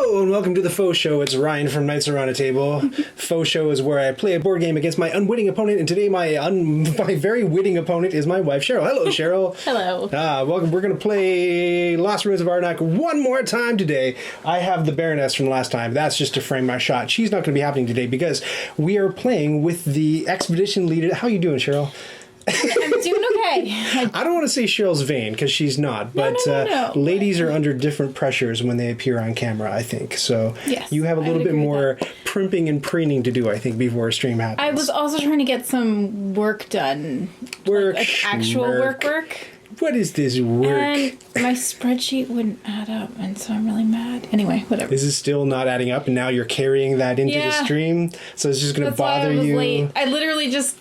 Hello and welcome to the Faux Show. It's Ryan from Knights Around a Table. Faux Show is where I play a board game against my unwitting opponent, and today my very witting opponent is my wife, Cheryl. Hello, Cheryl. Hello. Welcome. We're going to play Lost Ruins of Arnak one more time today. I have the Baroness from last time. That's just to frame my shot. She's not going to be happening today because we are playing with the expedition leader. How you doing, Cheryl? I'm doing okay. I don't want to say Cheryl's vain, because she's not, but No. ladies are under different pressures when they appear on camera, I think. So yes, you have a little bit more primping and preening to do, I think, before a stream happens. I was also trying to get some work done. Like actual work. What is this work? And my spreadsheet wouldn't add up, and so I'm really mad. Anyway, whatever. This is still not adding up, and now you're carrying that into the stream, so it's just going to bother you. Late. I literally just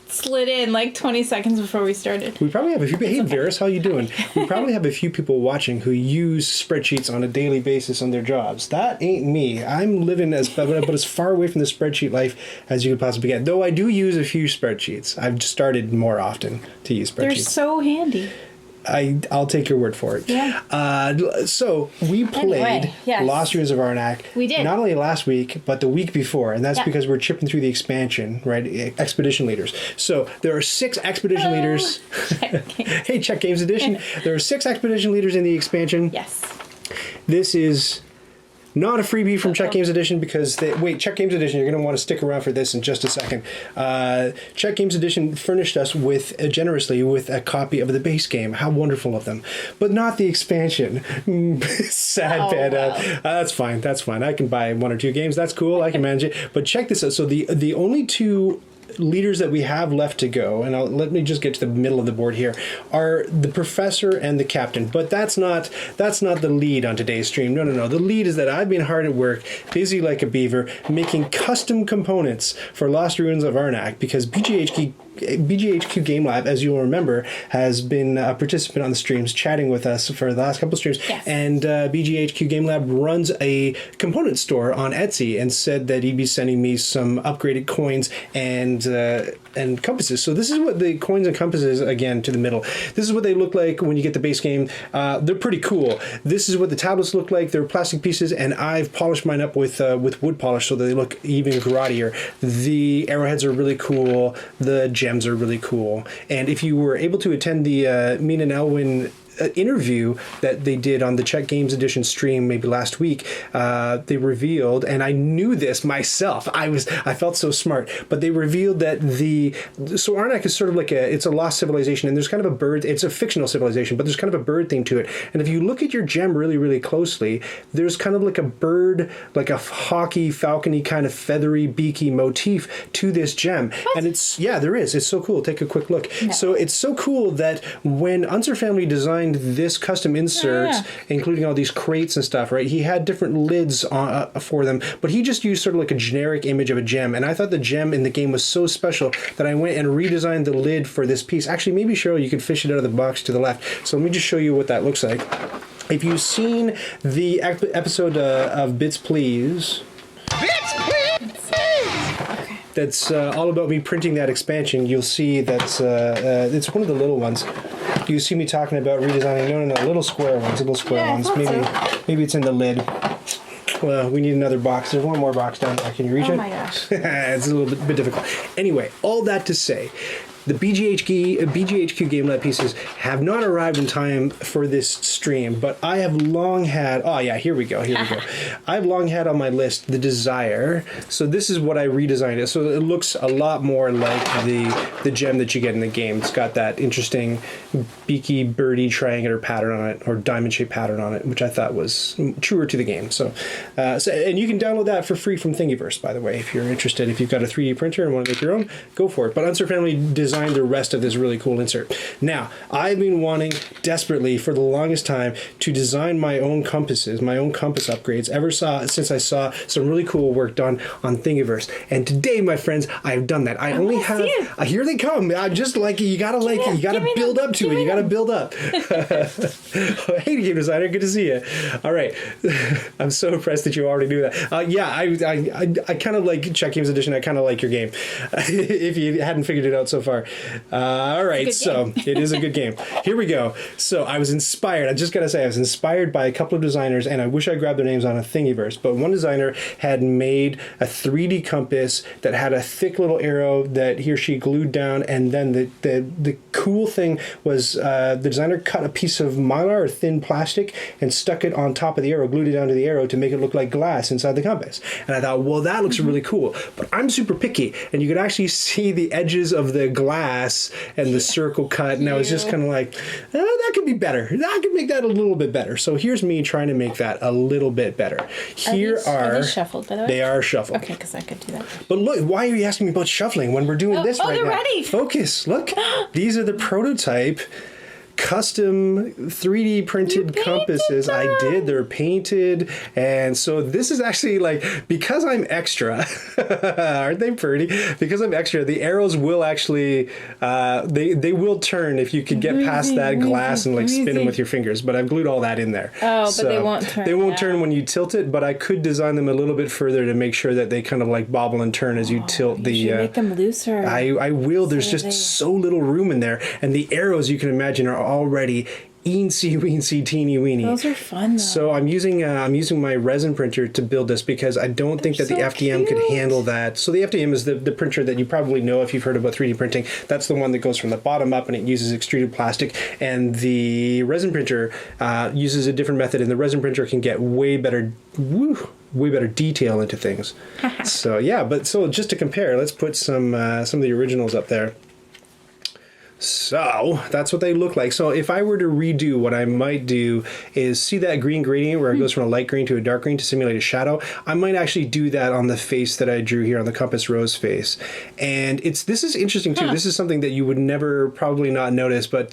slid in like 20 seconds before we started. We probably have a few people. Hey, Varys, how you doing? We probably have a few people watching who use spreadsheets on a daily basis on their jobs. That ain't me. I'm living but as far away from the spreadsheet life as you could possibly get. Though I do use a few spreadsheets. I've just started more often to use spreadsheets. They're so handy. I'll take your word for it. Yeah. So we played Lost Ruins of Arnak. We did. Not only last week, but the week before. And that's because we're chipping through the expansion, right? Expedition leaders. So there are 6 expedition leaders. Hey, Check Games Edition. There are 6 expedition leaders in the expansion. Yes. This is not a freebie from Check Games Edition because Check Games Edition, you're going to want to stick around for this in just a second. Check Games Edition furnished us generously with a copy of the base game. How wonderful of them. But not the expansion. Sad panda. Wow. That's fine. I can buy 1 or 2 games. That's cool. I can manage it. But check this out. So the only 2 leaders that we have left to go, and let me just get to the middle of the board here, are the professor and the captain. But that's not the lead on today's stream. No. The lead is that I've been hard at work, busy like a beaver, making custom components for Lost Ruins of Arnak because BGHQ Game Lab, as you'll remember, has been a participant on the streams, chatting with us for the last couple of streams. Yes. And BGHQ Game Lab runs a component store on Etsy and said that he'd be sending me some upgraded coins and compasses. So this is what the coins and compasses, again, to the middle. This is what they look like when you get the base game. They're pretty cool. This is what the tablets look like. They're plastic pieces, and I've polished mine up with wood polish so that they look even grottier. The arrowheads are really cool. The gems are really cool. And if you were able to attend the Mina and Elwin interview that they did on the Check Games Edition stream maybe last week, they revealed, and I knew this myself, I felt so smart, but they revealed that so Arnak is sort of like it's a lost civilization, and there's kind of a bird, it's a fictional civilization, but there's kind of a bird theme to it. And if you look at your gem really, really closely, there's kind of like a bird, like a hawky, falcony kind of feathery, beaky motif to this gem. What? And there is. It's so cool. Take a quick look. No. So it's so cool that when Unser Family designed this custom inserts, including all these crates and stuff, right? He had different lids for them, but he just used sort of like a generic image of a gem. And I thought the gem in the game was so special that I went and redesigned the lid for this piece. Actually, maybe, Cheryl, you could fish it out of the box to the left. So let me just show you what that looks like. If you've seen the episode of Bits Please... That's all about me printing that expansion. You'll see that's it's one of the little ones. You see me talking about redesigning. No, little square ones. Maybe it's in the lid. Well, we need another box. There's one more box down there. Can you reach it? Oh my gosh. It's a little bit difficult. Anyway, all that to say, the BGHQ Game Lab pieces have not arrived in time for this stream, but I have long had... Oh, yeah, here we go. I've long had on my list the Desire. So this is what I redesigned it. So it looks a lot more like the gem that you get in the game. It's got that interesting beaky, birdie, triangular pattern on it, or diamond-shaped pattern on it, which I thought was truer to the game. So and you can download that for free from Thingiverse, by the way, if you're interested. If you've got a 3D printer and want to make your own, go for it. But Unser Family designed the rest of this really cool insert. Now, I've been wanting desperately for the longest time to design my own compasses, my own compass upgrades, since I saw some really cool work done on Thingiverse. And today, my friends, I've done that. I only have... Here they come. I'm just like, you gotta build up to it. You gotta build up. Hey, game designer, good to see you. All right. I'm so impressed that you already knew that. I kind of like Check Games Edition. I kind of like your game. If you hadn't figured it out so far. are. All right, so it is a good game. Here we go. So I was inspired. I just got to say, I was inspired by a couple of designers, and I wish I grabbed their names on a Thingiverse, but one designer had made a 3D compass that had a thick little arrow that he or she glued down, and then the cool thing was the designer cut a piece of mylar or thin plastic and stuck it on top of the arrow, glued it down to the arrow to make it look like glass inside the compass. And I thought, well, that looks really cool. But I'm super picky, and you could actually see the edges of the glass and the circle cut, and I was just kind of like, that could be better. I could make that a little bit better. So here's me trying to make that a little bit better. Are these shuffled, by the way? They are shuffled. Okay, because I could do that. But look, why are you asking me about shuffling when we're doing this right now? They're ready. Focus. Look, these are the prototype custom 3D printed compasses I did. They're painted, and so this is actually like, because I'm extra, aren't they pretty? Because I'm extra, the arrows will actually they will turn if you could get past that glass and like spin them with your fingers, but I've glued all that in there. Oh, so but they won't turn. They won't turn when you tilt it, but I could design them a little bit further to make sure that they kind of like bobble and turn as you tilt the You should make them looser. I will. There's just so little room in there, and the arrows, you can imagine, are already eensy weensy teeny weeny. Those are fun though. So I'm using my resin printer to build this because I don't think that the FDM could handle that. So the FDM is the printer that you probably know if you've heard about 3D printing. That's the one that goes from the bottom up, and it uses extruded plastic. And the resin printer uses a different method, and the resin printer can get way better detail into things. So yeah, but so just to compare, let's put some of the originals up there. So that's what they look like. So if I were to redo, what I might do is see that green gradient where it goes from a light green to a dark green to simulate a shadow. I might actually do that on the face that I drew here on the Compass Rose face. And this is interesting too. This is something that you would never probably not notice, but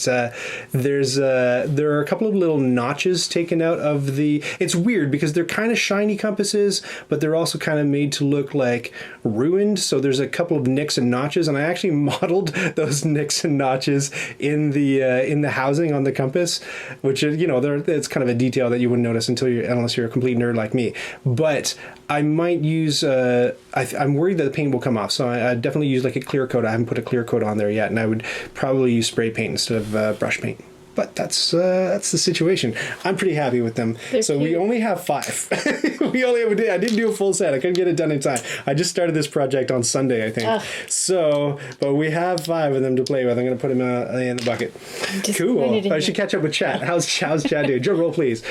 there are a couple of little notches taken out of the, it's weird because they're kind of shiny compasses, but they're also kind of made to look like ruined. So there's a couple of nicks and notches, and I actually modeled those nicks and notches in the housing on the compass, which is, it's kind of a detail that you wouldn't notice unless you're a complete nerd like me. But I might use I'm worried that the paint will come off, so I definitely use like a clear coat. I haven't put a clear coat on there yet, and I would probably use spray paint instead of brush paint. But that's the situation. I'm pretty happy with them. So we only have 5. I didn't do a full set. I couldn't get it done in time. I just started this project on Sunday, I think. Ugh. So, but we have 5 of them to play with. I'm going to put them in the bucket. Cool. I should catch up with chat. How's chat doing? Drum roll, please.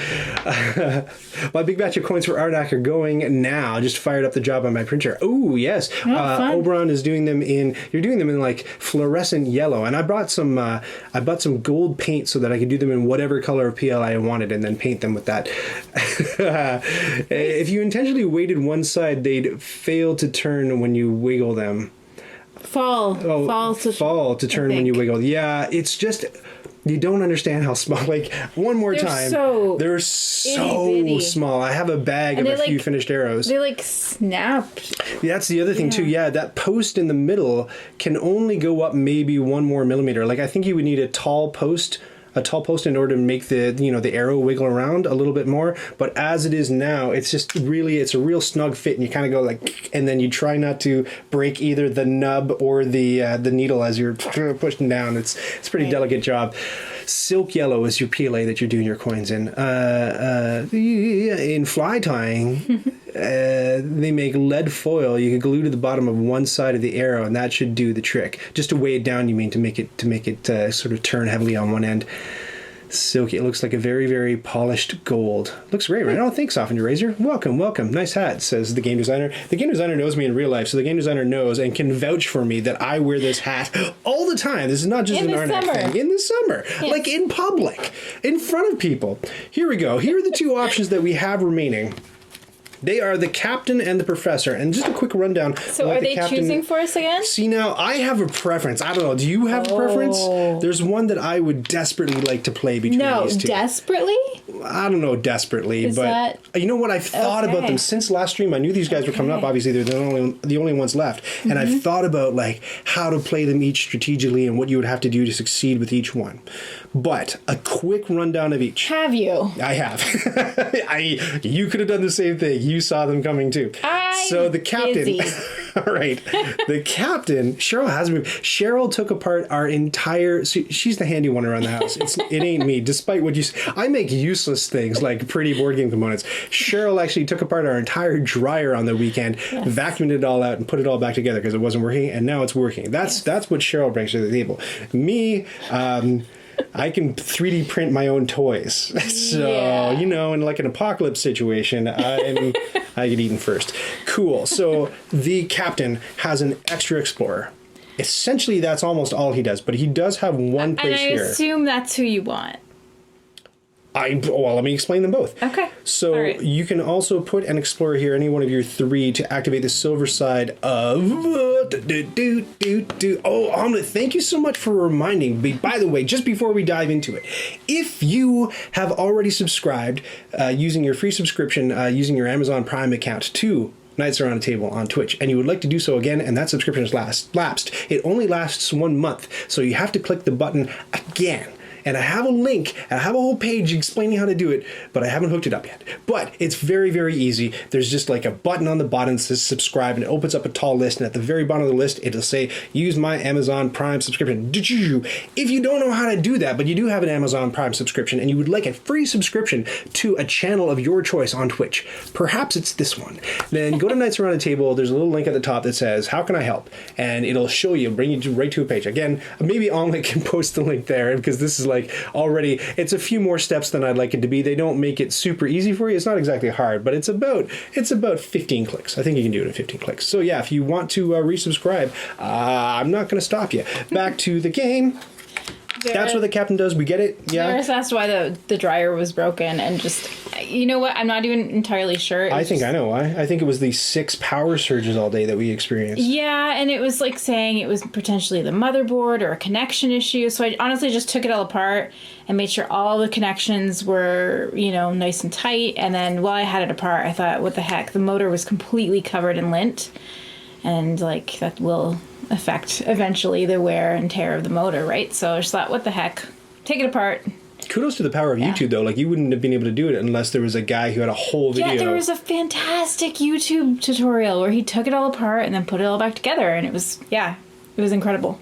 My big batch of coins for Arnak are going now. I just fired up the job on my printer. Oh, yes. Oberon is doing them you're doing them in like fluorescent yellow. And I bought some gold paint so that I could do them in whatever color of PLA I wanted and then paint them with that. If you intentionally weighted one side, they'd fail to turn when you wiggle them. Fall to turn when you wiggle. Yeah, it's just, you don't understand how small. Like, one more time. They're so small. I have a bag of a few finished arrows. They like snapped. That's the other thing too. Yeah, that post in the middle can only go up maybe 1 more millimeter. Like, I think you would need a tall post in order to make the arrow wiggle around a little bit more. But as it is now, it's a real snug fit, and you kind of go like, and then you try not to break either the nub or the needle as you're pushing down. It's a pretty delicate job. Silk yellow is your PLA that you're doing your coins in. In fly tying, they make lead foil you can glue to the bottom of one side of the arrow, and that should do the trick. Just to weigh it down, you mean, to make it sort of turn heavily on one end. Silky. It looks like a very, very polished gold. Looks great, right? Oh, thanks, Softened Razor. Welcome. Nice hat, says the game designer. The game designer knows me in real life, so the game designer knows and can vouch for me that I wear this hat all the time. This is not just an Arnak thing. In the summer. Yes. Like in public. In front of people. Here we go. Here are the 2 options that we have remaining. They are the captain and the professor. And just a quick rundown. So are they choosing for us again? See, now, I have a preference. I don't know. Do you have a preference? There's one that I would desperately like to play between these 2. Desperately? I don't know desperately, but you know what? I've thought about them since last stream. I knew these guys were coming up. Obviously, they're the only ones left. And I've thought about like how to play them each strategically and what you would have to do to succeed with each one. But a quick rundown of each. Have you? I have. You could have done the same thing. You saw them coming too. So the captain. All right. The captain, Cheryl has moved. Cheryl took apart our entire... She's the handy one around the house. It ain't me, despite what you... I make useless things like pretty board game components. Cheryl actually took apart our entire dryer on the weekend, vacuumed it all out, and put it all back together because it wasn't working, and now it's working. That's what Cheryl brings to the table. Me... I can 3D print my own toys. So, in like an apocalypse situation, I get eaten first. Cool. So the captain has an extra explorer. Essentially, that's almost all he does. But he does have one place here. And I assume that's who you want. Well, let me explain them both. Okay. So you can also put an explorer here, any one of your 3, to activate the silver side of... Oh, Amna, thank you so much for reminding me. By the way, just before we dive into it, if you have already subscribed using your free subscription, using your Amazon Prime account to Nights Around a Table on Twitch, and you would like to do so again, and that subscription is lapsed, it only lasts 1 month, so you have to click the button again. And I have a link, I have a whole page explaining how to do it, but I haven't hooked it up yet. But it's very, very easy. There's just like a button on the bottom that says subscribe, and it opens up a tall list, and at the very bottom of the list, it'll say, use my Amazon Prime subscription. If you don't know how to do that, but you do have an Amazon Prime subscription, and you would like a free subscription to a channel of your choice on Twitch, perhaps it's this one, then go to Nights Around a Table. There's a little link at the top that says, how can I help? And it'll show you, bring you right to a page. Again, maybe Alma can post the link there, because this is like already, it's a few more steps than I'd like it to be. They don't make it super easy for you. It's not exactly hard, but it's about 15 clicks. I think you can do it in 15 clicks. So yeah, if you want to resubscribe, I'm not going to stop you. Back to the game. That's what the captain does. We get it. Yeah. I was asked why the dryer was broken, and just, you know what? I'm not even entirely sure. I think I know why. I think it was the 6 power surges all day that we experienced. Yeah, and it was like saying it was potentially the motherboard or a connection issue. So I honestly just took it all apart and made sure all the connections were, nice and tight. And then while I had it apart, I thought, what the heck? The motor was completely covered in lint, and like that will affect eventually the wear and tear of the motor, right? So I just thought, what the heck? Take it apart. Kudos to the power of YouTube, though. Like, you wouldn't have been able to do it unless there was a guy who had a whole video. Yeah, there was a fantastic YouTube tutorial where he took it all apart and then put it all back together, and it was incredible.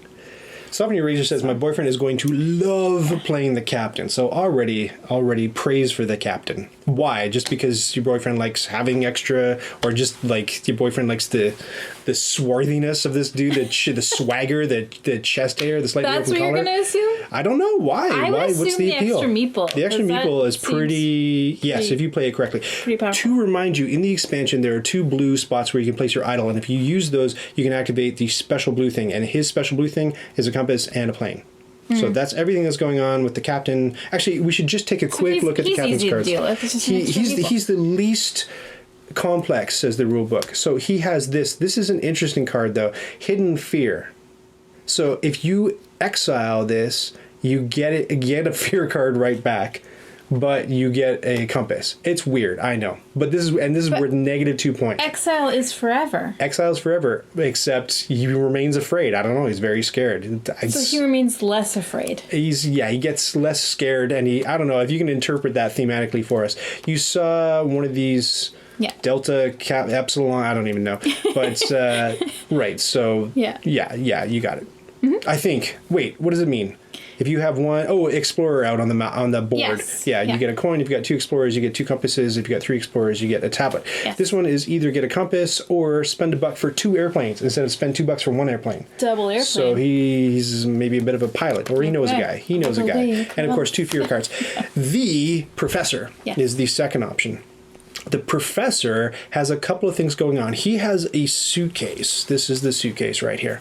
Softening Razor says, my boyfriend is going to love playing the captain. So already praise for the captain. Why? Just because your boyfriend likes having extra, or just like your boyfriend likes the swarthiness of this dude, the swagger, the chest hair, the slightly That's open what collar? you're going to assume? I don't know. Why? I would assume What's the appeal? extra meeple. The extra meeple is pretty... Yes, if you play it correctly. Pretty powerful. To remind you, in the expansion, there are 2 blue spots where you can place your idol, and if you use those, you can activate the special blue thing, and his special blue thing is a compass and a plane. So that's everything that's going on with the captain. Actually, we should just take a quick look at the captain's cards. He's the least complex, says the rule book. So he has this. This is an interesting card, though. Hidden Fear. So if you exile this, you get a fear card right back, but you get a compass. It's weird, I know. But this is worth -2 points. Exile is forever. Exile is forever, except he remains afraid. I don't know, he's very scared. So he remains less afraid. He gets less scared, and I don't know if you can interpret that thematically for us. You saw one of these Delta, Cap, Epsilon, I don't even know. But, right, so, yeah, you got it. Mm-hmm. I think, wait, what does it mean? If you have Explorer out on the board. Yes. You get a coin. If you got 2 Explorers, you get 2 compasses. If you got 3 Explorers, you get a tablet. Yes. This one is either get a compass or spend $1 for 2 airplanes instead of spend $2 for 1 airplane. Double airplane. So he's maybe a bit of a pilot, or he knows a guy. He knows a guy. And of course, 2 fear cards. The Professor is the second option. The Professor has a couple of things going on. He has a suitcase. This is the suitcase right here.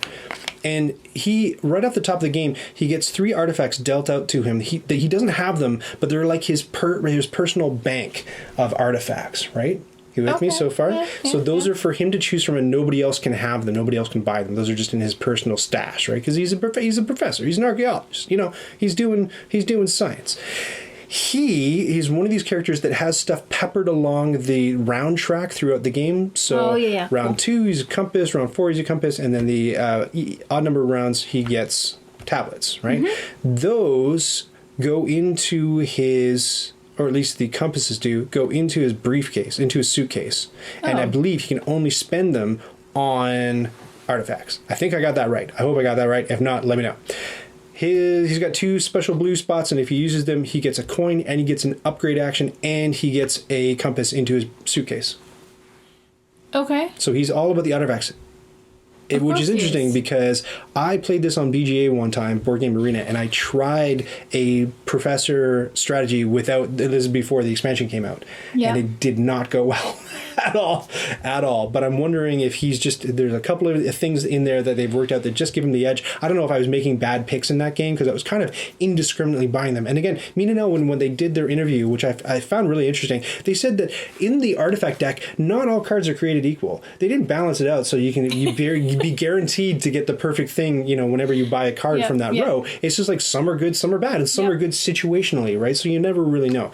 And he, right off the top of the game, he gets 3 artifacts dealt out to him. He doesn't have them, but they're like his personal bank of artifacts, right? You with me so far? So those are for him to choose from, and nobody else can have them. Nobody else can buy them. Those are just in his personal stash, right? Because he's a professor. He's an archaeologist. He's doing science. He's one of these characters that has stuff peppered along the round track throughout the game. So round 2, he's a compass. Round 4, he's a compass. And then the odd number of rounds, he gets tablets, right? Mm-hmm. Those go into his, or at least the compasses do, go into his briefcase, into his suitcase. And I believe he can only spend them on artifacts. I think I got that right. I hope I got that right. If not, let me know. He's got 2 special blue spots, and if he uses them, he gets a coin, and he gets an upgrade action, and he gets a compass into his suitcase. Okay. So he's all about the artifacts. Which is interesting because I played this on BGA one time, Board Game Arena, and I tried a professor strategy without, this is before the expansion came out, and it did not go well at all. But I'm wondering if he's just, there's a couple of things in there that they've worked out that just give him the edge. I don't know if I was making bad picks in that game because I was kind of indiscriminately buying them. And again, me to know when they did their interview, which I found really interesting, they said that in the artifact deck, not all cards are created equal. They didn't balance it out so you'd be guaranteed to get the perfect thing, whenever you buy a card from that row. It's just like some are good, some are bad, and some are good situationally, right? So you never really know.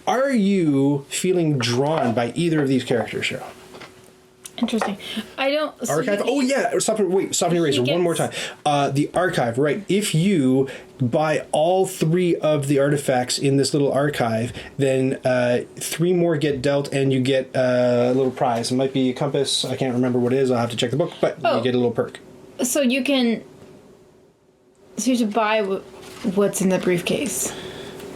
Are you feeling drawn by either of these characters, Cheryl? Interesting. I don't... Archive? Oh, yeah. Stop and eraser. One more time. The archive, right. If you buy all 3 of the artifacts in this little archive, then 3 more get dealt, and you get a little prize. It might be a compass. I can't remember what it is. I'll have to check the book, but you get a little perk. So you can... So you have to buy what's in the briefcase.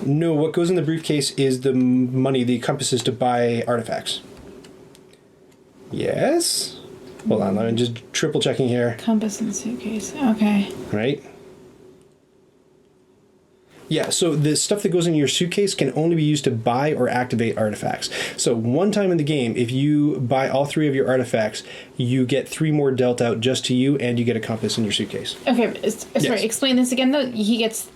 No, what goes in the briefcase is the money, the compasses to buy artifacts. Yes? Hold on, I'm just triple checking here. Compass and suitcase. Okay. Right? Yeah, so the stuff that goes in your suitcase can only be used to buy or activate artifacts. So one time in the game, if you buy all 3 of your artifacts, you get 3 more dealt out just to you, and you get a compass in your suitcase. Okay, sorry, explain this again, though. He gets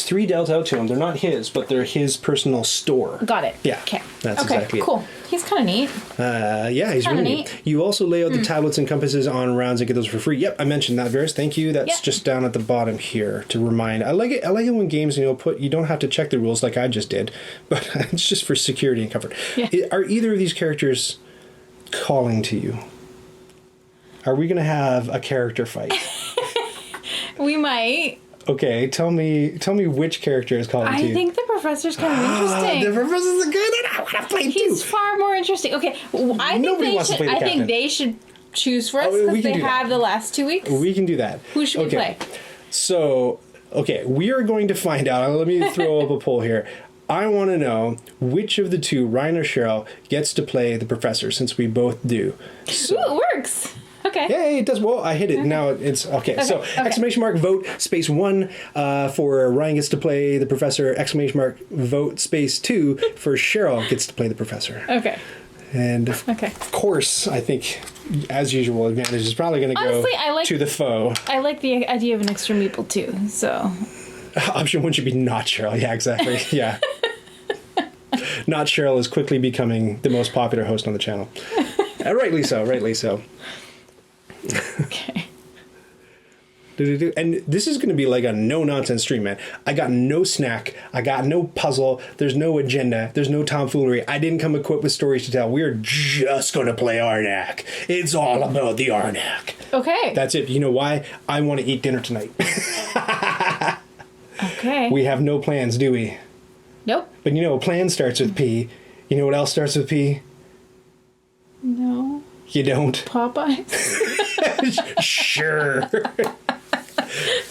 3 dealt out to him. They're not his, but they're his personal store. Got it. Yeah. Okay. That's exactly it. Cool. He's kind of neat. Yeah, he's really neat. You also lay out the tablets and compasses on rounds and get those for free. Yep, I mentioned that, Varys. Thank you. That's just down at the bottom here to remind. I like it when games, you don't have to check the rules like I just did, but it's just for security and comfort. Yeah. Are either of these characters calling to you? Are we going to have a character fight? We might. Okay, tell me which character is calling to you. I think the professor's kind of interesting. The professor's good, and I want to play too. He's far more interesting. Okay, I think they should choose for us because they have the last 2 weeks. We can do that. Who should we play? So, we are going to find out. Let me throw up a poll here. I want to know which of the 2, Ryan or Cheryl, gets to play the professor, since we both do. So, ooh, it works. Okay. Yeah, it does. Well, I hit it. Okay. Now it's okay. So, exclamation mark, vote, space 1 for Ryan gets to play the professor, exclamation mark, vote, space 2 for Cheryl gets to play the professor. Okay. And of course, I think, as usual, advantage is probably going to go to the foe. I like the idea of an extra meeple, too, so... Option 1 should be not Cheryl. Yeah, exactly. Yeah. Not Cheryl is quickly becoming the most popular host on the channel. Rightly so. Okay. And this is going to be like a no-nonsense stream, man. I got no snack. I got no puzzle. There's no agenda. There's no tomfoolery. I didn't come equipped with stories to tell. We're just going to play Arnak. It's all about the Arnak. Okay. That's it. You know why? I want to eat dinner tonight. Okay. We have no plans, do we? Nope. But a plan starts with P. You know what else starts with P? No. You don't? Popeyes? Sure.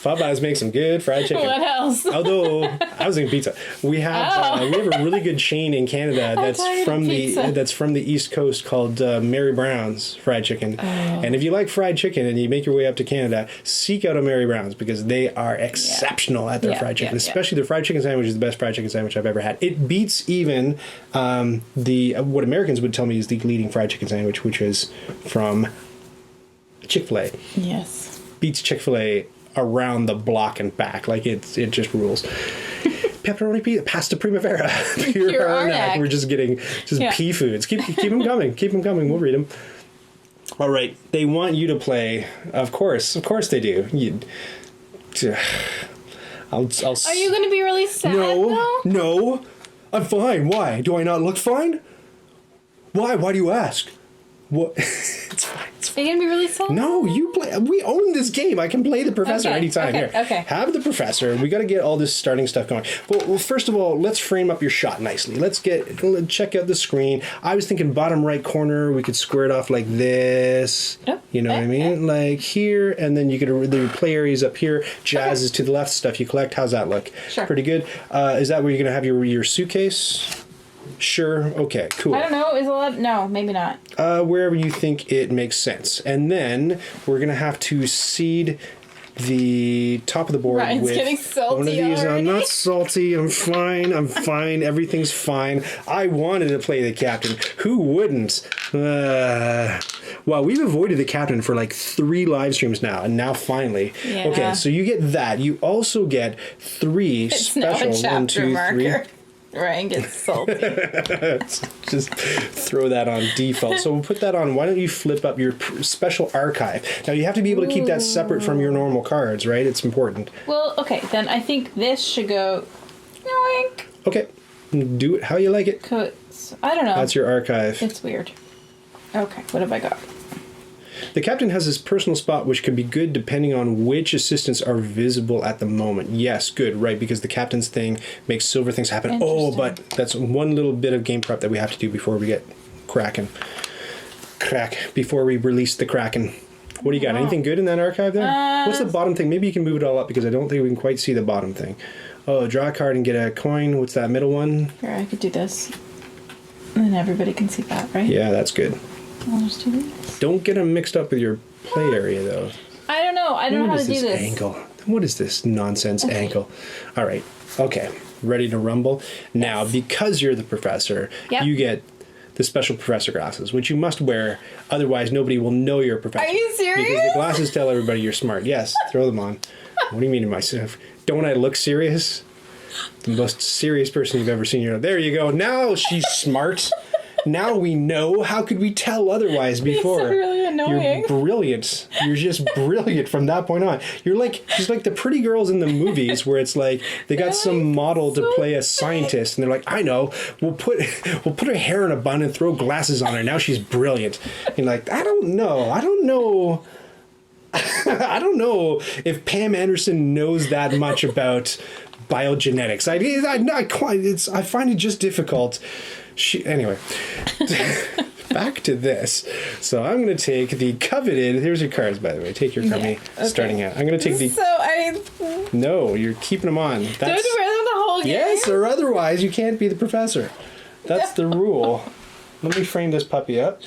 Popeyes makes some good fried chicken. What else? Although I was thinking pizza. We have a really good chain in Canada that's from the East Coast called Mary Brown's Fried Chicken. Oh. And if you like fried chicken and you make your way up to Canada, seek out a Mary Brown's because they are exceptional at their fried chicken. Especially their fried chicken sandwich is the best fried chicken sandwich I've ever had. It beats even what Americans would tell me is the leading fried chicken sandwich, which is from Chick-fil-A. Yes. Beats Chick-fil-A around the block and back. Like it just rules. Pepperoni pizza, pasta primavera, pure Arnak. We're just getting pea foods. Keep them coming. Keep them coming. We'll read them. All right. They want you to play. Of course they do. Are you going to be really sad? No. I'm fine. Why? Do I not look fine? Why? Why do you ask? What? It's fine. Are you going to be really sad? No, you play. We own this game. I can play the professor anytime. Here. Okay. Have the professor. We got to get all this starting stuff going. Well, first of all, let's frame up your shot nicely. Let's check out the screen. I was thinking bottom right corner. We could square it off like this. Yep. You know what I mean? Like here, and then you could the play areas up here. Jazz is to the left. Stuff you collect. How's that look? Sure. Pretty good. Is that where you're gonna have your suitcase? Sure. Okay. Cool. I don't know. Is a lot? No, maybe not. Wherever you think it makes sense, and then we're gonna have to seed the top of the board Ryan's with getting salty one of these. already. I'm not salty. I'm fine. I'm fine. Everything's fine. I wanted to play the captain. Who wouldn't? Well, we've avoided the captain for like 3 live streams now, and now finally. Yeah. Okay, so you get that. You also get 3 It's now special a chapter 1, 2, 3. marker. Ryan gets salty. Just throw that on default. So we'll put that on. Why don't you flip up your special archive? Now you have to be able to keep that separate from your normal cards, right? It's important. Well, okay, then I think this should go. Yoink. Okay, do it how you like it. I don't know. That's your archive. It's weird. Okay, what have I got? The captain has his personal spot, which can be good depending on which assistants are visible at the moment. Yes, good, right, because the captain's thing makes silver things happen. Oh, but that's one little bit of game prep that we have to do before we get before we release the Kraken. What do you got? Anything good in that archive there? What's the bottom thing? Maybe you can move it all up because I don't think we can quite see the bottom thing. Oh, draw a card and get a coin. What's that middle one? Here, I could do this. And then everybody can see that, right? Yeah, that's good. I'll just do this. Don't get them mixed up with your play area, though. I don't know. I don't know how to do this. Angle? What is this nonsense angle? All right. Okay. Ready to rumble? Now, because you're the professor, you get the special professor glasses, which you must wear. Otherwise, nobody will know you're a professor. Are you serious? Because the glasses tell everybody you're smart. Yes, throw them on. What do you mean to myself? Don't I look serious? The most serious person you've ever seen. There you go. Now she's smart. Now we know. How could we tell otherwise before? It's really annoying. You're brilliant. You're just brilliant from that point on. She's like the pretty girls in the movies where it's like they got some model to play a scientist and they're like, I know, we'll put her hair in a bun and throw glasses on her. Now she's brilliant. And like, I don't know if Pam Anderson knows that much about biogenetics. I find it just difficult. Anyway, back to this. So I'm going to take the coveted. Here's your cards, by the way. Take your crummy starting out. I'm going to take the. No, you're keeping them on. Do I have to wear them the whole game? Yes, or otherwise you can't be the professor. That's the rule. Let me frame this puppy up.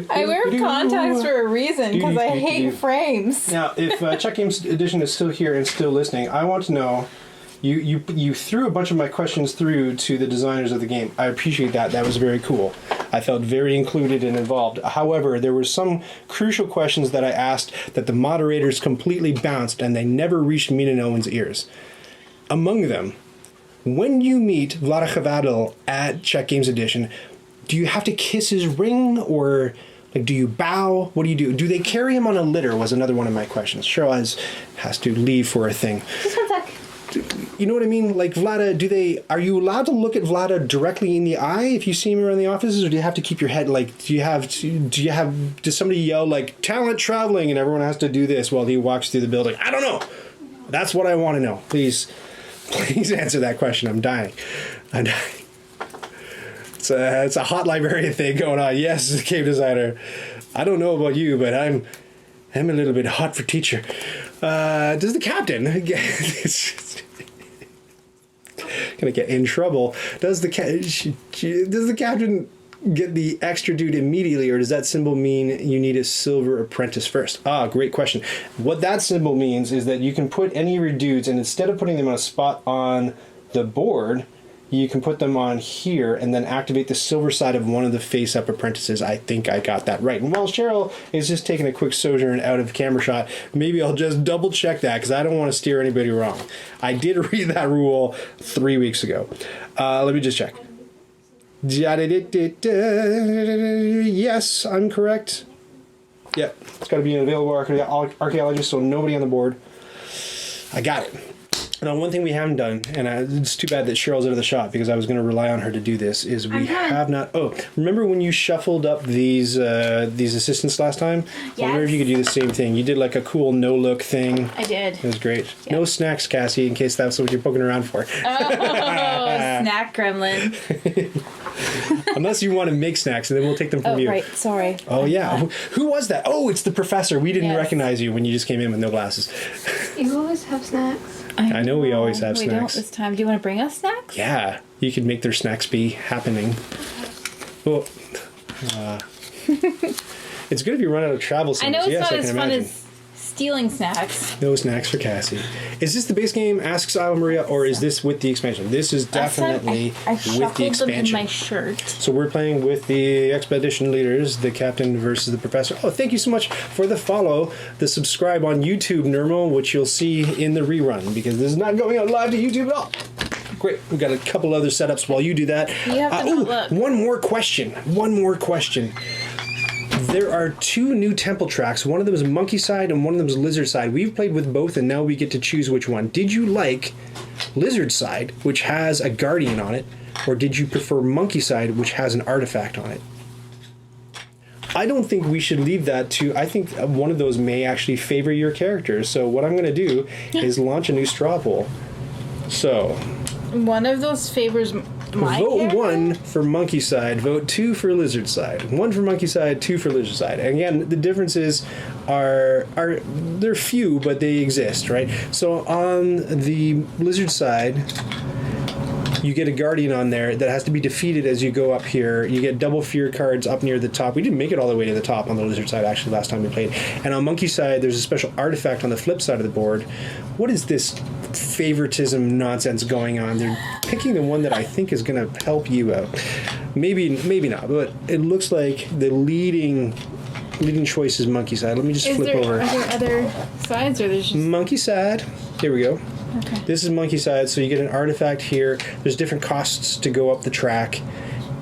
I wear contacts for a reason because I hate frames. Now, if Check Games Edition is still here and still listening, I want to know. You threw a bunch of my questions through to the designers of the game. I appreciate that. That was very cool. I felt very included and involved. However, there were some crucial questions that I asked that the moderators completely bounced and they never reached Mina and Owen's ears. Among them, when you meet Vlada Chavadil at Check Games Edition, do you have to kiss his ring or like do you bow? What do you do? Do they carry him on a litter was another one of my questions. Cheryl has to leave for a thing. Just one sec. You know what I mean? Like Vlada, are you allowed to look at Vlada directly in the eye if you see him around the offices, or do you have to keep your head like? Does somebody yell like talent traveling and everyone has to do this while he walks through the building? I don't know. That's what I want to know. Please answer that question. I'm dying. It's a hot librarian thing going on. Yes, cave designer. I don't know about you, but I'm a little bit hot for teacher. Does the captain gonna get in trouble? Does the captain get the extra dude immediately, or does that symbol mean you need a silver apprentice first? Great question. What that symbol means is that you can put any of your dudes, and instead of putting them on a spot on the board, you can put them on here and then activate the silver side of one of the face-up apprentices. I think I got that right. And while Cheryl is just taking a quick sojourn out of camera shot, maybe I'll just double-check that because I don't want to steer anybody wrong. I did read that rule 3 weeks ago. Let me just check. Yes, I'm correct. Yep, it's got to be an available archaeologist, so nobody on the board. I got it. Now, one thing we haven't done, and it's too bad that Cheryl's out of the shot because I was going to rely on her to do this, is we have not... Oh, remember when you shuffled up these assistants last time? Yes. I wonder if you could do the same thing. You did like a cool no-look thing. I did. It was great. Yep. No snacks, Cassie, in case that's what you're poking around for. Oh, snack gremlin. Unless you want to make snacks, and then we'll take them from you. Oh, right. Sorry. Oh, yeah. Who was that? Oh, it's the professor. We didn't Yes. recognize you when you just came in with no glasses. You always have snacks. I know we always have we snacks. don't this time. Do you want to bring us snacks? Yeah, you could make their snacks be happening. Well, it's good if you run out of travel I know signals. it's Yes, not I as can fun imagine. as stealing snacks. No snacks for Cassie. Is this the base game, Asks Isla Maria, or is this with the expansion? This is Last time definitely I with the shuffled them in expansion. my shirt. So we're playing with the expedition leaders, the captain versus the professor. Oh, thank you so much for the follow, the subscribe on YouTube, Nermal, which you'll see in the rerun, because this is not going on live to YouTube at all. Great. We've got a couple other setups while you do that. You have to not look. One more question. There are two new temple tracks. One of them is monkey side and one of them is lizard side. We've played with both and now we get to choose which one. Did you like lizard side, which has a guardian on it, or did you prefer monkey side, which has an artifact on it? I don't think we should leave that to... I think one of those may actually favor your character. So what I'm going to do is launch a new straw poll. So... One of those favors my vote character? 1 for monkey side, vote 2 for lizard side. 1 for monkey side, 2 for lizard side. And again, the differences are they're few, but they exist, right? So on the lizard side, you get a guardian on there that has to be defeated as you go up here. You get double fear cards up near the top. We didn't make it all the way to the top on the lizard side, actually, last time we played. And on monkey side, there's a special artifact on the flip side of the board. What is this favoritism nonsense going on? They're picking the one that I think is going to help you out. Maybe not, but it looks like the leading choice is monkey side. Let me just flip over. Are there other sides, or there's just... Monkey side. Here we go. Okay. This is monkey side, so you get an artifact here. There's different costs to go up the track,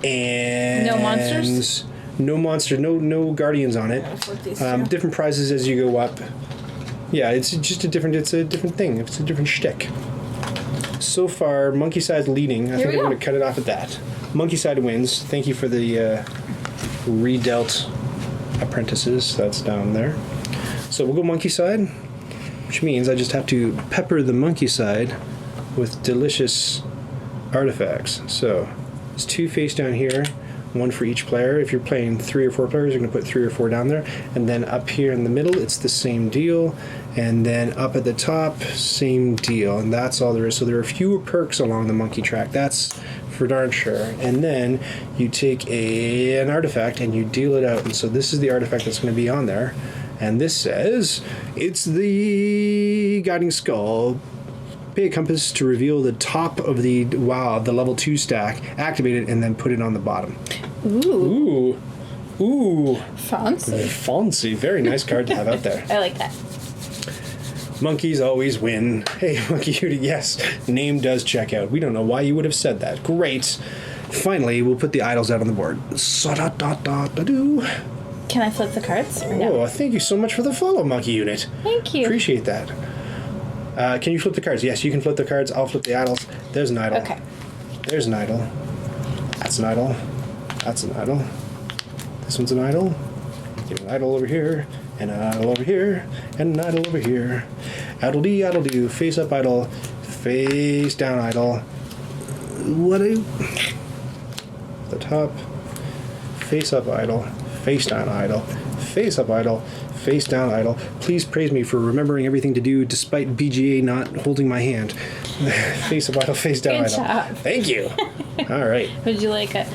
and No monsters? No monster, no guardians on it. Flip these two. Different prizes as you go up. Yeah, it's just a different thing. It's a different shtick. So far, monkey side's leading. I think we I'm go. going to cut it off at that. Monkey side wins. Thank you for the redealt apprentices. That's down there. So we'll go monkey side, which means I just have to pepper the monkey side with delicious artifacts. So there's 2 face down here, 1 for each player. If you're playing 3 or 4 players, you're going to put 3 or 4 down there. And then up here in the middle, it's the same deal. And then up at the top, same deal. And that's all there is. So there are fewer perks along the monkey track. That's for darn sure. And then you take an artifact and you deal it out. And so this is the artifact that's going to be on there. And this says, it's the Guiding Skull. Pay a compass to reveal the top of the level 2 stack. Activate it and then put it on the bottom. Ooh. Ooh. Fancy. Fancy. Very nice card to have out there. I like that. Monkeys always win. Hey, Monkey Hootie, yes. Name does check out. We don't know why you would have said that. Great. Finally, we'll put the idols out on the board. Sa-da-da-da-da-doo. Can I flip the cards? Or no? Oh, thank you so much for the follow, Monkey Unit. Thank you. Appreciate that. Can you flip the cards? Yes, you can flip the cards. I'll flip the idols. There's an idol. Okay. There's an idol. That's an idol. That's an idol. This one's an idol. Get an idol over here. And an idol over here. And an idol over here. Idle-dee, idle-do. Face up idol. Face down idol. What a... The top. Face up idol. Face down idol. Face up idol. Face down idol. Please praise me for remembering everything to do despite BGA not holding my hand. Face up idol. Face down Good idol. job. Thank you. All right. Would you like it?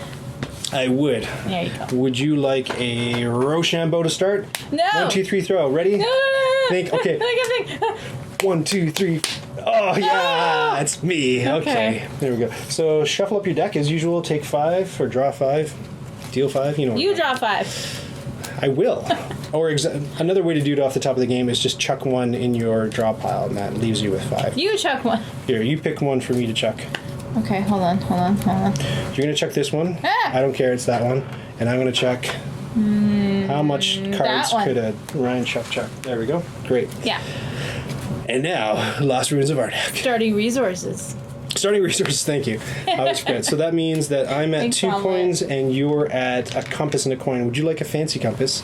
I would. There you go. Would you like a Rochambeau to start? No. 1, 2, 3, throw. Ready? No. Think. Okay. I can think. 1, 2, 3. Oh yeah, it's me. Okay. There we go. So shuffle up your deck as usual. Take 5 or draw 5. Deal 5. You know. You draw 5. I will. Or another way to do it off the top of the game is just chuck 1 in your draw pile, and that leaves you with 5. You chuck 1. Here, you pick 1 for me to chuck. Okay, hold on. You're gonna chuck this one. Ah! I don't care. It's that one, and I'm gonna chuck. How much cards one. could a Ryan chuck? There we go. Great. Yeah. And now, Lost Ruins of Arnak. Starting resources. Starting resources, thank you. I always forget. So that means that I'm at Thanks, 2 Omelette. coins and you're at a compass and a coin. Would you like a fancy compass?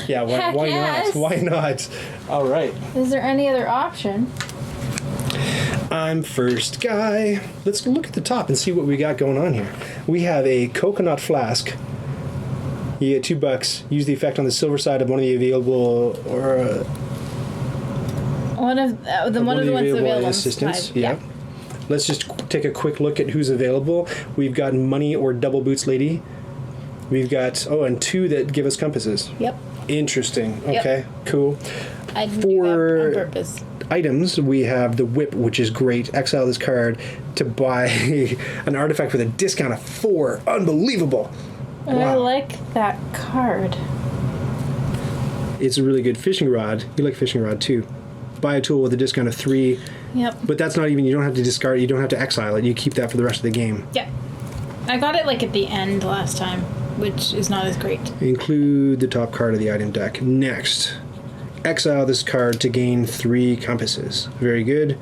Yeah, Heck why yes. not? Why not? All right. Is there any other option? I'm first guy. Let's look at the top and see what we got going on here. We have a coconut flask. You get $2. Use the effect on the silver side of one of the available or One of the ones available on the assistants. side. Yeah. Let's just take a quick look at who's available. We've got money or double boots lady. We've got and 2 that give us compasses. Yep. Interesting. Yep. Okay. Cool. I didn't do For- that on purpose. Items, we have the whip, which is great. Exile this card to buy an artifact with a discount of 4. Unbelievable. I Wow. like that card. It's a really good fishing rod. You like fishing rod too. Buy a tool with a discount of 3. Yep. But that's not even, you don't have to discard it. You don't have to exile it. You keep that for the rest of the game. Yep. I got it like at the end last time, which is not as great. Include the top card of the item deck. Next, exile this card to gain 3 compasses. Very good.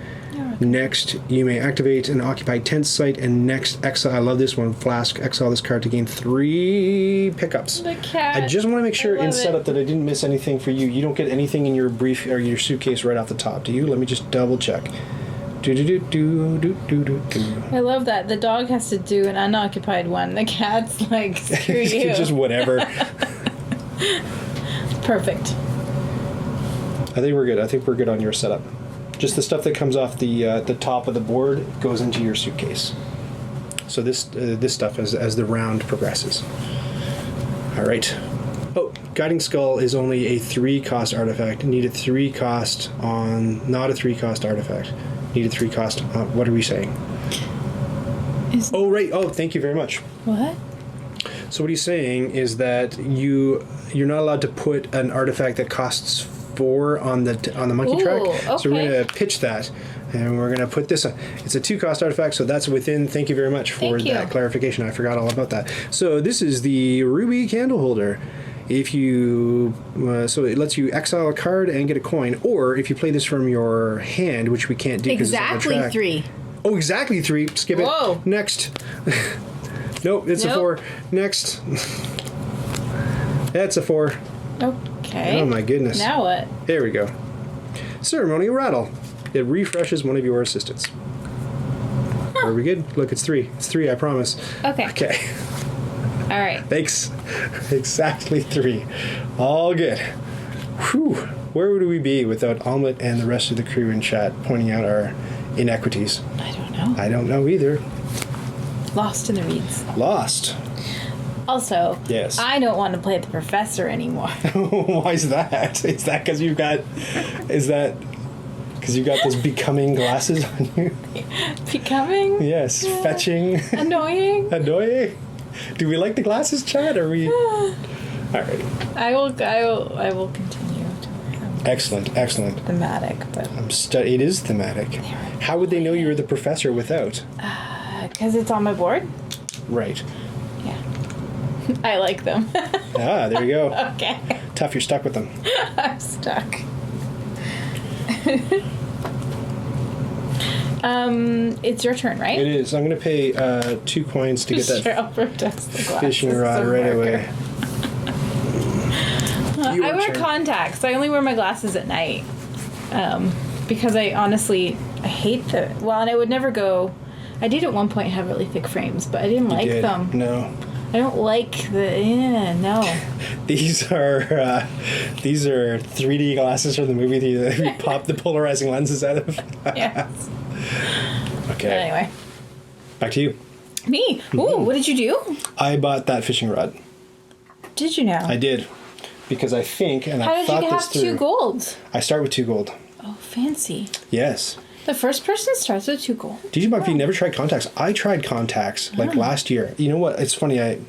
Next, you may activate an occupied tent site, and next, exile. I love this one. Flask. Exile this card to gain 3 pickups. The cat. I just want to make sure I in love it. setup that I didn't miss anything for you. You don't get anything in your brief or your suitcase right off the top, do you? Let me just double check. Do do do do do do do do. I love that. The dog has to do an unoccupied one. The cat's like, screw you. Just whatever. Perfect. I think we're good. I think we're good on your setup. Just the stuff that comes off the top of the board goes into your suitcase. So this stuff as the round progresses. All right. Oh, Guiding Skull is only a 3-cost artifact. Needed 3 cost on, not a 3-cost artifact. Needed 3 cost on, what are we saying? Oh, right. Oh, thank you very much. What? So what he's saying is that you're not allowed to put an artifact that costs 4 on the monkey Ooh, track. So we're okay. going to pitch that, and we're going to put this on. It's a 2-cost artifact, so that's within. Thank you very much for Thank you. that clarification. I forgot all about that. So this is the ruby candle holder. If you so it lets you exile a card and get a coin, or if you play this from your hand, which we can't do because it's on the Exactly track. 3. Oh, exactly 3. Skip Whoa. it. Next. Nope, it's a Nope. 4. Next. That's a 4. Okay. Oh my goodness. Now what? There we go. Ceremonial rattle. It refreshes one of your assistants. Are we good? Look, it's 3. It's 3, I promise. Okay. Okay. All right. Thanks. Exactly 3. All good. Whew. Where would we be without Omelette and the rest of the crew in chat pointing out our inequities? I don't know. I don't know either. Lost in the reeds. Lost. Also, Yes. I don't want to play the professor anymore. Why is that? Is that because you've got... Is that... Because you've got those becoming glasses on you? Becoming Yes. Fetching. annoying. Annoying. Do we like the glasses, Chad? Or we... All right. I will continue to wear them. Excellent. Excellent. Thematic, but It is thematic. How would they know you were the professor without? because it's on my board. Right. Yeah. I like them. Ah, there you go. Okay. Tough, you're stuck with them. I'm stuck. It's your turn, right? It is. I'm going to pay 2 coins to get that Cheryl protects the glasses fishing rod of right marker. away. I wear contacts. I only wear my glasses at night. Because I honestly, I hate the... Well, and I would never go... I did at one point have really thick frames, but I didn't like Did. them. No. I don't like the... no. These are 3D glasses from the movie theater that we pop the polarizing lenses out of. Yes. Okay. Anyway. Back to you. Me? Ooh, what did you do? I bought that fishing rod. Did you know? I did. Because I think, and How I did thought you this have through. 2 gold? I start with 2 gold. Oh, fancy. Yes. The first person starts with 2 gold. Did you, Mark, you never tried contacts? I tried contacts like last year. You know what? It's funny. I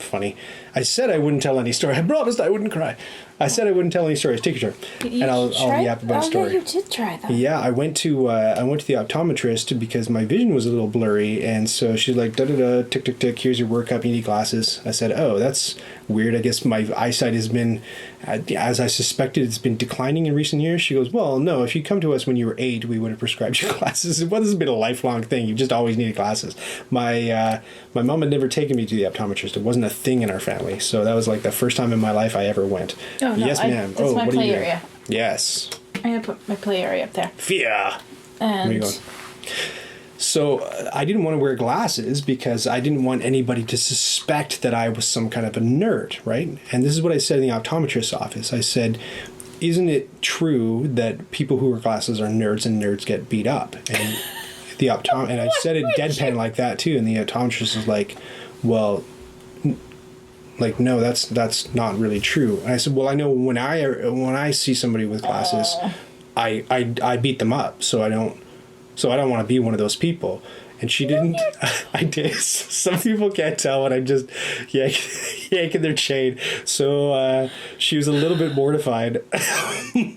said I wouldn't tell any story. I promised I wouldn't cry. I said I wouldn't tell any stories. Take your turn, and I'll yap about a story. Yeah, you did try that. Yeah, I went to the optometrist because my vision was a little blurry, and so she's like, da da da, tick tick tick. Here's your workup. You need glasses. I said, oh, that's weird. I guess my eyesight has been, as I suspected, it's been declining in recent years. She goes, well, no, if you come to us when you were 8, we would have prescribed you glasses. Well, this has been a lifelong thing. You just always needed glasses. My mom had never taken me to the optometrist. It wasn't a thing in our family. So that was like the first time in my life I ever went. Oh, no. Yes, ma'am. That's my what play are you area. doing? Yes. I'm going to put my play area up there. Fear. And Where are you going? So I didn't want to wear glasses because I didn't want anybody to suspect that I was some kind of a nerd, right? And this is what I said in the optometrist's office. I said, isn't it true that people who wear glasses are nerds and nerds get beat up? And and I said it deadpan like that too. And the optometrist was like, well, like, no, that's not really true. And I said, well, I know when I see somebody with glasses, I beat them up. So I don't want to be one of those people. And she didn't. I did. Some people can't tell when I'm just yanking their chain. So she was a little bit mortified.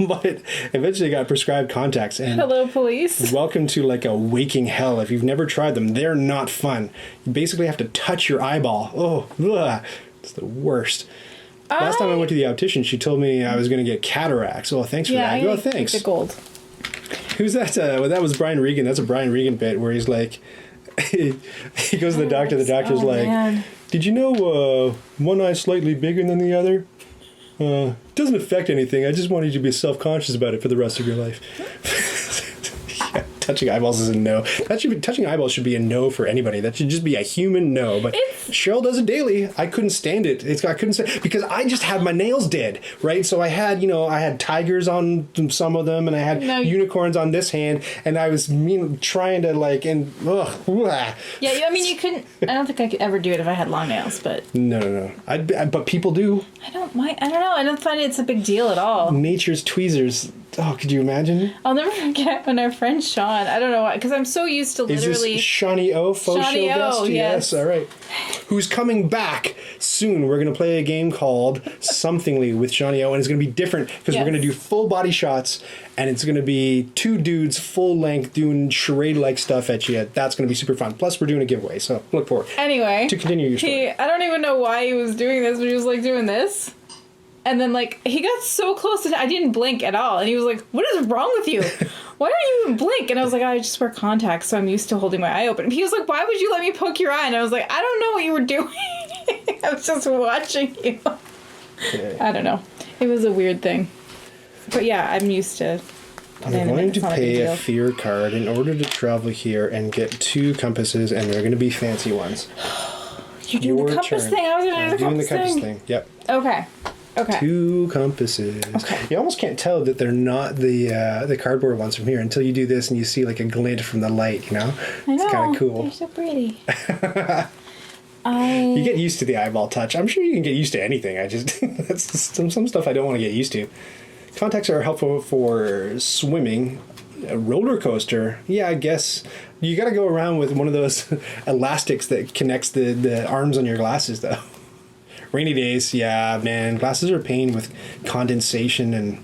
But eventually got prescribed contacts. And hello, police. welcome to like a waking hell. If you've never tried them, they're not fun. You basically have to touch your eyeball. Oh, ugh, it's the worst. Last time I went to the optician, she told me I was going to get cataracts. Oh, thanks for that. Oh, thanks. The gold. Who's that? Well, that was Brian Regan. That's a Brian Regan bit where he's like, he goes to the doctor. The doctor's like, man. did you know one eye's slightly bigger than the other? Doesn't affect anything. I just wanted you to be self-conscious about it for the rest of your life. Yeah, touching eyeballs is a no. Touching eyeballs should be a no for anybody. That should just be a human no. But Cheryl does it daily. I couldn't stand it. I couldn't stand because I just had my nails dead, right? So I had tigers on some of them, and I had unicorns on this hand, and I was trying to like Yeah, I mean you couldn't. I don't think I could ever do it if I had long nails, but no. But people do. I don't mind. I don't know. I don't find it's a big deal at all. Nature's tweezers. Oh, could you imagine? I'll never forget when our friend Sean, I don't know why, because I'm so used to literally... Is this Shawnee O, faux Shawnee show O, guest? yes. All right. Who's coming back soon. We're going to play a game called Somethingly with Shawnee O, and it's going to be different because we're going to do full body shots, and it's going to be 2 dudes full length doing charade-like stuff at you. That's going to be super fun. Plus, we're doing a giveaway, so look forward. Anyway. To continue your story. I don't even know why he was doing this, but he was like doing this. And then, like, he got so close to... I didn't blink at all. And he was like, what is wrong with you? Why don't you even blink? And I was like, I just wear contacts, so I'm used to holding my eye open. And he was like, why would you let me poke your eye? And I was like, I don't know what you were doing. I was just watching you. Okay. I don't know. It was a weird thing. But yeah, I'm used to... I'm going to pay a fear card in order to travel here and get 2 compasses, and they're going to be fancy ones. You're doing the compass thing? I was going to do the compass thing. Yep. Okay. 2 compasses. Okay. You almost can't tell that they're not the cardboard ones from here until you do this and you see like a glint from the light, you know? I know. It's kind of cool. They're so pretty. You get used to the eyeball touch. I'm sure you can get used to anything. I just that's some stuff I don't want to get used to. Contacts are helpful for swimming. A roller coaster, yeah, I guess you got to go around with one of those elastics that connects the arms on your glasses, though. Rainy days, yeah, man. Glasses are a pain with condensation, and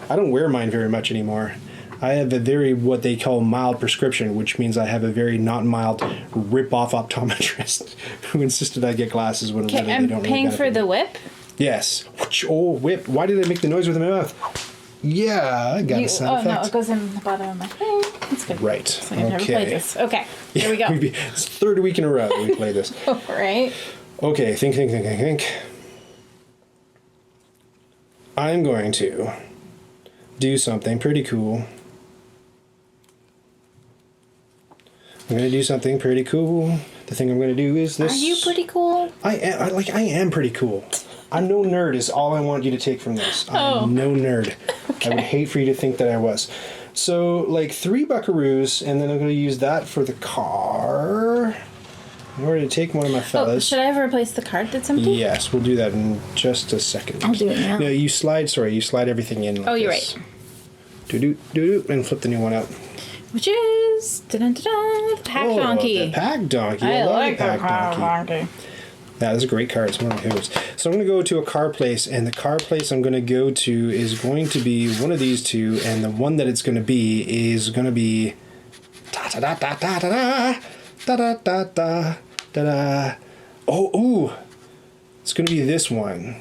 I don't wear mine very much anymore. I have a very, what they call mild prescription, which means I have a very not mild rip-off optometrist who insisted I get glasses when really they don't I'm paying for the whip? Yes. Oh, whip. Why did I make the noise with my mouth? Yeah, I got a sound effect. Oh, no, it goes in the bottom of my thing. That's good. Right. So I've never played this. Okay, here we go. It's the 3rd week in a row that we play this. All right. Okay, think. I'm going to do something pretty cool. I'm going to do something pretty cool. The thing I'm going to do is this. Are you pretty cool? I am pretty cool. I'm no nerd is all I want you to take from this. I'm no nerd. Okay. I would hate for you to think that I was. So, like 3 buckaroos, and then I'm going to use that for the car. In order to take one of my fellas. Should I ever replace the card that's empty? Yes, we'll do that in just a second. I'll do it now. No, you slide everything in like you're this. right. Do-do, and flip the new one out. Which is the pack donkey. The pack donkey. I love like the pack donkey. Yeah, that's a great card. It's one of my favorites. So I'm going to go to a car place, and the car place I'm going to go to is going to be one of these 2, and the one that it's going to be is going to be da-da-da-da-da-da-da, da-da-da-da, da-da. Oh, ooh. It's going to be this one,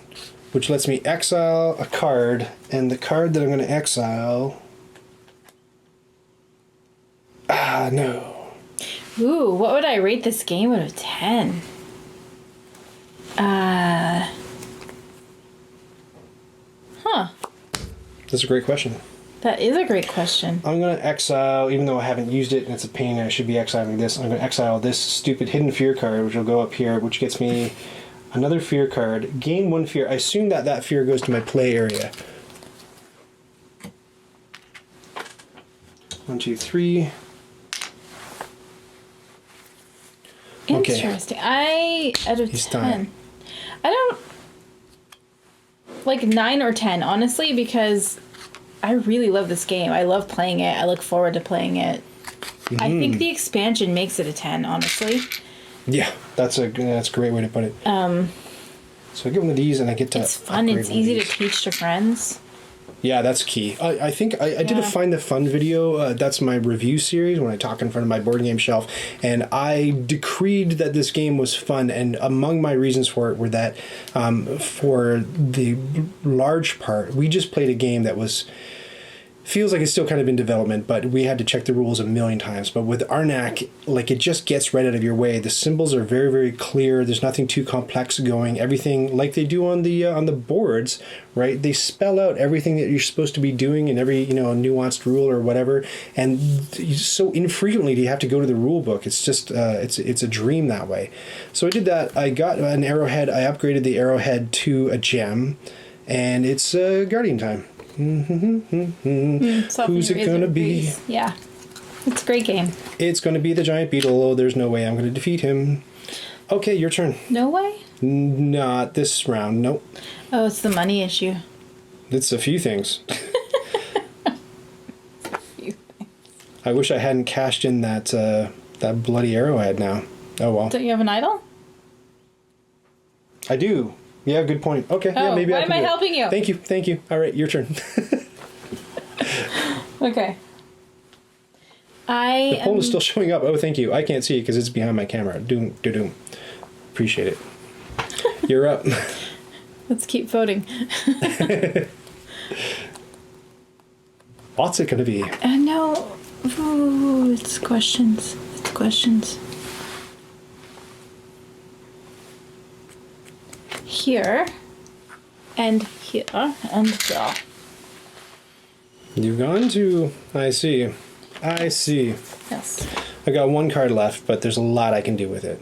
which lets me exile a card, and the card that I'm going to exile... no. Ooh, what would I rate this game out of 10? That's a great question. That is a great question. I'm going to exile, even though I haven't used it and it's a pain, I should be exiling this. I'm going to exile this stupid Hidden Fear card, which will go up here, which gets me another fear card. Gain 1 fear. I assume that fear goes to my play area. 1, 2, 3. Okay. Interesting. Out of He's 10. dying. I don't... Like 9 or 10, honestly, because I really love this game. I love playing it. I look forward to playing it. Mm-hmm. I think the expansion makes it a 10, honestly. Yeah, that's a great way to put it. So I give one of these and I get to... It's fun. It's easy to teach to friends. Yeah, that's key. I think I did a Find the Fun video. That's my review series when I talk in front of my board game shelf. And I decreed that this game was fun. And among my reasons for it were that for the large part, we just played a game that feels like it's still kind of in development, but we had to check the rules a million times. But with Arnak, like, it just gets right out of your way. The symbols are very, very clear. There's nothing too complex going. Everything, like they do on the boards, right? They spell out everything that you're supposed to be doing in every, nuanced rule or whatever. And so infrequently do you have to go to the rule book. It's just, it's a dream that way. So I did that. I got an arrowhead. I upgraded the arrowhead to a gem, and it's Guardian time. Who's it gonna be? Yeah, it's a great game. It's gonna be the giant beetle. Oh, there's no way I'm gonna defeat him. Okay, your turn. No way? Not this round. Nope. Oh, it's the money issue. It's a few things. I wish I hadn't cashed in that bloody arrowhead now. Oh well. Don't you have an idol? I do. Yeah, good point. Okay, Oh, maybe why I can am I do it. helping you? Thank you. All right, your turn. Okay. The poll is still showing up. Oh, thank you. I can't see it because it's behind my camera. Doom. Appreciate it. You're up. Let's keep voting. What's it gonna be? No. Ooh, it's questions. Here. And here. And here. You've gone to... I see. Yes. I got 1 card left, but there's a lot I can do with it.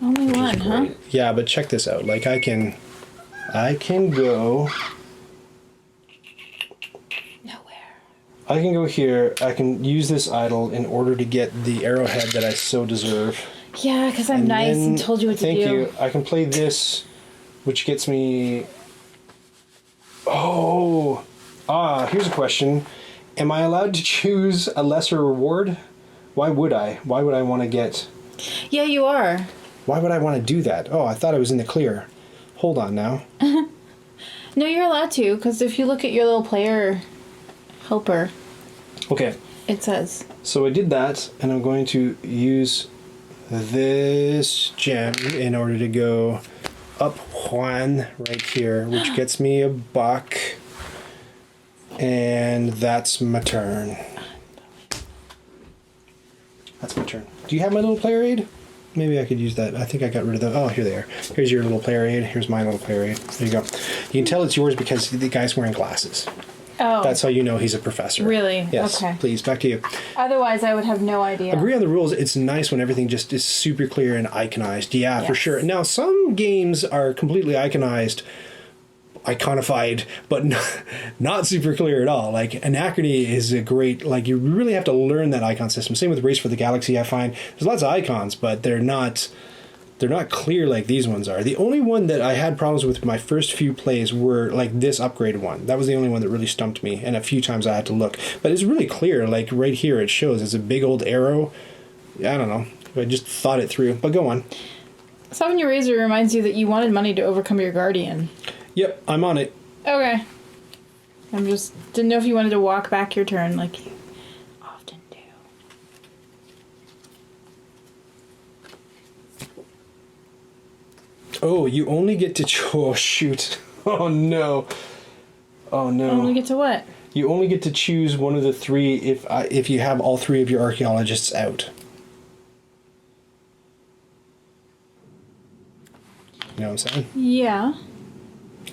Only which is one, huh? great. Yeah, but check this out. Like, I can go... Nowhere. I can go here. I can use this idol in order to get the arrowhead that I so deserve. Yeah, because I'm nice and told you what to do. Thank you. I can play this, which gets me... Oh! Here's a question. Am I allowed to choose a lesser reward? Why would I? Why would I want to get... Yeah, you are. Why would I want to do that? Oh, I thought I was in the clear. Hold on now. No, you're allowed to, because if you look at your little player helper, Okay. it says. So I did that, and I'm going to use this gem in order to go up one right here, which gets me a buck. And that's my turn. That's my turn. Do you have my little player aid? Maybe I could use that. I think I got rid of the... Oh, here they are. Here's your little player aid. Here's my little player aid. There you go. You can tell it's yours because the guy's wearing glasses. Oh. That's how you know he's a professor. Really? Yes. Okay. Please, back to you. Otherwise, I would have no idea. Agree on the rules. It's nice when everything just is super clear and iconized. Yeah, for Yes. sure. Now, some games are completely iconified, but not super clear at all. Like, Anachrony is a great... Like, you really have to learn that icon system. Same with Race for the Galaxy, I find. There's lots of icons, but they're not clear like these ones are. The only one that I had problems with my first few plays were like this upgraded one. That was the only one that really stumped me, and a few times I had to look. But it's really clear, like right here it shows. It's a big old arrow. I don't know. I just thought it through. But go on. Soften Razor reminds you that you wanted money to overcome your guardian. Yep, I'm on it. Okay. I'm just... Didn't know if you wanted to walk back your turn like you often do. Oh, you only get to... Oh, shoot. Oh, no. Oh, no. Only get to what? You only get to choose one of the three if you have all three of your archaeologists out. You know what I'm saying? Yeah.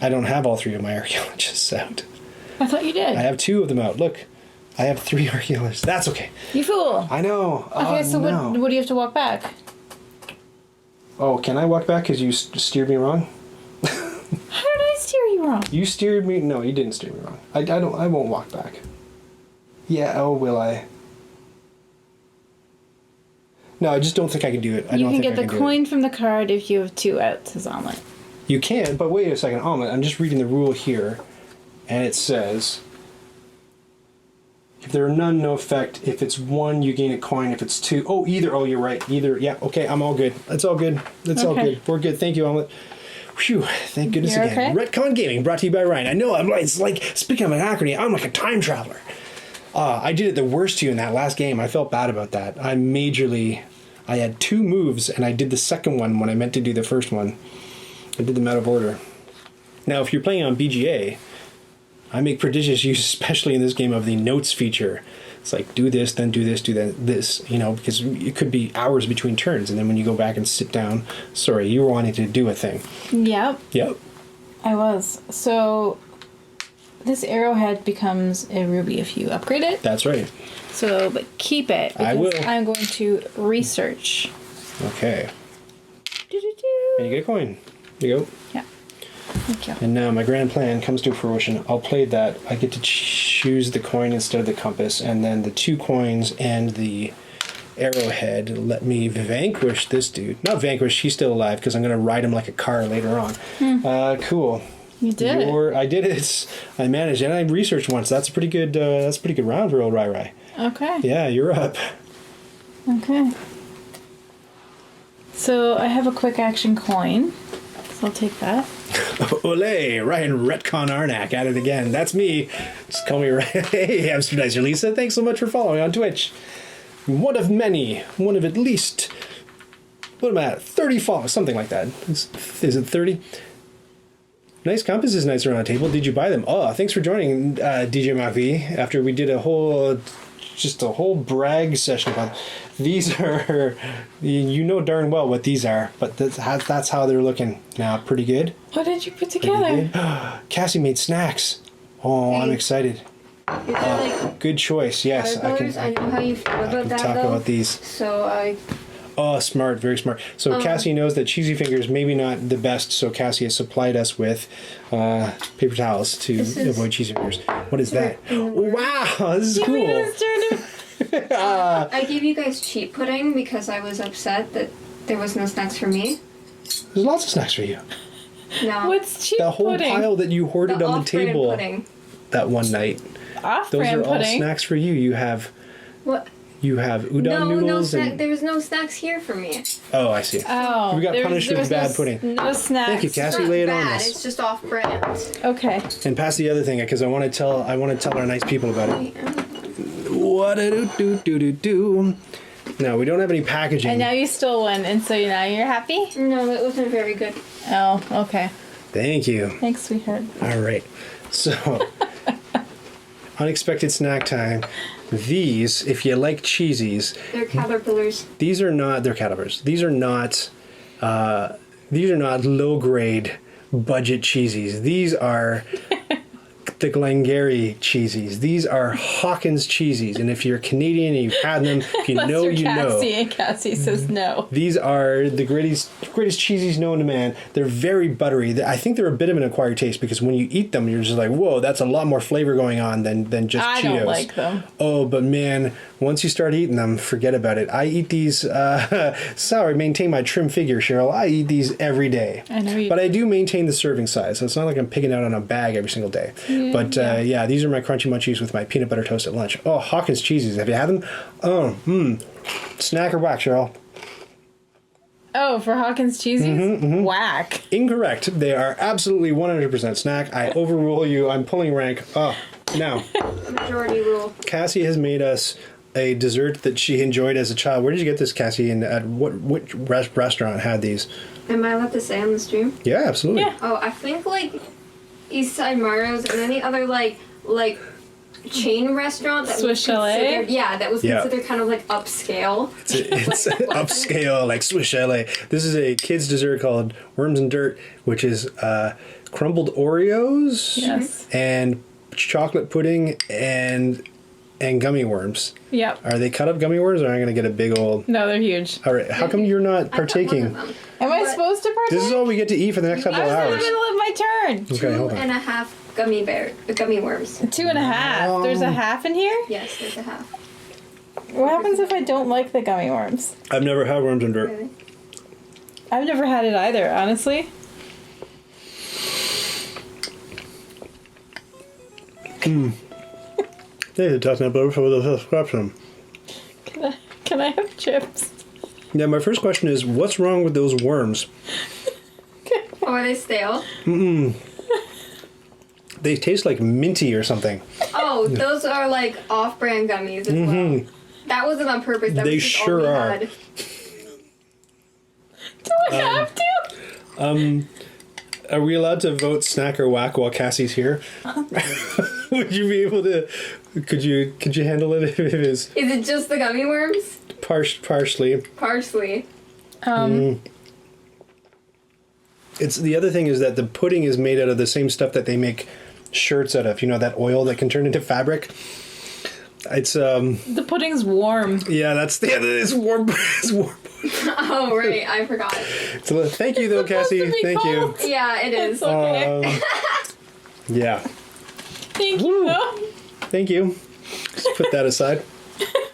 I don't have all three of my archaeologists out. I thought you did. I have two of them out. Look, I have 3 archaeologists. That's okay. You fool. I know. Okay, so no. what do you have to walk back? Oh, can I walk back because you steered me wrong? How did I steer you wrong? You steered me. No, you didn't steer me wrong. I don't. I won't walk back. Yeah. Oh, will I? No, I just don't think I can do it. I You don't can think get I the can coin from the card if you have 2 out, says Omelet. You can, but wait a second, Omelet. I'm just reading the rule here, and it says, if there are none, no effect. If it's 1, you gain a coin. If it's 2, oh, either. Oh, you're right. Either. Yeah. Okay, I'm all good. It's all good. It's all Okay. good. We're good. Thank you, Omelet. Phew, thank goodness You're again. okay? Retcon Gaming, brought to you by Ryan. I know, it's like, speaking of an acronym, I'm like a time traveler. I did it the worst to you in that last game. I felt bad about that. I had 2 moves, and I did the second one when I meant to do the first one. I did them out of order. Now, if you're playing on BGA, I make prodigious use, especially in this game, of the notes feature. It's like, do this, then do this, do that, this, because it could be hours between turns, and then when you go back and sit down, sorry, you were wanting to do a thing. Yep. Yep. I was. So this arrowhead becomes a ruby if you upgrade it. That's right. So, but keep it. I will. I'm going to research. Okay. Do-do-do. And you get a coin. There you go. Yeah. Thank you. And now my grand plan comes to fruition. I'll play that. I get to choose the coin instead of the compass, and then the 2 coins and the arrowhead let me vanquish this dude. Not vanquish, he's still alive because I'm going to ride him like a car later on. Cool. You did it. I did it. I managed, and I researched once. That's a pretty good round for old Rai Rai. Okay. Yeah, you're up. Okay. So I have a quick action coin. So I'll take that. Olay, Ryan Retcon Arnak at it again. That's me. Just call me Ryan. Hey, Hamster Dicer Lisa. Thanks so much for following on Twitch. One of many. One of at least, what am I at? 30 followers. Something like that. Is it 30? Nice compasses nice around the table. Did you buy them? Oh, thanks for joining, DJ MacV. After we did a whole brag session about these are, you know darn well what these are, but that's how they're looking now. Pretty good. What did you put together? Cassie made snacks. Oh, I'm excited. Good choice. Yes, I know how you feel about that. talk about these. So Oh, smart, very smart. So Cassie knows that cheesy fingers maybe not the best, so Cassie has supplied us with paper towels to avoid cheesy fingers. What is that? Wow, this is cool. I gave you guys cheap pudding because I was upset that there was no snacks for me. There's lots of snacks for you. No. What's cheap The whole pudding? pile that you hoarded on the table pudding. that one night. Those Off-brand are all pudding. snacks for you. You have What? udon noodles and... There was no snacks here for me. Oh, I see. Oh, We got punished with bad pudding. No snacks. Thank you, Cassie. Lay it on Bad. us. It's just off-brand. Okay. And pass the other thing because I want to tell our nice people about it. What a do. No, we don't have any packaging. And now you stole one, and so now you're happy? No, it wasn't very good. Oh, okay. Thank you. Thanks, sweetheart. All right. So, unexpected snack time. These, if you like cheesies, They're caterpillars. they're calibers. These are not low grade budget cheesies. These are the Glengarry cheesies. These are Hawkins cheesies. And if you're Canadian and you've had them, if you know, you know. And Cassie says no. These are the greatest cheesies known to man. They're very buttery. I think they're a bit of an acquired taste because when you eat them, you're just like, whoa, that's a lot more flavor going on than just I Cheetos. don't like them. Oh, but man, once you start eating them, forget about it. I eat these, sorry, maintain my trim figure, Cheryl. I eat these every day. I know you But I do maintain the serving size, so it's not like I'm picking out on a bag every single day. But yeah, these are my crunchy munchies with my peanut butter toast at lunch. Oh, Hawkins cheesies. Have you had them? Oh, snack or whack, Cheryl? Oh, for Hawkins cheesies? Whack. Incorrect. They are absolutely 100% snack. I overrule you. I'm pulling rank. Oh, now, Majority rule. Cassie has made us a dessert that she enjoyed as a child. Where did you get this, Cassie? And at which restaurant had these? Am I allowed to say on the stream? Yeah, absolutely. Yeah. Oh, I think like Eastside Mario's and any other like chain restaurant that Swiss was Chalet? considered that was Yeah. considered kind of like upscale. It's upscale, like Swiss Chalet. This is a kid's dessert called Worms and Dirt, which is crumbled Oreos Yes. and chocolate pudding and gummy worms. Yep. Are they cut up gummy worms, or am I going to get a big old... No, they're huge. All right, how come you're not I got one partaking? of them. Am I But supposed to partake? This is all we get to eat for the next couple I of was in the hours. middle of my turn. Okay, hold on. 2.5 gummy worms. 2.5. There's a half in here? Yes, there's a half. What happens if I don't like the gummy worms? I've never had Worms and Dirt. Really? I've never had it either, honestly. They're talking about for the subscription. Can I have chips? Yeah, my first question is, what's wrong with those worms? Oh, are they stale? They taste like minty or something. Oh, those are like off-brand gummies as well. That wasn't on purpose. That They was just sure all we are. had. Do I have to? Are we allowed to vote snack or whack while Cassie's here? Would you be able to? Could you handle it if it is Is it just the gummy worms? partially? Parsley. It's the other thing is that the pudding is made out of the same stuff that they make shirts out of. You know, that oil that can turn into fabric. It's The pudding's warm. yeah, that's the it's warm. It's warm. Oh, right. I forgot. So thank you though, supposed to Cassie. be Thank cold. Yeah, it is. It's okay. Yeah, Thank you. though. thank you. Just put that aside.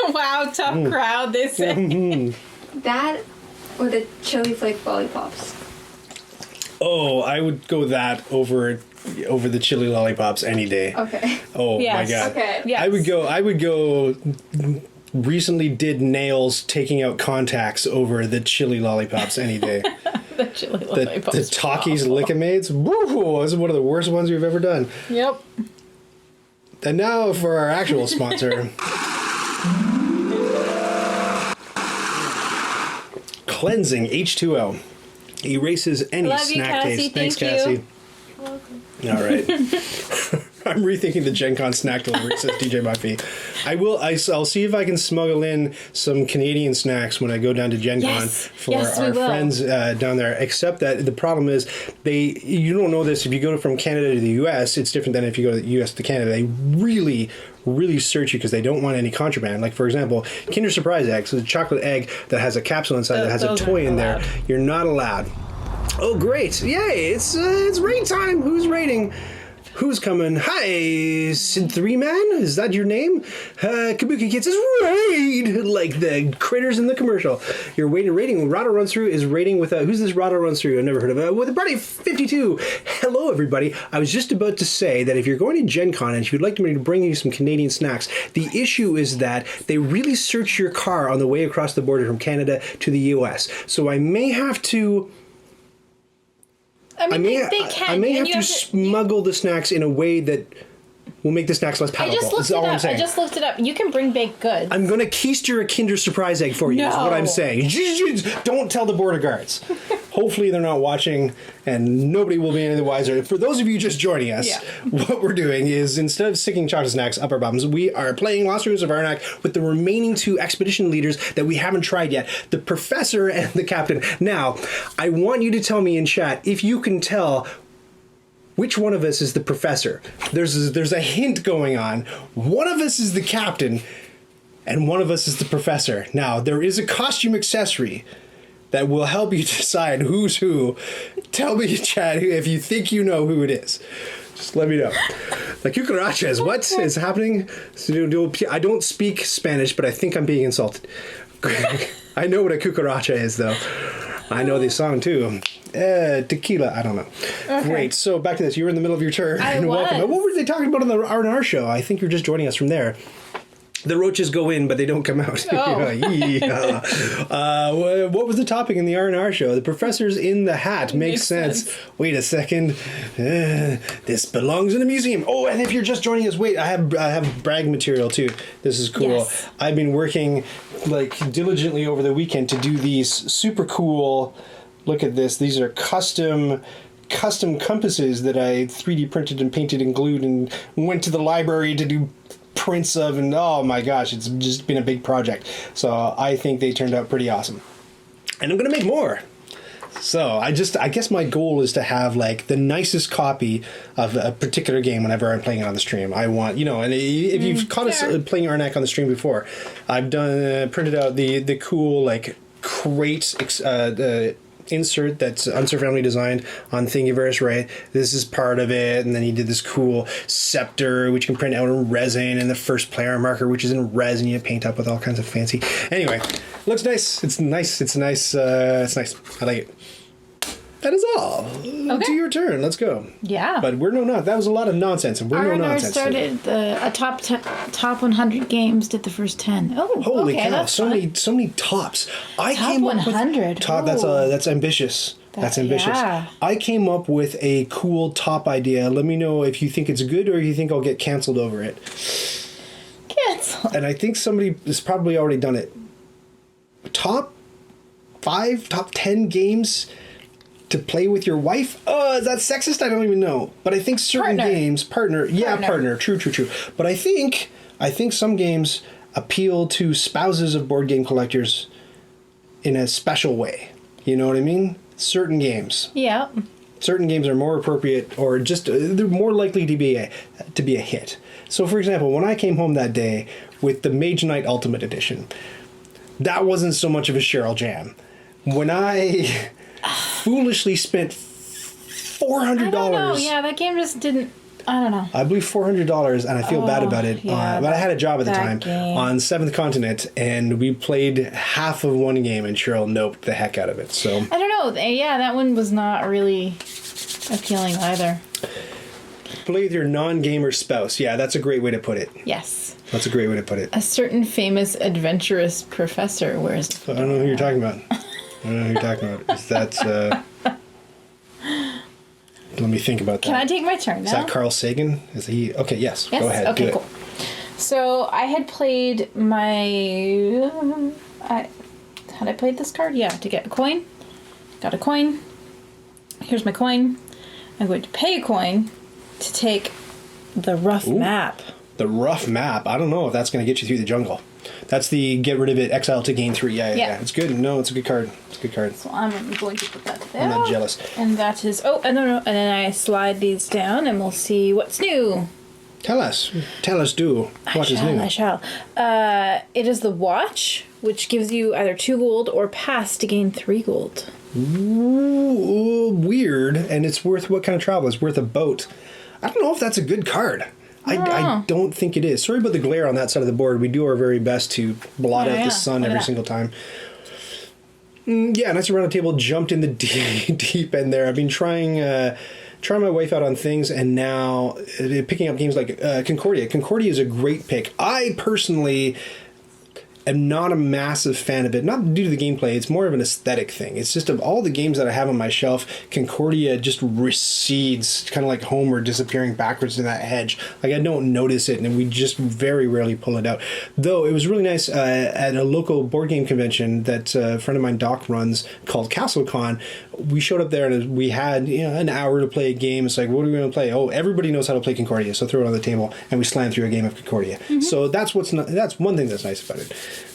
Wow, tough crowd, they say. That or the chili flake lollipops. Oh, I would go that over the chili lollipops any day. Okay. Oh Yes. my god. Okay. Yes. I would go recently did nails taking out contacts over the chili lollipops any day. The chili The lollipops. Takis Lickamates. Woo! This is one of the worst ones we've ever done. Yep. And now for our actual sponsor. Cleansing H2O. Erases any Love you, snack Cassie. taste. Thanks, Thank Cassie. you. All right. I'm rethinking the Gen Con snack delivery, says DJ Buffy. I'll see if I can smuggle in some Canadian snacks when I go down to Gen Con Yes. for Yes, we our will. friends down there. Except that the problem is you don't know this, if you go from Canada to the US, it's different than if you go to the US to Canada. They really search you because they don't want any contraband. Like, for example, Kinder Surprise eggs, so the chocolate egg that has a capsule inside that has a Those toy aren't in there, allowed. you're not allowed. Oh, great. Yay. It's raid time. Who's raiding? Who's coming? Hi, Sid3 Man? Is that your name? Kabuki Kid says raid! Like the critters in the commercial. You're raiding. Rado Runs Through is raiding with who's this Rado Runs Through? I've never heard of it. With a buddy 52. Hello, everybody. I was just about to say that if you're going to Gen Con and you'd like me to bring you some Canadian snacks, the issue is that they really search your car on the way across the border from Canada to the US. So I may have to... I mean, they can. I may and have you to smuggle the snacks in a way that will make the snacks less I palatable. just looked That's it all I'm up. saying. I just looked it up. You can bring baked goods. I'm going to keister a Kinder Surprise egg for you, is what I'm No. saying. Don't tell the border guards. Hopefully they're not watching and nobody will be any the wiser. For those of you just joining us, Yeah. what we're doing is instead of sticking chocolate snacks up our bums, we are playing Lost Ruins of Arnak with the remaining two expedition leaders that we haven't tried yet, the professor and the captain. Now, I want you to tell me in chat if you can tell which one of us is the professor. There's a hint going on. One of us is the captain, and one of us is the professor. Now, there is a costume accessory that will help you decide who's who. Tell me in chat if you think you know who it is. Just let me know. The cucarachas, what is happening? I don't speak Spanish, but I think I'm being insulted. I know what a cucaracha is, though. I know the song, too. Tequila, I don't know. Okay. Great, so back to this. You were in the middle of your turn. I Welcome. was. What were they talking about on the R&R show? I think you're just joining us from there. The roaches go in, but they don't come out. Oh. Yeah. What was the topic in the R&R show? The professor's in the hat. Makes sense. Wait a second. This belongs in a museum. Oh, and if you're just joining us, wait, I have brag material too. This is cool. Yes. I've been working like diligently over the weekend to do these super cool Look at this. These are custom compasses that I 3D printed and painted and glued and went to the library to do prints of, and oh my gosh, it's just been a big project. So I think they turned out pretty awesome. And I'm going to make more. So I guess my goal is to have like the nicest copy of a particular game whenever I'm playing it on the stream. I want, and if you've caught us playing Arnak on the stream before, I've done printed out the cool like crate insert that's Unser Family designed on Thingiverse, right? This is part of it, and then he did this cool scepter which you can print out in resin, and the first player marker which is in resin you paint up with all kinds of fancy. Anyway, looks nice. It's nice. It's nice. It's nice. I like it. That is all. Okay. To your turn. Let's go. Yeah. But we're no nonsense. That was a lot of nonsense, and we're no Arnak nonsense. started a top 100 games. Did the first 10. Oh, Holy okay, cow! that's So fun. many tops. I Top came 100. up with top. That's ambitious. That's ambitious. Yeah. I came up with a cool top idea. Let me know if you think it's good or if you think I'll get canceled over it. Cancel. And I think somebody has probably already done it. Top 5, top 10 games to play with your wife? Oh, is that sexist? I don't even know. But I think certain games, partner. True. But I think some games appeal to spouses of board game collectors in a special way. You know what I mean? Certain games. Yeah. Certain games are more appropriate, or just they're more likely to be a hit. So, for example, when I came home that day with the Mage Knight Ultimate Edition, that wasn't so much of a Cheryl jam. When I foolishly spent $400. I don't know. Yeah, that game just didn't. I don't know. I believe $400, and I feel bad about it. Yeah, but I had a job at the time game. on Seventh Continent, and we played half of one game, and Cheryl noped the heck out of it. So I don't know. Yeah, that one was not really appealing either. play with your non-gamer spouse. Yeah, that's a great way to put it. Yes. That's a great way to put it. A certain famous adventurous professor wears it. I don't know who you're talking about. Is that... Let me think about that. Can I take my turn now? Is that Carl Sagan? Is he... Okay, yes. Yes? Go ahead. Okay, do cool. it. So I had played my... had I played this card? Yeah, to get a coin. Got a coin. Here's my coin. I'm going to pay a coin to take the rough map. The rough map. I don't know if that's going to get you through the jungle. That's the get rid of it, exile to gain 3. Yeah. It's good. No, it's a good card. It's a good card. So I'm going to put that there. I'm not jealous. And that is... Oh, I don't know. And then I slide these down and we'll see what's new. Tell us. Do. What is new? I shall. It is the watch, which gives you either 2 gold or pass to gain 3 gold. Ooh, weird. And it's worth what kind of travel? It's worth a boat. I don't know if that's a good card. I don't think it is. Sorry about the glare on that side of the board. We do our very best to blot out the sun every single time. Yeah, Knights Around the Table jumped in the deep end there. I've been trying my wife out on things, and now picking up games like Concordia. Concordia is a great pick. I personally am not a massive fan of it, not due to the gameplay. It's more of an aesthetic thing. It's just of all the games that I have on my shelf, Concordia just recedes, kind of like Homer disappearing backwards in that hedge. Like, I don't notice it, and we just very rarely pull it out. Though it was really nice at a local board game convention that a friend of mine, Doc, runs called CastleCon. We showed up there and we had an hour to play a game. It's like, what are we going to play? Oh, everybody knows how to play Concordia, so throw it on the table, and we slammed through a game of Concordia. Mm-hmm. So that's one thing that's nice about it.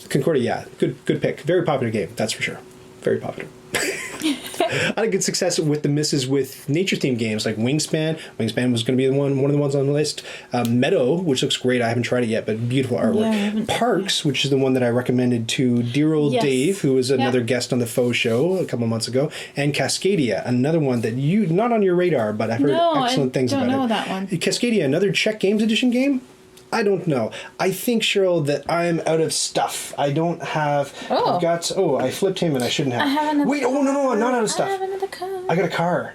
Concordia, yeah, good pick. Very popular game, that's for sure. Very popular. I had good success with the misses with nature-themed games like Wingspan. Wingspan was going to be one of the ones on the list. Meadow, which looks great. I haven't tried it yet, but beautiful artwork. Yeah, Parks, which is the one that I recommended to dear old Dave, who was another guest on the Faux Show a couple months ago. And Cascadia, another one that not on your radar, but I've heard excellent things about it. I don't know that one. Cascadia, another Czech Games Edition game. I don't know. I think, Cheryl, that I'm out of stuff. I don't have... Oh. I flipped him and I shouldn't have. I have another Wait, no, I'm not out of stuff. I have another car. I got a car.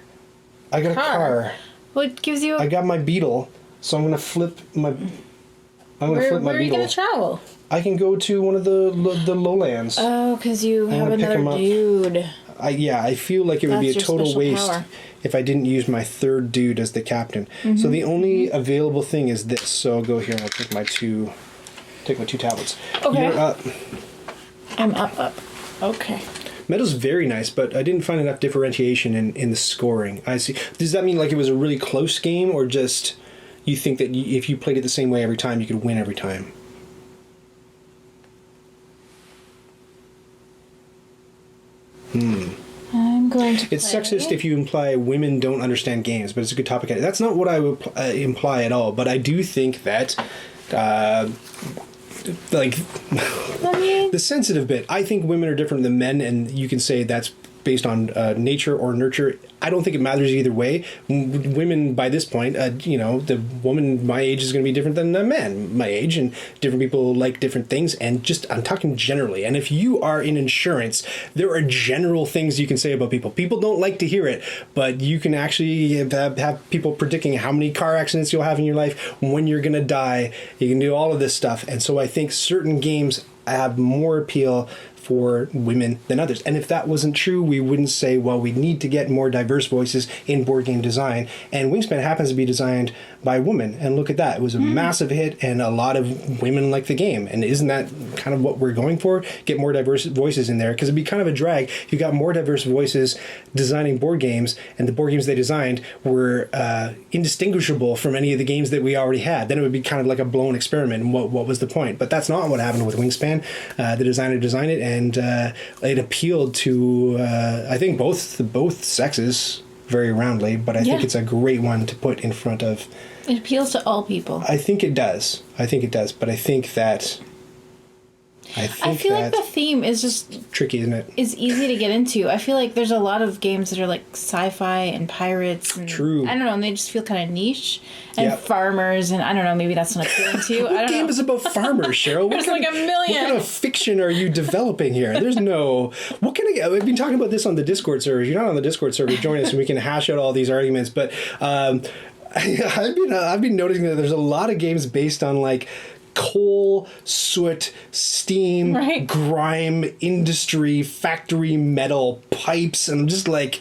A car. What gives you I got my Beetle, so I'm going to flip my... Where are you going to travel? I can go to one of the lowlands. Oh, because you have another dude. I feel like it would be a total waste if I didn't use my third dude as the captain. Mm-hmm. So the only available thing is this. So I'll go here and I'll take my two tablets. Okay. You're up. I'm up. Okay. Metal's very nice, but I didn't find enough differentiation in the scoring. I see. Does that mean like it was a really close game, or just you think that if you played it the same way every time, you could win every time? I'm going to. It's play. sexist if you imply women don't understand games, but it's a good topic. That's not what I would imply at all. But I do think that, like, the sensitive bit. I think women are different than men, and you can say that's based on nature or nurture. I don't think it matters either way. Women, by this point, the woman my age is going to be different than the man my age, and different people like different things. And just, I'm talking generally. And if you are in insurance, there are general things you can say about people. People don't like to hear it, but you can actually have people predicting how many car accidents you'll have in your life, when you're going to die. You can do all of this stuff. And so I think certain games have more appeal for women than others. And if that wasn't true, we wouldn't say, well, we need to get more diverse voices in board game design. And Wingspan happens to be designed by a woman. And look at that. It was a massive hit, and a lot of women like the game. And isn't that kind of what we're going for? Get more diverse voices in there, because it'd be kind of a drag. You got more diverse voices designing board games, and the board games they designed were indistinguishable from any of the games that we already had. Then it would be kind of like a blown experiment. And what was the point? But that's not what happened with Wingspan. The designer designed it, and it appealed to I think both sexes very roundly, but I think it's a great one to put in front of. It appeals to all people. I think it does, but I think that I feel like the theme is just tricky, isn't it? Is easy to get into. I feel like there's a lot of games that are like sci-fi and pirates and True. I don't know, and they just feel kind of niche. And farmers, and I don't know, maybe that's not appealing to you. I don't What game know. is about farmers, Cheryl? There's like a million. What kind of fiction are you developing here? There's no. What kind of? We've been talking about this on the Discord server. If you're not on the Discord server, join us and we can hash out all these arguments. But I've been noticing that there's a lot of games based on like coal, soot, steam, grime, industry, factory metal, pipes, and I'm just like,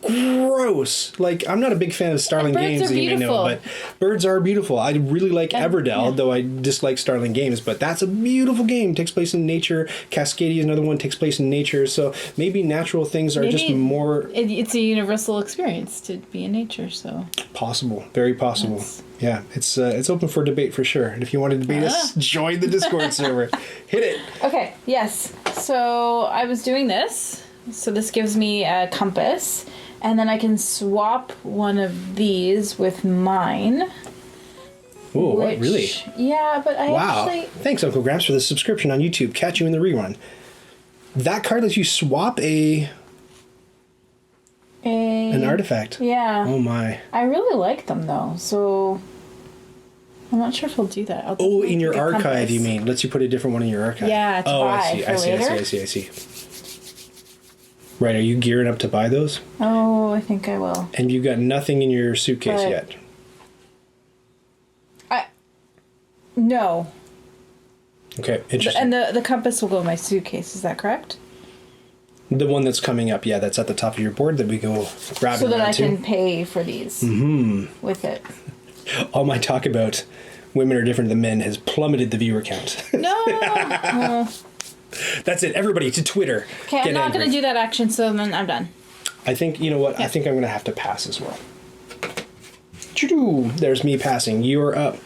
gross. Like, I'm not a big fan of Starling Games, as you may know, but birds are beautiful. I really like Everdell, though I dislike Starling Games, but that's a beautiful game. Takes place in nature. Cascadia is another one, takes place in nature. So maybe natural things are just more... It's a universal experience to be in nature, so... Possible. Very possible. Yeah, it's open for debate for sure. And if you want to debate us, join the Discord server. Hit it. Okay, yes. So I was doing this. So this gives me a compass. And then I can swap one of these with mine. Oh, what? Really? Yeah, but I actually... Thanks, Uncle Gramps, for the subscription on YouTube. Catch you in the rerun. That card lets you swap an artifact. Yeah. Oh, my. I really like them, though, so... I'm not sure if I'll do that. In your archive, you mean? Lets you put a different one in your archive. Yeah, to buy I see. Right, are you gearing up to buy those? Oh, I think I will. And you got nothing in your suitcase yet? No. Okay, interesting. And the compass will go in my suitcase, is that correct? The one that's coming up, yeah, that's at the top of your board that we go grab. So that I can pay for these with it. All my talk about women are different than men has plummeted the viewer count. No! That's it. Everybody to Twitter. Okay, I'm not going to do that action, so then I'm done. I think, you know what? Yeah. I think I'm going to have to pass as well. Choo-doo! There's me passing. You're up.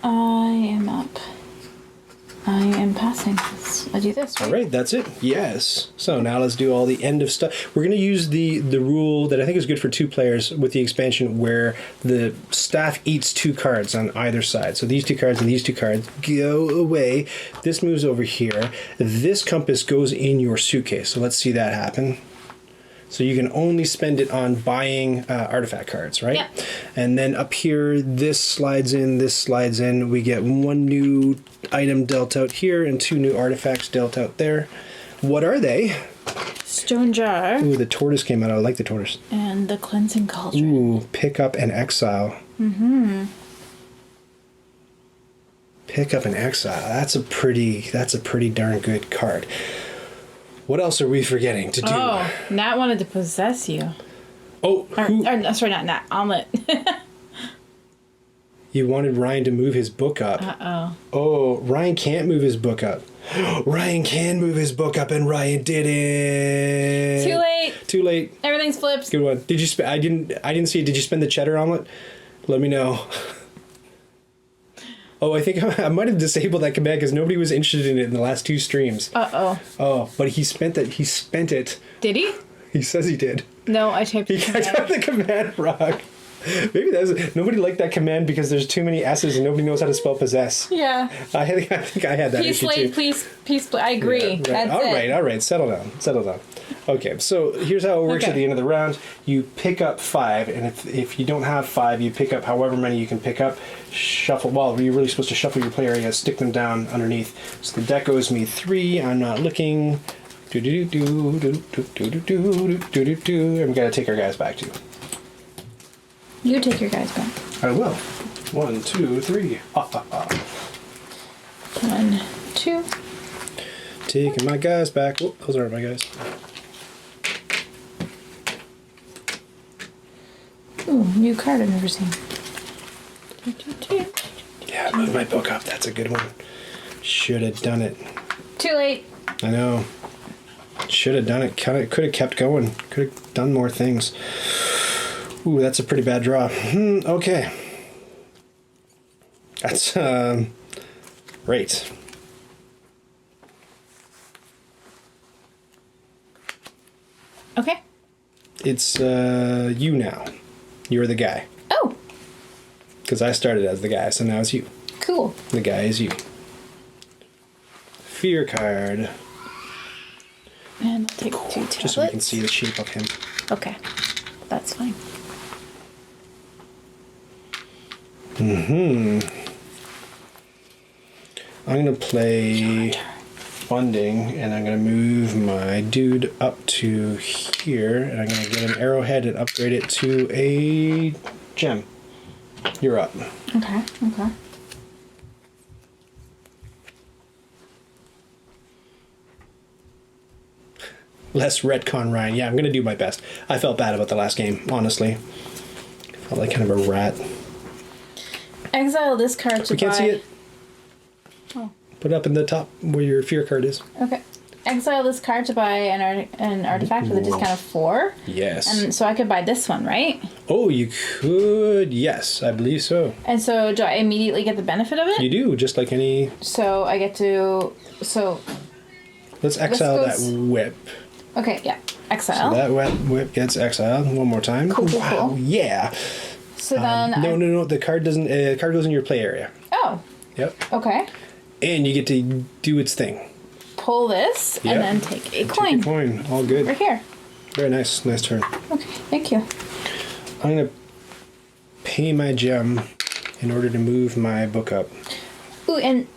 I am up. I am passing. I do this, right? All right, that's it. Yes. So now let's do all the end of stuff. We're going to use the rule that I think is good for 2 players with the expansion where the staff eats 2 cards on either side. So these 2 cards and these 2 cards go away. This moves over here. This compass goes in your suitcase. So let's see that happen. So you can only spend it on buying artifact cards, right? Yep. And then up here, this slides in, this slides in. We get 1 new item dealt out here and 2 new artifacts dealt out there. What are they? Stone jar. Ooh, the tortoise came out. I like the tortoise. And the cleansing cauldron. Ooh, pick up and exile. Mm-hmm. Pick up and exile. That's a pretty darn good card. What else are we forgetting to do? Oh, Nat wanted to possess you. Oh, sorry, not Nat. Omelet. You wanted Ryan to move his book up. Uh-oh. Oh, Ryan can't move his book up. Ryan can move his book up, and Ryan didn't. Too late. Too late. Everything's flipped. Good one. Did you? I didn't see it. Did you spend the cheddar omelet? Let me know. Oh, I think I might have disabled that command because nobody was interested in it in the last 2 streams. Uh-oh. Oh, but he spent it. He spent it. Did he? He says he did. No, I typed He it. got the command wrong. Maybe nobody liked that command because there's too many S's and nobody knows how to spell possess. Yeah. I think I had that Peace, issue late, too. peace, I agree. Yeah, right. That's All it. right, all right. Settle down. Okay, so here's how it works Okay. at the end of the round. You pick up 5, and if you don't have 5, you pick up however many you can pick up. Shuffle. Well, you're really supposed to shuffle your play area, stick them down underneath. So the deck owes me 3. I'm not looking. I'm gonna take our guys back too. You take your guys back. I will. 1, 2, 3. 1, 2. Taking my guys back. Whoop, those aren't my guys. Ooh, new card I've never seen. 2, 2, 2. Yeah, move my book up. That's a good one. Should have done it. Too late. I know. Should have done it. Could have kept going. Could have done more things. Ooh, that's a pretty bad draw. Okay. That's great. Okay. It's you now. You're the guy. Oh, Because I started as the guy, so now it's you. cool. The guy is you. Fear card. And I'll take 2 tablets. Just so we can see the shape of him. Okay. That's fine. I'm going to play funding, and I'm going to move my dude up to here, and I'm going to get an arrowhead and upgrade it to a gem. You're up. Okay. Less retcon Ryan. Yeah, I'm going to do my best. I felt bad about the last game, honestly. Felt like kind of a rat. Exile this card to We can't buy... see it. Oh. Put it up in the top where your fear card is. Okay. Exile this card to buy an artifact with a discount of 4. Yes. And so I could buy this one, right? Oh, you could. Yes, I believe so. And so do I immediately get the benefit of it? You do, just like any... So I get to... So... Let's exile goes- that whip. Okay, yeah. So Exile. that whip gets exiled one more time. Cool, cool, Wow, cool. yeah. So then... No. The card doesn't... card goes in your play area. Oh, Yep. okay. And you get to do its thing. Pull this Yeah. and then take a Take coin. a coin. All good. Right here. Very nice. Nice turn. Okay, thank you. I'm going to pay my gem in order to move my book up. Ooh, and...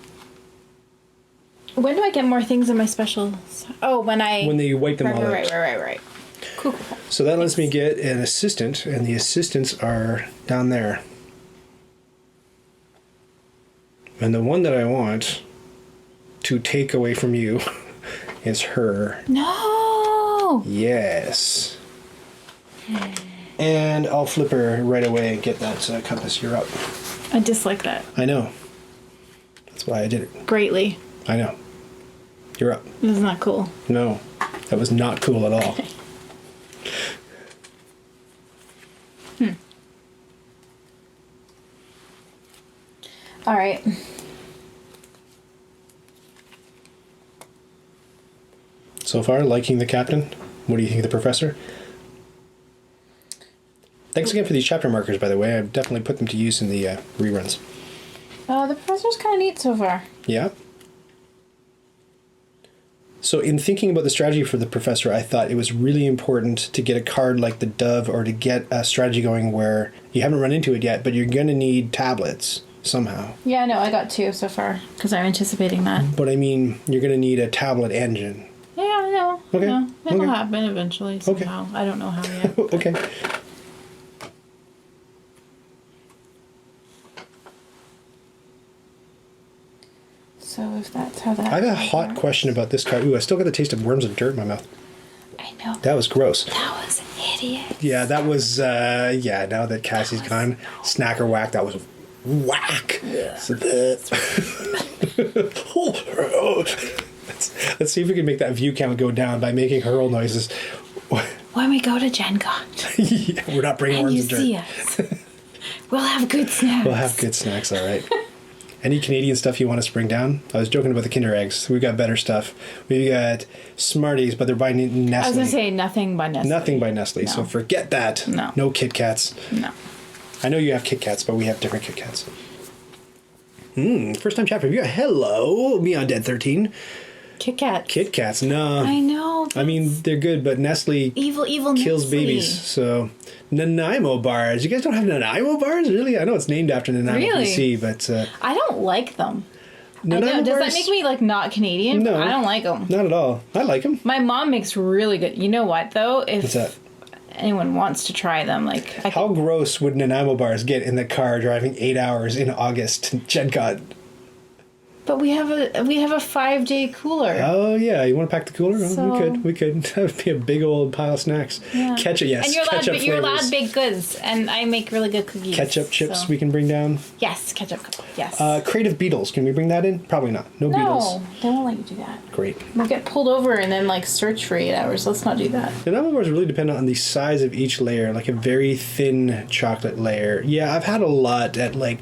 When do I get more things in my specials? Oh, when When you wipe them all out. Right. Cool. So that lets me get an assistant, and the assistants are down there. And the one that I want to take away from you is her. No! Yes. And I'll flip her right away and get that compass. You're up. I dislike that I know. That's why I did it. greatly. I know. You're up. This is not cool. No, that was not cool at all. All right. So far, liking the captain. What do you think of the professor? Thanks again for these chapter markers, by the way. I've definitely put them to use in the reruns. The professor's kind of neat so far. Yeah? So in thinking about the strategy for the professor, I thought it was really important to get a card like the Dove, or to get a strategy going where you haven't run into it yet, but you're going to need tablets somehow. Yeah, no, I got 2 so far because I'm anticipating that. But I mean, you're going to need a tablet engine. Yeah, I know. Okay, No, it'll okay. happen eventually somehow. I don't know how yet. Okay. So if that's how that... I have a hot question about this card. Ooh, I still got the taste of worms and dirt in my mouth. I know. That was gross. That was hideous. Yeah, that was, now that Cassie's gone, snacker whack, that was whack. So let's see if we can make that view count go down by making hurl noises. When we go to Gen Con Yeah, we're not bringing and worms you and dirt. see us, we'll have good snacks. We'll have good snacks, all right. Any Canadian stuff you want us to bring down? I was joking about the Kinder Eggs. We've got better stuff. We've got Smarties, but they're by Nestle. I was going to say nothing by Nestle. Nothing by Nestle, No. so forget that. No. No Kit Kats. No. I know you have Kit Kats, but we have different Kit Kats. First time chat review. Hello, me on Dead 13. Kit Kat. Kit Kats, no. I know. I mean, they're good, but Nestle Evil kills Nestle. babies. So, Nanaimo bars. You guys don't have Nanaimo bars? Really? I know it's named after Nanaimo, Really? BC, but... I don't like them. I know. Nanaimo Does bars? that make me like not Canadian? No. I don't like them. Not at all. I like them. My mom makes really good. You know what though? If What's that? anyone wants to try them, like How gross would Nanaimo bars get in the car driving 8 hours in August to Gen Con? but we have a 5-day cooler. Oh, yeah. You want to pack the cooler? Oh, So- we could. That would be a big old pile of snacks. Yeah. Ketchup, yes. And you're ketchup allowed flavors. baked goods, and I make really good cookies. Ketchup chips so- we can bring down. Yes, ketchup. Yes. Creative Beetles. Can we bring that in? Probably not. No, no, Beetles. they won't let you do that. Great. We'll get pulled over and then like search for 8 hours. Let's not do that. Nanaimo bars really depend on the size of each layer, like a very thin chocolate layer. Yeah, I've had a lot at like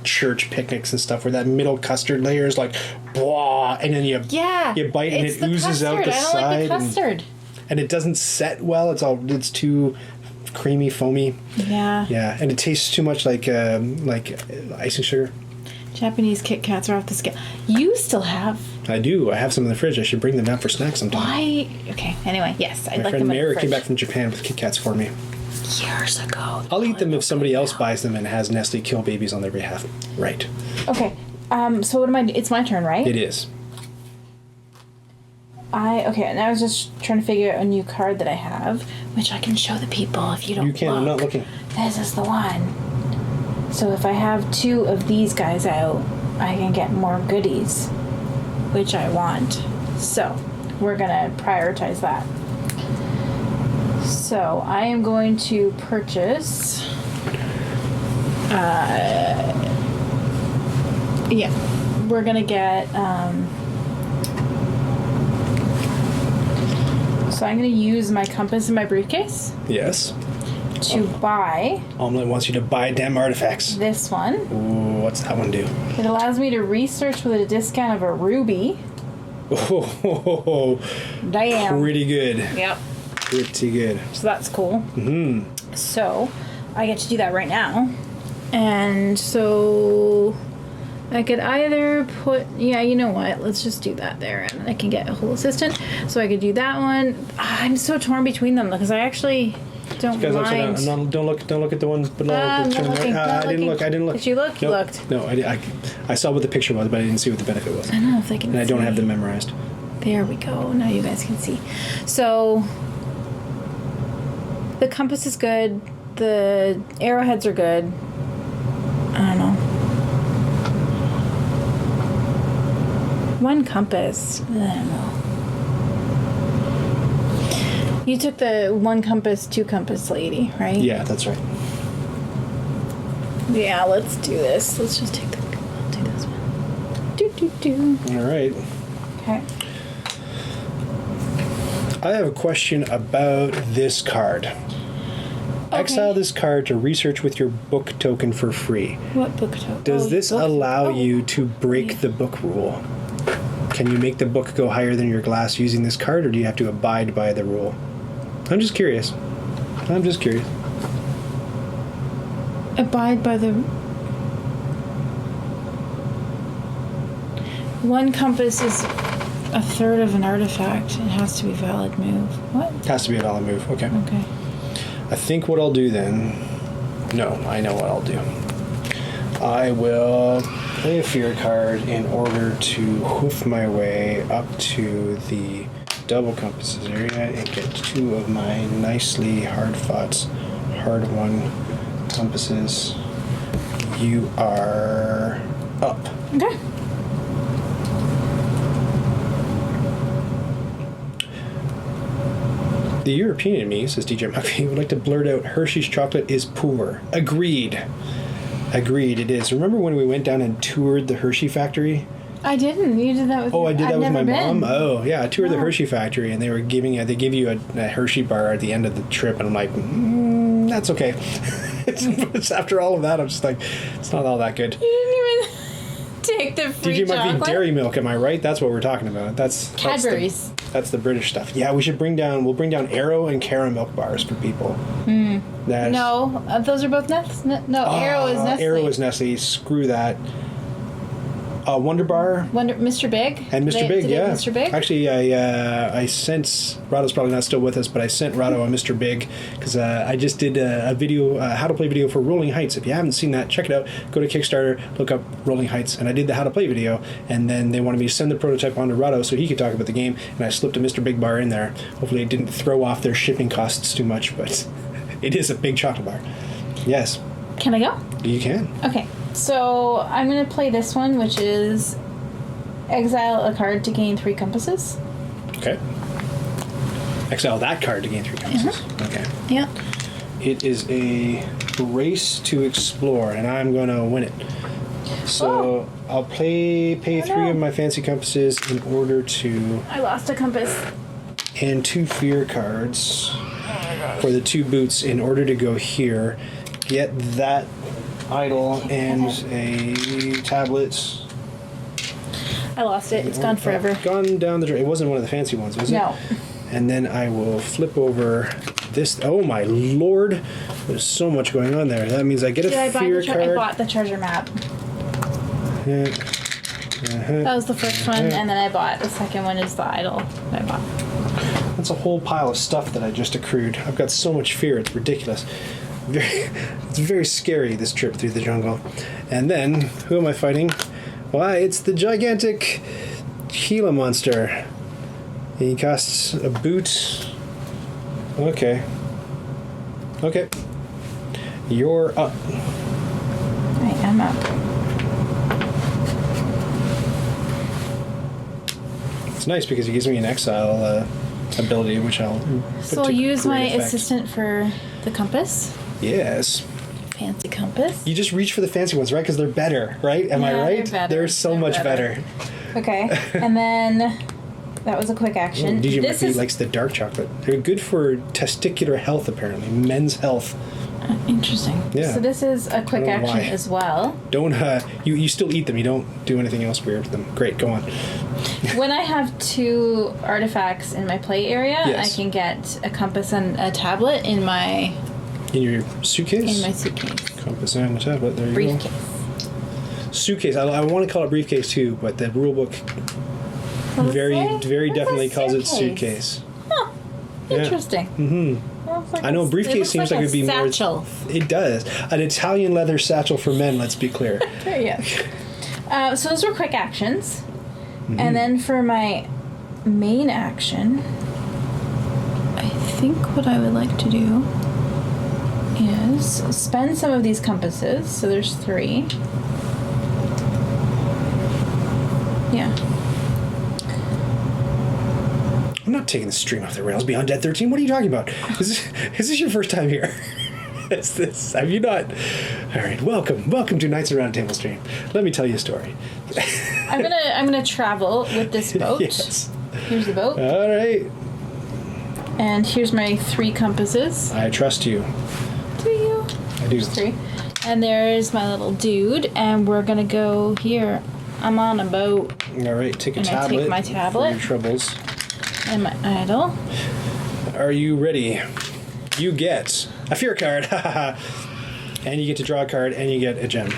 church picnics and stuff where that middle custard layer is like, blah, and then you bite and it's it the oozes custard. out the I don't side. like the custard. And it doesn't set well. It's too creamy, foamy. Yeah. Yeah, and it tastes too much like icing sugar. Japanese Kit Kats are off the scale. You still have. I do. I have some in the fridge. I should bring them down for snacks sometime. Why? Okay. Anyway, yes, I'd My like friend them in the Mary fridge. came back from Japan with Kit Kats for me. Years ago. I'll eat them if somebody else buys them and has Nestle kill babies on their behalf. Right. Okay. So what am I? It's my turn, right? It is. Okay. And I was just trying to figure out a new card that I have, which I can show the people if you don't. You can. I'm not looking. This is the one. So if I have 2 of these guys out, I can get more goodies, which I want. So we're gonna prioritize that. So I am going to purchase. We're gonna get. So I'm gonna use my compass in my briefcase Yes. to buy Omelette wants you to buy damn artifacts. this one. Ooh, what's that one do? It allows me to research with a discount of a ruby. Oh, Damn. pretty good. Yep. Pretty good. So that's cool. Mm-hmm. So I get to do that right now. And so I could either put, you know what? Let's just do that there, and I can get a whole assistant. So I could do that one. I'm so torn between them because I actually don't Guys, mind. don't look at the ones below. I'm not looking, not I didn't looking. look. Did you look? You Nope. looked. No, I saw what the picture was, but I didn't see what the benefit was. I don't know if they can. And I don't see. have them memorized. There we go. Now you guys can see. So the compass is good. The arrowheads are good. I don't know. One compass. I don't know. You took the 1 compass, 2 compass lady, right? Yeah, that's right. Yeah, let's do this. Let's just take I'll do this one. Do. All right. Okay. I have a question about this card. Exile this card to research with your book token for free. What book token? Does this allow you to break the book rule? Can you make the book go higher than your glass using this card, or do you have to abide by the rule? I'm just curious. Abide by the 1 compass is a third of an artifact. It has to be valid move. What? Has to be a valid move. Okay. Okay. I think what I'll do then... No, I know what I'll do. I will play a fear card in order to hoof my way up to the double compasses area and get 2 of my nicely hard-fought, hard-won compasses. You are up. Okay. The European in me, says DJ McAfee, would like to blurt out Hershey's chocolate is poor. Agreed. Agreed, it is. Remember when we went down and toured the Hershey factory? I didn't. You did that with. Oh, I did that with my been. mom. Oh, yeah, I toured the Hershey factory, and they give you a Hershey bar at the end of the trip, and I'm like, that's okay. It's after all of that, I'm just like, it's not all that good. You didn't even take the free DG might chocolate. be dairy milk, am I right? That's what we're talking about. That's Cadbury's. That's the British stuff. Yeah, we'll bring down Arrow and Cara milk bars for people. No, those are both Nestle. No, Arrow is Nestle. Arrow is Nestle. Screw that. Wonder Bar. Mr. Big. And Mr. Big, did yeah. Mr. Big? Actually, I sent... Rado's probably not still with us, but I sent Rado a Mr. Big because I just did a video, how to play video for Rolling Heights. If you haven't seen that, check it out. Go to Kickstarter, look up Rolling Heights, and I did the how to play video, and then they wanted me to send the prototype on to Rado so he could talk about the game, and I slipped a Mr. Big bar in there. Hopefully it didn't throw off their shipping costs too much, but it is a big chocolate bar. Yes. Can I go? You can. Okay, so I'm going to play this one, which is exile a card to gain 3 compasses. Okay. Exile that card to gain 3 compasses. Okay. Yeah. It is a race to explore, and I'm going to win it. So I'll pay 3 of my fancy compasses in order to... I lost a compass. And 2 fear cards for the 2 boots in order to go here. Get that idol and a tablet. I lost it. It's gone forever. Gone down the drain. It wasn't one of the fancy ones, was it? No. And then I will flip over this. Oh my lord! There's so much going on there. That means I get a fear card. I bought the treasure map. That was the first one, and then I bought the second one is the idol that I bought. That's a whole pile of stuff that I just accrued. I've got so much fear, it's ridiculous. It's very scary, this trip through the jungle. And then, who am I fighting? Why, it's the gigantic Gila monster. He costs a boot. Okay. Okay. You're up. I am up. It's nice because he gives me an exile ability, which I'll put So I'll to use my great effect. assistant for the compass. Yes. Fancy compass. You just reach for the fancy ones, right? Because they're better, right? Am I Yeah, right? they're better. They're so They're much better. better. Okay, and then that was a quick action. DJ This McPhee is likes the dark chocolate. They're good for testicular health, apparently. Men's health. interesting. Yeah. So this is a quick I don't know action why. as well. Don't, you still eat them. You don't do anything else weird with them. Great, go on. When I have 2 artifacts in my play area, Yes. I can get a compass and a tablet in my In your suitcase? suitcase. Compass and a tablet. There you Briefcase. go. Suitcase. I want to call it briefcase too, but the rule book What does it very say? definitely It says calls it suitcase. Huh. Yeah. Interesting. Mm-hmm. I know a briefcase seems like it would be satchel. more. It does. An Italian leather satchel for men. Let's be clear. There you go. So those were quick actions. And then for my main action, I think what I would like to do is spend some of these compasses. So there's 3. Yeah. I'm not taking the stream off the rails beyond Dead 13. What are you talking about? Is this your first time here? Is this? Have you not? All right, welcome to Knights Around Table stream. Let me tell you a story. I'm gonna travel with this boat. Yes. Here's the boat. All right. And here's my 3 compasses. I trust you. Do you? I do. 3. And there's my little dude, and we're gonna go here. I'm on a boat. All right, take a And I tablet. take my tablet. For your troubles. And my idol. Are you ready? You get a fear card. And you get to draw a card, and you get a gem.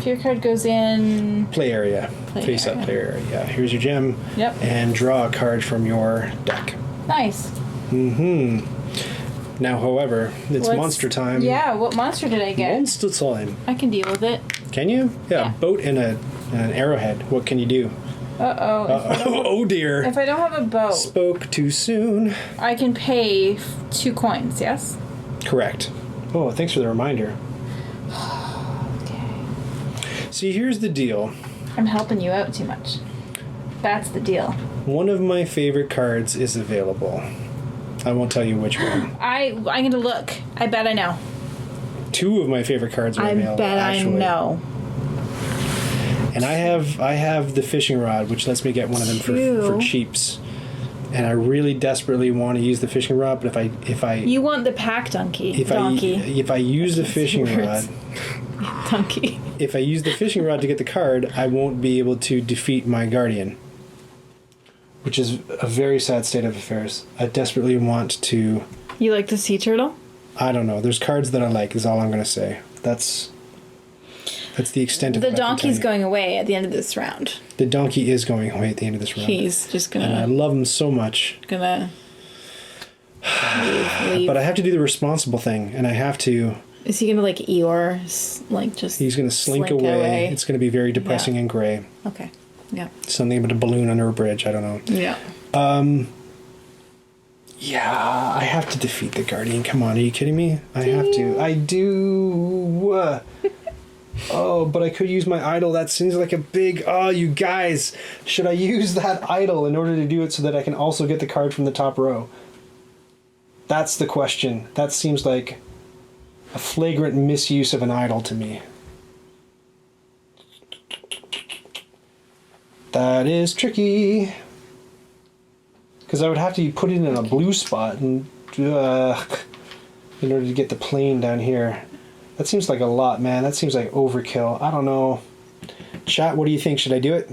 Fear card goes in. Play area. Play Face area. up play area. Yeah, here's your gem. Yep. And draw a card from your deck. Nice. Now, however, it's What's- monster time. Yeah, what monster did I get? Monster time. I can deal with it. Can you? Yeah, Yeah. a boat and an arrowhead. What can you do? Oh dear. If I don't have a boat, Spoke too soon. I can pay 2 coins, yes? Correct. Oh, thanks for the reminder. Okay. See, here's the deal. I'm helping you out too much. That's the deal. One of my favorite cards is available. I won't tell you which one. I'm gonna look. I bet I know. two of my favorite cards are I available. bet actually. I know. And I have the fishing rod, which lets me get one of them for cheaps. And I really desperately want to use the fishing rod, but if I You want the pack donkey. if I use the fishing rod, Donkey. if I use the fishing rod to get the card, I won't be able to defeat my guardian, which is a very sad state of affairs. I desperately want to. You like the sea turtle? I don't know. There's cards that I like. Is all I'm going to say. That's the extent of The what I can donkey's tell you. going away at the end of this round. The donkey is going away at the end of this round. He's just and I gonna love him so much. leave. But I have to do the responsible thing, and I have to. Is he gonna like Eeyore, like just? He's going to slink away. It's going to be very depressing and gray. Okay. Yeah. Something about a balloon under a bridge. I don't know. Yeah. Yeah, I have to defeat the guardian. Come on, are you kidding me? I have to. I do. Oh, but I could use my idol. That seems like a big... Oh, you guys. Should I use that idol in order to do it so that I can also get the card from the top row? That's the question. That seems like a flagrant misuse of an idol to me. That is tricky. Because I would have to put it in a blue spot and in order to get the plane down here. That seems like a lot, man. That seems like overkill. I don't know. Chat, what do you think? Should I do it?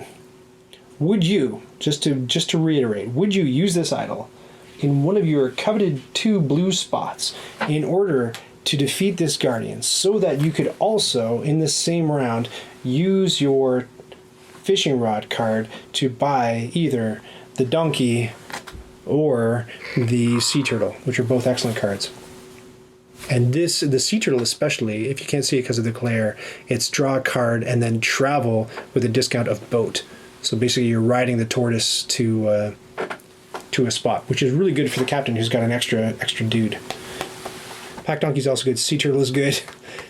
Would you, just to reiterate, would you use this idol in one of your coveted 2 blue spots in order to defeat this guardian so that you could also, in the same round, use your fishing rod card to buy either the donkey or the sea turtle, which are both excellent cards. And the sea turtle especially, if you can't see it because of the glare, it's draw a card and then travel with a discount of boat. So basically you're riding the tortoise to a spot, which is really good for the captain who's got an extra dude. Pack donkey's also good. Sea turtle is good.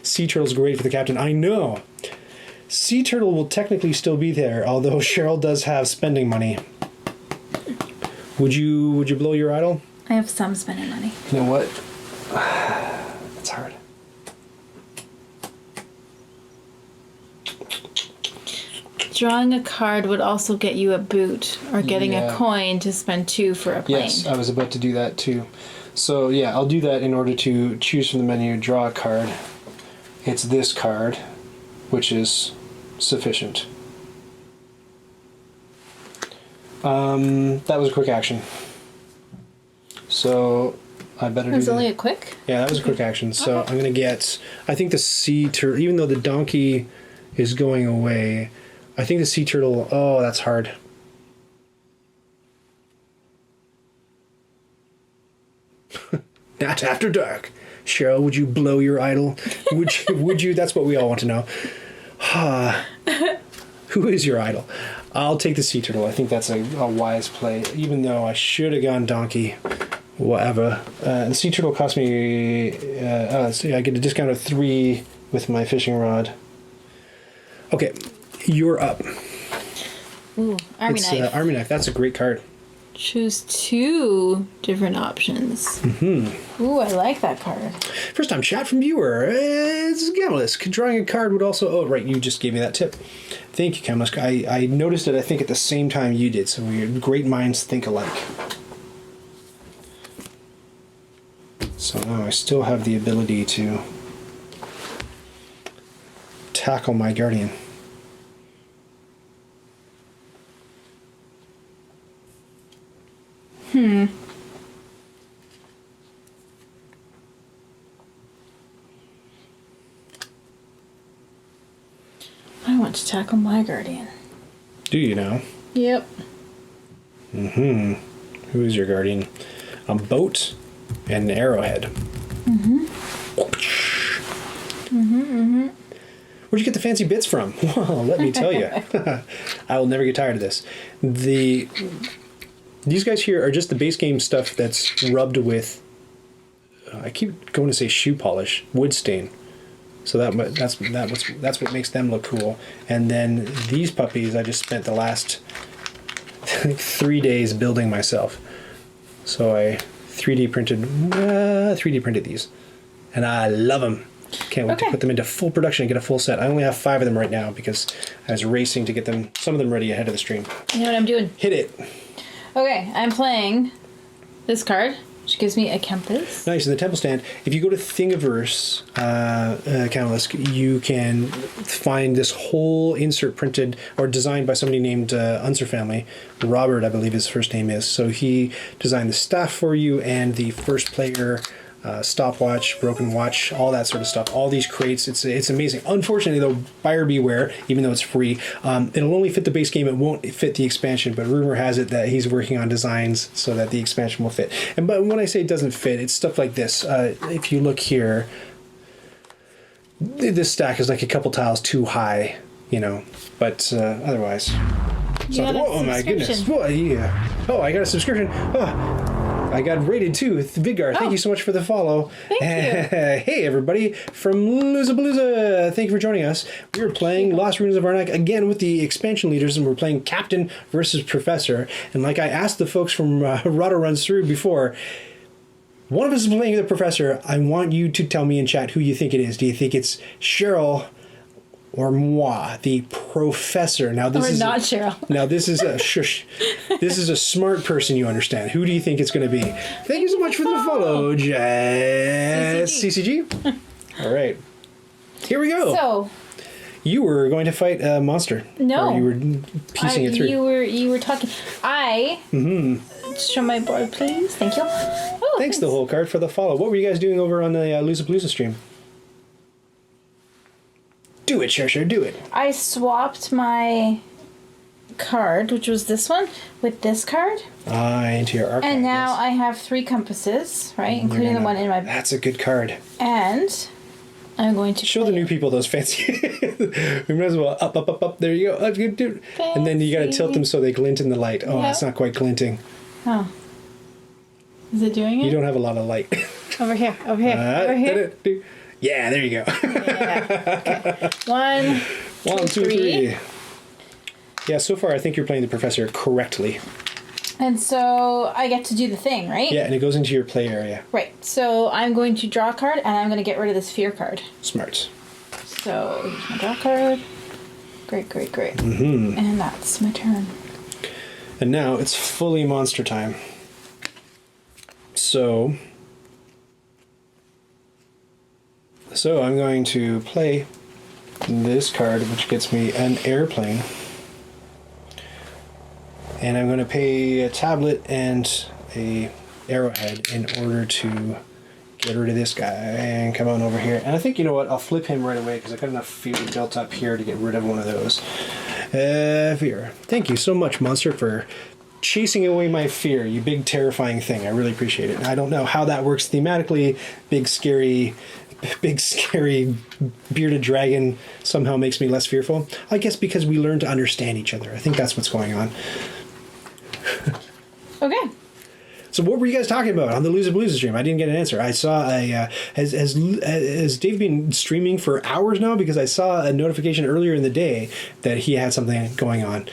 Sea turtle's great for the captain. I know. Sea turtle will technically still be there, although Cheryl does have spending money. Would you blow your idol? I have some spending money. You know what? It's hard. Drawing a card would also get you a boot, or getting a coin to spend 2 for a plane. Yes, I was about to do that too. So yeah, I'll do that in order to choose from the menu, draw a card. It's this card, which is sufficient. That was a quick action. So I better do It was only a quick? Yeah, that was a quick action. So I'm going to get... I think the sea turtle... Even though the donkey is going away, I think the sea turtle... Oh, that's hard. Not after dark. Cheryl, would you blow your idol? Would you? That's what we all want to know. Who is your idol? I'll take the sea turtle. I think that's a wise play, even though I should have gone donkey. Whatever. The sea turtle cost me... let's see, I get a discount of 3 with my fishing rod. Okay, you're up. Ooh, Army It's knife. Army knife. That's a great card. Choose 2 different options. Mm-hmm. Ooh, I like that card. First time chat from viewer. It's Gamelisk. Drawing a card would also... Oh, right, you just gave me that tip. Thank you, Gamelisk. I noticed it, I think, at the same time you did, so great minds think alike. So now I still have the ability to tackle my guardian. I want to tackle my guardian. Do you now? Yep. Who is your guardian? A boat and an arrowhead. Where'd you get the fancy bits from? Well, let me tell you. I will never get tired of this. These guys here are just the base game stuff that's rubbed with... I keep going to say shoe polish. Wood stain. So that's what makes them look cool. And then these puppies, I just spent the last 3 days building myself. So I 3D printed these, and I love them. Can't wait to put them into full production and get a full set. I only have 5 of them right now because I was racing to get some of them ready ahead of the stream. You know what I'm doing? Hit it. Okay, I'm playing this card, which gives me a compass. Nice. In the temple stand, if you go to Thingiverse, Catalyst, you can find this whole insert printed or designed by somebody named Unser Family. Robert, I believe his first name is. So he designed the staff for you and the first player stopwatch, broken watch, all that sort of stuff. All these crates, it's amazing. Unfortunately, though, buyer beware. Even though it's free, it'll only fit the base game. It won't fit the expansion. But rumor has it that he's working on designs so that the expansion will fit. But when I say it doesn't fit, it's stuff like this. If you look here, this stack is like a couple tiles too high, But otherwise, oh my goodness! Oh yeah! Oh, I got a subscription. Oh. I got rated too. Vidgar, thank you so much for the follow. Thank you. Hey, everybody from Loozapalooza. Thank you for joining us. We're playing Lost Ruins of Arnak again with the expansion leaders, and we're playing Captain versus Professor. And like I asked the folks from Rado Runs Through before, one of us is playing the Professor. I want you to tell me in chat who you think it is. Do you think it's Cheryl or moi, the Professor? Now this or is not Cheryl. Now this is a shush. This is a smart person. You understand? Who do you think it's going to be? Thank you so much for the follow, Jess. CCG. All right, here we go. So you were going to fight a monster. No, or you were piecing it through. You were talking. Show my board, please. Thank you. Oh, thanks the whole card for the follow. What were you guys doing over on the Loozapalooza stream? Do it, Cheryl, do it. I swapped my card, which was this one, with this card. Into your archive. And now I have 3 compasses, right? Including the one in my... That's a good card. And I'm going to show the new people those fancy... We might as well up. There you go. And then you got to tilt them so they glint in the light. Oh, it's not quite glinting. Oh. Is it doing it? You don't have a lot of light. Over here. Over here. Yeah, there you go. Yeah. Okay. 1, 2, 3. Yeah, so far I think you're playing the Professor correctly. And so I get to do the thing, right? Yeah, and it goes into your play area. Right. So I'm going to draw a card, and I'm going to get rid of this fear card. Smart. So here's my draw card. Great. Mm-hmm. And that's my turn. And now it's fully monster time. So I'm going to play this card, which gets me an airplane. And I'm going to pay a tablet and a arrowhead in order to get rid of this guy and come on over here. And I think, you know what, I'll flip him right away because I've got enough fear built up here to get rid of one of those. Fear. Thank you so much, Monster, for chasing away my fear, you big terrifying thing. I really appreciate it. I don't know how that works thematically. Big scary bearded dragon somehow makes me less fearful. I guess because we learn to understand each other. I think that's what's going on. Okay. So what were you guys talking about on the Loozapalooza stream? I didn't get an answer. I saw has Dave been streaming for hours now? Because I saw a notification earlier in the day that he had something going on.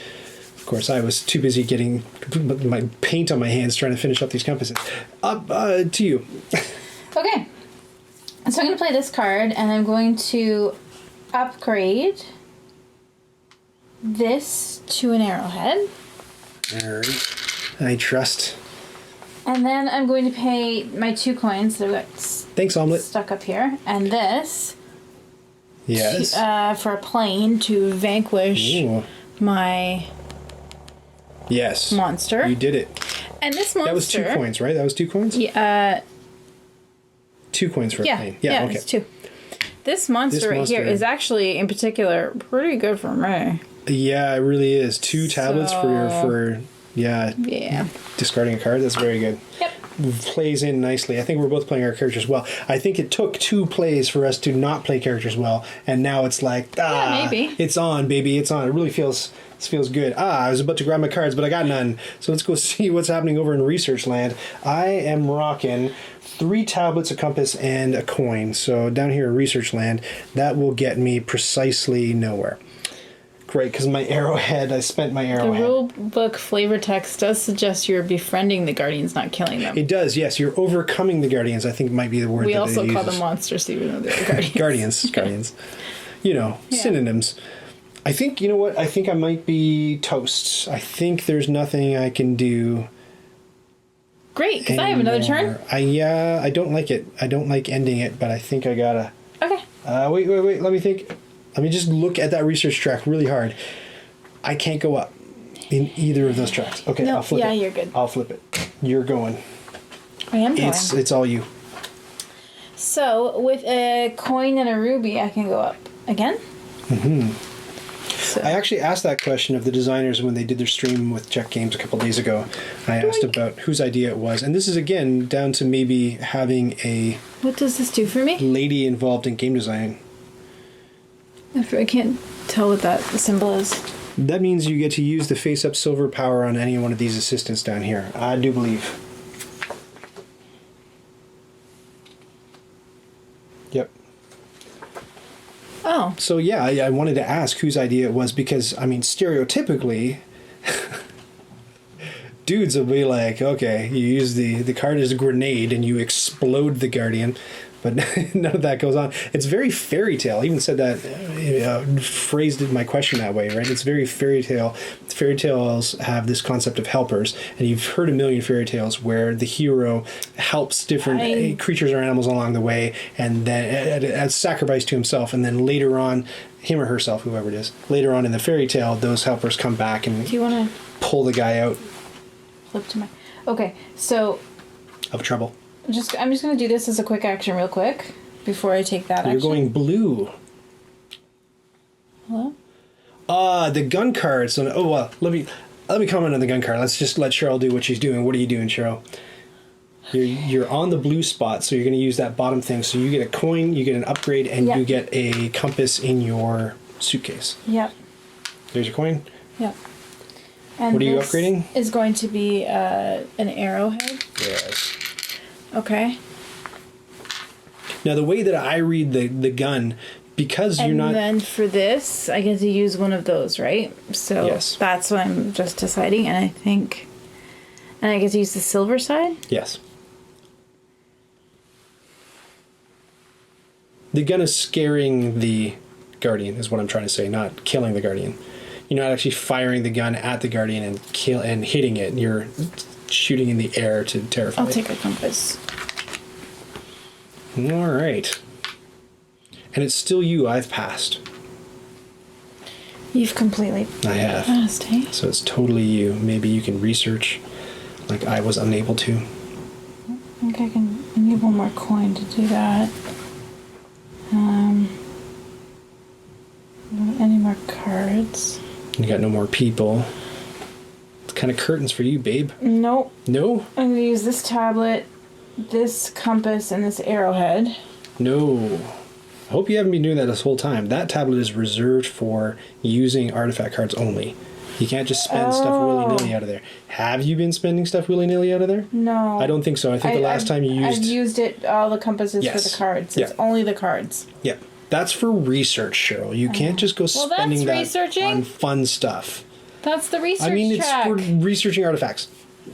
Of course, I was too busy getting my paint on my hands trying to finish up these compasses. Up to you. Okay. So I'm going to play this card, and I'm going to upgrade this to an arrowhead. All right. I trust. And then I'm going to pay my 2 coins that got Thanks, Omelet. stuck up here, and this yes. for a plane to vanquish my monster. You did it. And this monster... That was 2 coins, right? That was 2 coins? Yeah. 2 coins for a plane. Yeah, okay. it's 2. This monster right here is actually, in particular, pretty good for me. Yeah, it really is. 2 tablets for discarding a card. That's very good. Yep. Plays in nicely. I think we're both playing our characters well. I think it took 2 plays for us to not play characters well, and now it's like, maybe. It's on, baby. It's on. It really feels good. I was about to grab my cards, but I got none. So let's go see what's happening over in Research Land. I am rocking 3 tablets, a compass, and a coin. So down here in Research Land, that will get me precisely nowhere. Great, because my arrowhead, I spent my The arrowhead. rule book flavor text does suggest you're befriending the guardians, not killing them. It does, yes. You're overcoming the guardians, I think might be the word We that also it call uses. them monsters, even though they're guardians. Guardians. You know, Yeah. synonyms. I think, you know what? I think I might be toast. I think there's nothing I can do. Great, because I have another turn. anymore. I don't like it. I don't like ending it, but I think I gotta. Okay. Wait. Let me think. Let me just look at that research track really hard. I can't go up in either of those tracks. Okay, No, I'll flip it. yeah, you're good. I'll flip it. You're going. I am going. It's all you. So, with a coin and a ruby, I can go up again. Mm-hmm. So, I actually asked that question of the designers when they did their stream with Check Games a couple days ago. I asked about whose idea it was. And this is, again, down to maybe having a what does this do for me? lady involved in game design. I can't tell what that symbol is. That means you get to use the face-up silver power on any one of these assistants down here. I do believe. Yep. Oh. So yeah, I wanted to ask whose idea it was because, I mean, stereotypically, dudes will be like, okay, you use the card as a grenade and you explode the guardian, but none of that goes on. It's very fairy tale. I even said that, phrased my question that way, right? It's very fairy tale. Fairy tales have this concept of helpers, and you've heard a million fairy tales where the hero helps different creatures or animals along the way, and then as sacrifice to himself, and then later on, him or herself, whoever it is, later on in the fairy tale, those helpers come back and Do you want to pull the guy out flip to my... Okay, so of trouble. I'm just going to do this as a quick action real quick before I take that You're action. going blue. Hello? The gun cards. Oh well, let me comment on the gun card. Let's just let Cheryl do what she's doing. What are you doing, Cheryl? You're on the blue spot, so you're going to use that bottom thing. So you get a coin, you get an upgrade, and Yep. you get a compass in your suitcase. Yep. There's your coin. Yep. And What are you this upgrading? is going to be an arrowhead. Yes. Okay. Now the way that I read the gun, because you're not. And then for this, I get to use one of those, right? So Yes. that's what I'm just deciding, and I think... And I get to use the silver side? Yes. The gun is scaring the guardian, is what I'm trying to say, not killing the guardian. You're not actually firing the gun at the guardian and hitting it. You're shooting in the air to terrify I'll it. take a compass. All right. And it's still you. I've passed. You've completely I have. passed, hey? So it's totally you. Maybe you can research like I was unable to. I think I need one more coin to do that. Any more cards? You got no more people. It's kind of curtains for you, babe. Nope. No? I'm gonna use this tablet, this compass, and this arrowhead. No. I hope you haven't been doing that this whole time. That tablet is reserved for using artifact cards only. You can't just spend stuff willy-nilly out of there. Have you been spending stuff willy-nilly out of there? No. I don't think so. I think the last time you used... I've used it, all the compasses Yes. for the cards. Yeah. It's only the cards. Yeah. That's for research, Cheryl. You can't just go Well, spending that that's researching. on fun stuff. That's the research I mean, it's track. for researching artifacts.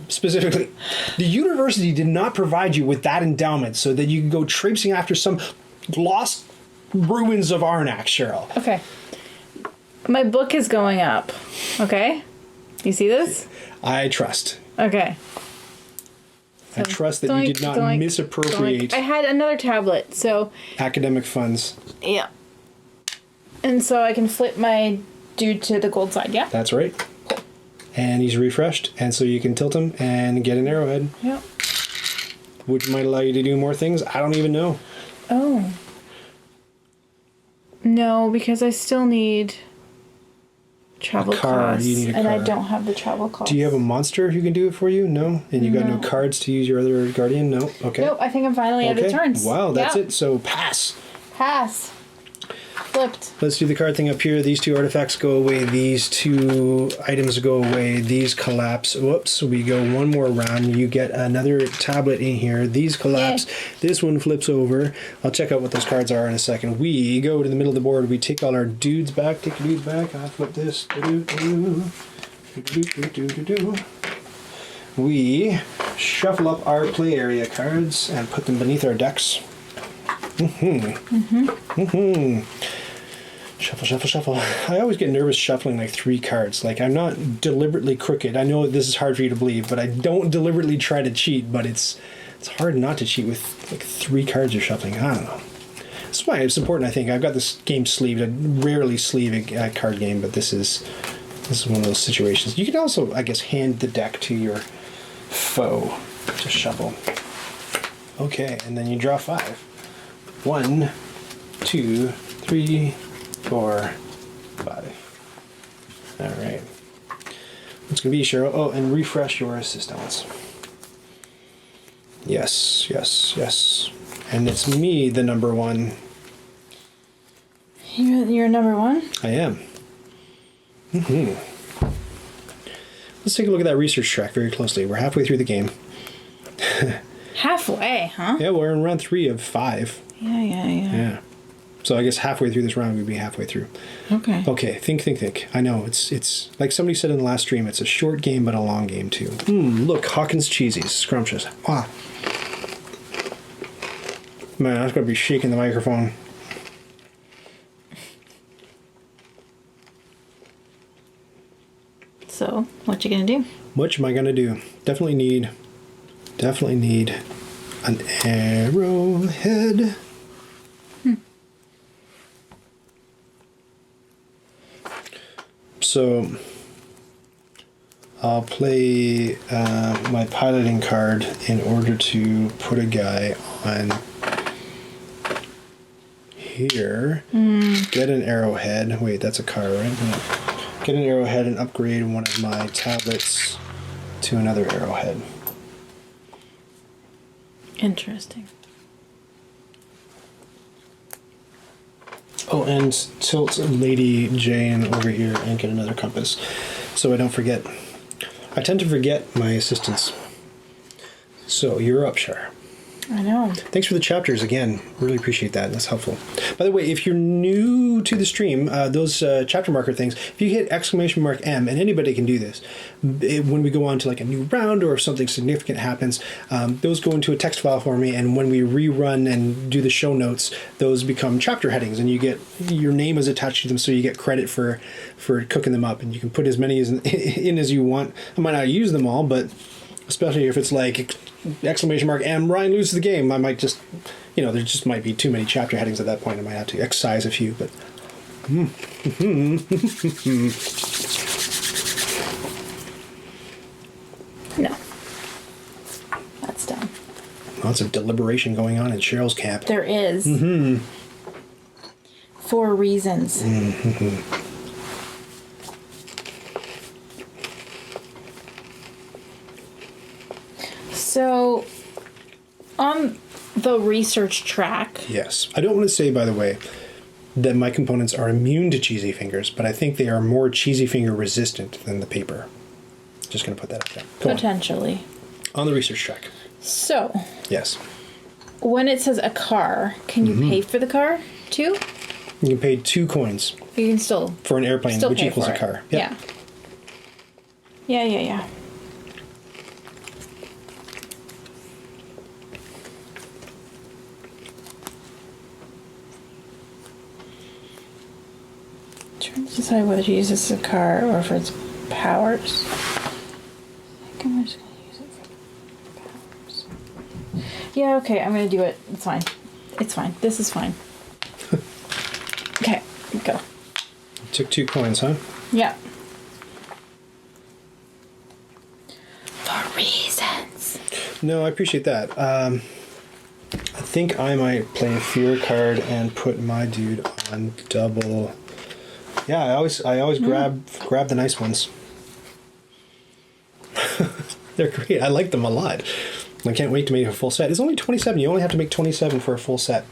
Specifically. The university did not provide you with that endowment so that you can go traipsing after some lost ruins of Arnak, Cheryl. Okay. My book is going up. Okay? You see this? I trust. Okay. I trust that Doink, you did not doink, misappropriate doink. I had another tablet, so... academic funds. Yeah. And so I can flip my dude to the gold side, yeah? That's right. And he's refreshed, and so you can tilt him and get an arrowhead, Yeah. which might allow you to do more things. I don't even know. Oh. No, because I still need travel A car, costs. you need a and I car. don't have the travel costs. Do you have a monster who can do it for you? No? And you got no cards to use your other guardian? No? Okay. Nope, I think I'm finally out of turns. Wow, that's Yeah. it. So pass. Pass. Flipped. Let's do the card thing up here. These two artifacts go away. These two items go away. These collapse. Whoops. We go one more round. You get another tablet in here. These collapse. Yay. This one flips over. I'll check out what those cards are in a second. We go to the middle of the board. We take all our dudes back. Take your dudes back. I flip this. We shuffle up our play area cards and put them beneath our decks. Shuffle, shuffle, shuffle. I always get nervous shuffling like 3 cards. Like, I'm not deliberately crooked. I know this is hard for you to believe, but I don't deliberately try to cheat, but it's hard not to cheat with like 3 cards you're shuffling. I don't know. That's why it's important, I think. I've got this game sleeved. I rarely sleeve a card game, but this is one of those situations. You can also, I guess, hand the deck to your foe to shuffle. Okay, and then you draw 5. 1, 2, 3, 4, 5. All right. What's going to be, Cheryl? Oh, and refresh your assistance. Yes, yes, yes. And it's me, the number 1. You're number 1? I am. Let's take a look at that research track very closely. We're halfway through the game. Halfway, huh? Yeah, we're in round 3 of 5. Yeah. So I guess halfway through this round, we'd be halfway through. Okay. Okay, think. I know, it's like somebody said in the last stream, it's a short game, but a long game, too. Look, Hawkins Cheesies. Scrumptious. Ah. Man, I was going to be shaking the microphone. So, what you gonna do? What am I going to do? Definitely need an arrowhead. So I'll play my piloting card in order to put a guy on here. Get an arrowhead. Wait, that's a car, right? No. Get an arrowhead and upgrade one of my tablets to another arrowhead. Interesting. Oh, and tilt Lady Jane over here and get another compass, so I don't forget. I tend to forget my assistants. So you're up, Char. I know. Thanks for the chapters again. Really appreciate that. That's helpful. By the way, if you're new to the stream, those chapter marker things, if you hit !M, and anybody can do this, when we go on to like a new round or if something significant happens, those go into a text file for me, and when we rerun and do the show notes, those become chapter headings, and you get your name is attached to them, so you get credit for cooking them up, and you can put as many in as you want. I might not use them all, but especially if it's like !M, Ryan loses the game, I might just, there just might be too many chapter headings at that point. I might have to excise a few, but... No. That's done. Lots of deliberation going on in Cheryl's camp. There is. For reasons. So, on the research track... Yes. I don't want to say, by the way, that my components are immune to cheesy fingers, but I think they are more cheesy finger resistant than the paper. Just going to put that up there. Potentially. On the research track. So... Yes. When it says a car, can you pay for the car, too? You can pay 2 coins. You can still... For an airplane, which equals a car. Yep. Yeah. Trying to decide whether to use this as a car or for its powers. I think I'm just going to use it for powers. Yeah, okay, I'm going to do it. It's fine. This is fine. Okay, go. Took 2 coins, huh? Yeah. For reasons. No, I appreciate that. I think I might play a fear card and put my dude on double. Yeah, I always grab the nice ones. They're great. I like them a lot. I can't wait to make a full set. It's only 27. You only have to make 27 for a full set.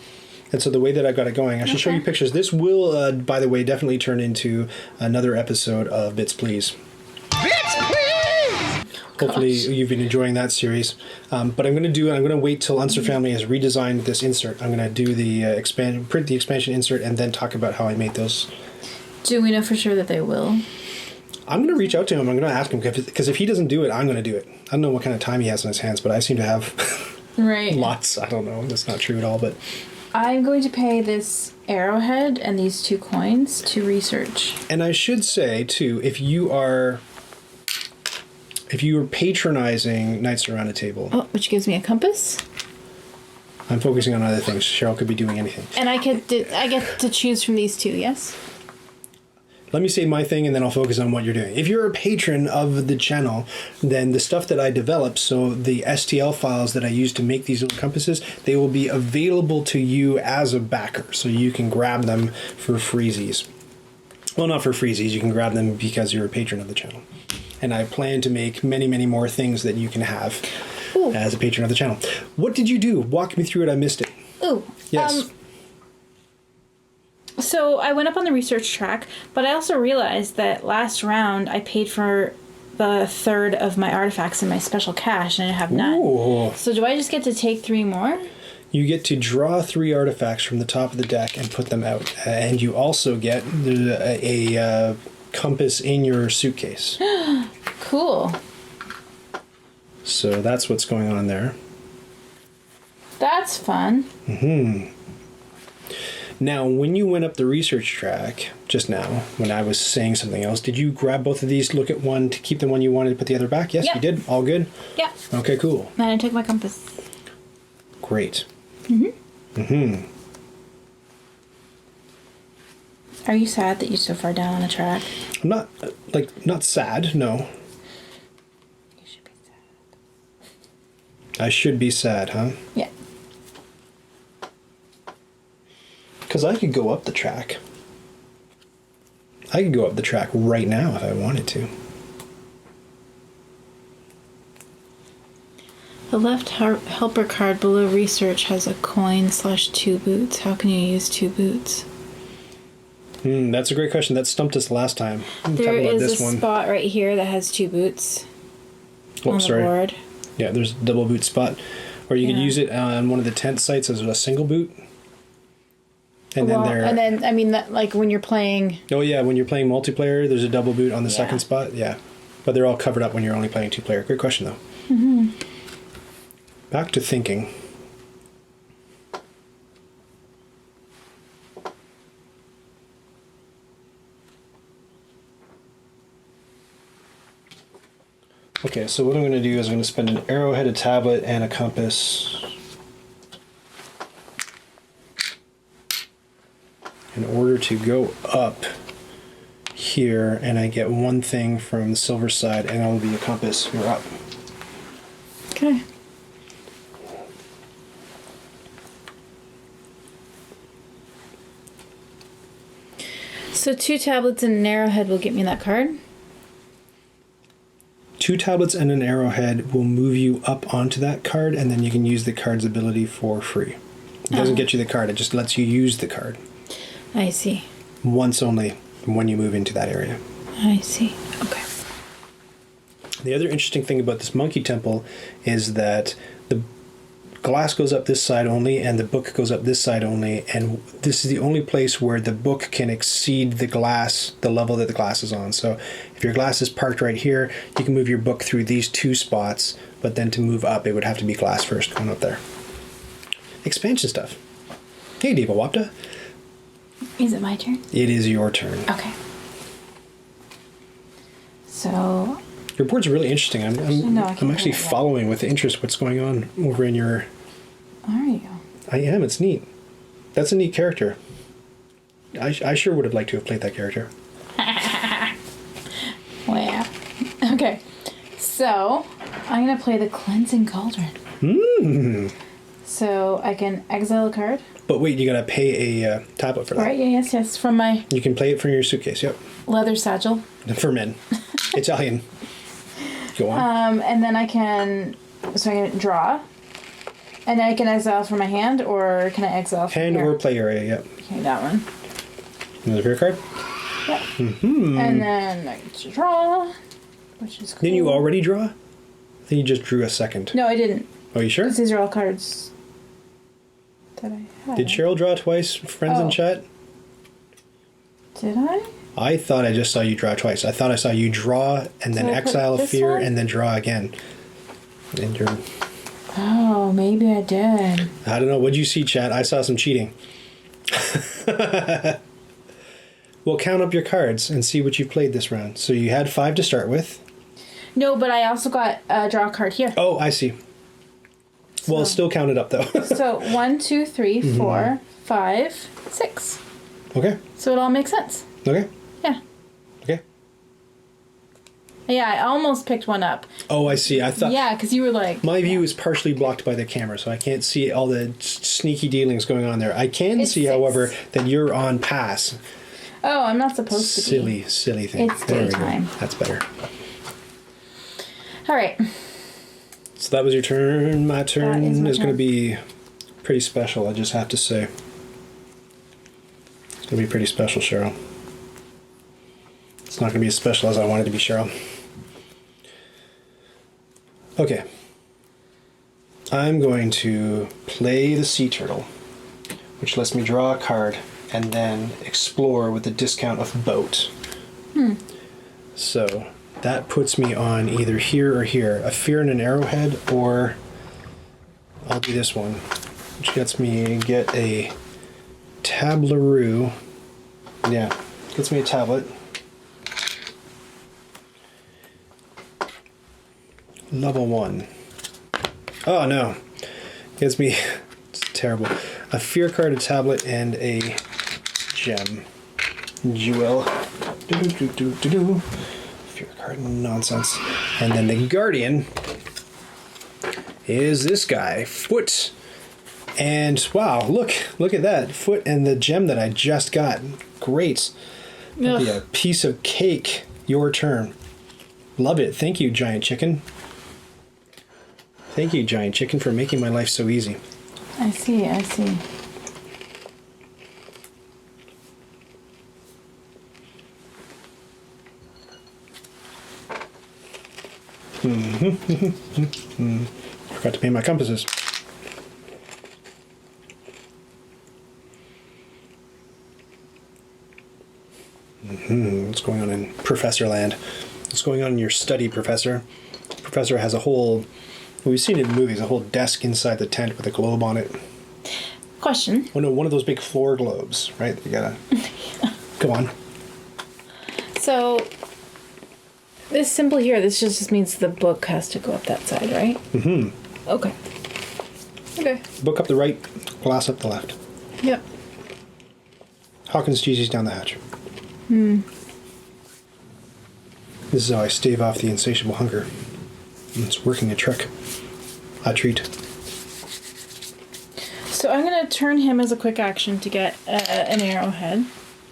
And so the way that I got it going, I should show you pictures. This will, by the way, definitely turn into another episode of Bits Please. Bits Please! Hopefully you've been enjoying that series. But I'm going to wait till Unser Family has redesigned this insert. I'm going to do the print the expansion insert and then talk about how I made those. Do we know for sure that they will? I'm going to reach out to him. I'm going to ask him, because if he doesn't do it, I'm going to do it. I don't know what kind of time he has on his hands, but I seem to have lots. I don't know. That's not true at all, but... I'm going to pay this arrowhead and these 2 coins to research. And I should say, too, if you are patronizing Knights Around a Table... Oh, which gives me a compass? I'm focusing on other things. Cheryl could be doing anything. And I get to choose from these 2, yes? Let me say my thing, and then I'll focus on what you're doing. If you're a patron of the channel, then the stuff that I develop, so the STL files that I use to make these little compasses, they will be available to you as a backer, so you can grab them for freezies. Well, not for freezies. You can grab them because you're a patron of the channel. And I plan to make many, many more things that you can have as a patron of the channel. What did you do? Walk me through it. I missed it. Ooh. Yes. So I went up on the research track, but I also realized that last round I paid for the third of my artifacts in my special cache, and I have none. Ooh. So do I just get to take 3 more? You get to draw 3 artifacts from the top of the deck and put them out. And you also get a compass in your suitcase. Cool. So that's what's going on there. That's fun. Mm-hmm. Now, when you went up the research track just now, when I was saying something else, did you grab both of these, look at one to keep the one you wanted to put the other back? Yes, Yep. you did? All good? Yeah. Okay, cool. And I took my compass. Great. Are you sad that you're so far down on the track? I'm not, not sad, no. You should be sad. I should be sad, huh? Yeah. Because I could go up the track. I could go up the track right now if I wanted to. The left helper card below research has a coin /2 boots. How can you use 2 boots? That's a great question. That stumped us last time. There is a spot right here that has 2 boots on the board. Yeah, there's a double boot spot. Or you could use it on one of the tent sites as a single boot. And then I mean, that, like when you're playing... Oh, yeah, when you're playing multiplayer, there's a double boot on the second spot. Yeah. But they're all covered up when you're only playing 2-player. Great question, though. Mm-hmm. Back to thinking. Okay, so what I'm going to do is I'm going to spend an arrowhead, a tablet, and a compass in order to go up here, and I get one thing from the silver side, and it'll be a compass. You're up. Okay. So 2 tablets and an arrowhead will get me that card? 2 tablets and an arrowhead will move you up onto that card, and then you can use the card's ability for free. It doesn't get you the card, it just lets you use the card. I see. Once only when you move into that area. I see. Okay. The other interesting thing about this monkey temple is that the glass goes up this side only and the book goes up this side only, and this is the only place where the book can exceed the glass, the level that the glass is on. So if your glass is parked right here, you can move your book through these 2 spots, but then to move up it would have to be glass first going up there. Expansion stuff. Hey, Deva Wapta. Is it my turn? It is your turn. Okay. So... Your board's really interesting. I'm actually following with interest what's going on over in your... Are you? I am. It's neat. That's a neat character. I sure would have liked to have played that character. Well, okay. So, I'm going to play the Cleansing Cauldron. So, I can exile a card. But wait, you gotta pay a tablet for that. Right, yes. From my... You can play it from your suitcase, yep. Leather satchel. For men. Italian. Go on. And then I can... So I can draw. And I can exile from my hand, or can I exile from Hand here? or play area, yep. Okay, that one. Another fear card? Yep. Mm-hmm. And then I get to draw, which is cool. Didn't you already draw? I think you just drew a second. No, I didn't. Oh, you sure? Because these are all cards that I have. Did Cheryl draw twice, friends in chat? Did I? I thought I just saw you draw twice. I thought I saw you draw and then Did I put exile a this fear one? and then draw again. And you're... Oh, maybe I did. I don't know. What'd you see, chat? I saw some cheating. Well, count up your cards and see what you've played this round. So you had 5 to start with. No, but I also got a draw card here. Oh, I see. Well, still count it up, though. So 1, 2, 3, 4, 5, 6. Okay. So it all makes sense. Okay. Yeah. Okay. Yeah, I almost picked one up. Oh, I see. I thought... Yeah, because you were like... My view is partially blocked by the camera, so I can't see all the sneaky dealings going on there. I can It's see, 6. however, that you're on pass. Oh, I'm not supposed to be. Silly thing. It's There we go. daytime. That's better. All right. So that was your turn. My That turn is my is going to turn. be pretty special, I just have to say. It's going to be pretty special, Cheryl. It's not going to be as special as I wanted to be, Cheryl. Okay. I'm going to play the sea turtle, which lets me draw a card and then explore with the discount of boat. So that puts me on either here or here. A fear and an arrowhead, or I'll do this one, which gets me get a tableroo. Yeah, gets me a tablet. Level 1. Oh no. Gets me, it's terrible. A fear card, a tablet, and a gem. Jewel. Do-do-do-do-do-do. Fear card nonsense. And then the guardian is this guy, Foot. And wow, look at that. Foot and the gem that I just got. Great. That'd be a piece of cake. Your turn. Love it. Thank you, Giant Chicken. Thank you, Giant Chicken, for making my life so easy. I see, I see. Forgot to pay my compasses. What's going on in Professor Land? What's going on in your study, Professor? Professor has a whole, we've seen it in movies, a whole desk inside the tent with a globe on it. Question. Oh no, one of those big floor globes, right? You gotta, go on. So, this symbol here, this just means the book has to go up that side, right? Mm-hmm. Okay. Okay. Book up the right, glass up the left. Yep. Hawkins Jeezy's down the hatch. This is how I stave off the insatiable hunger. It's working a trick. A treat. So I'm going to turn him as a quick action to get an arrowhead.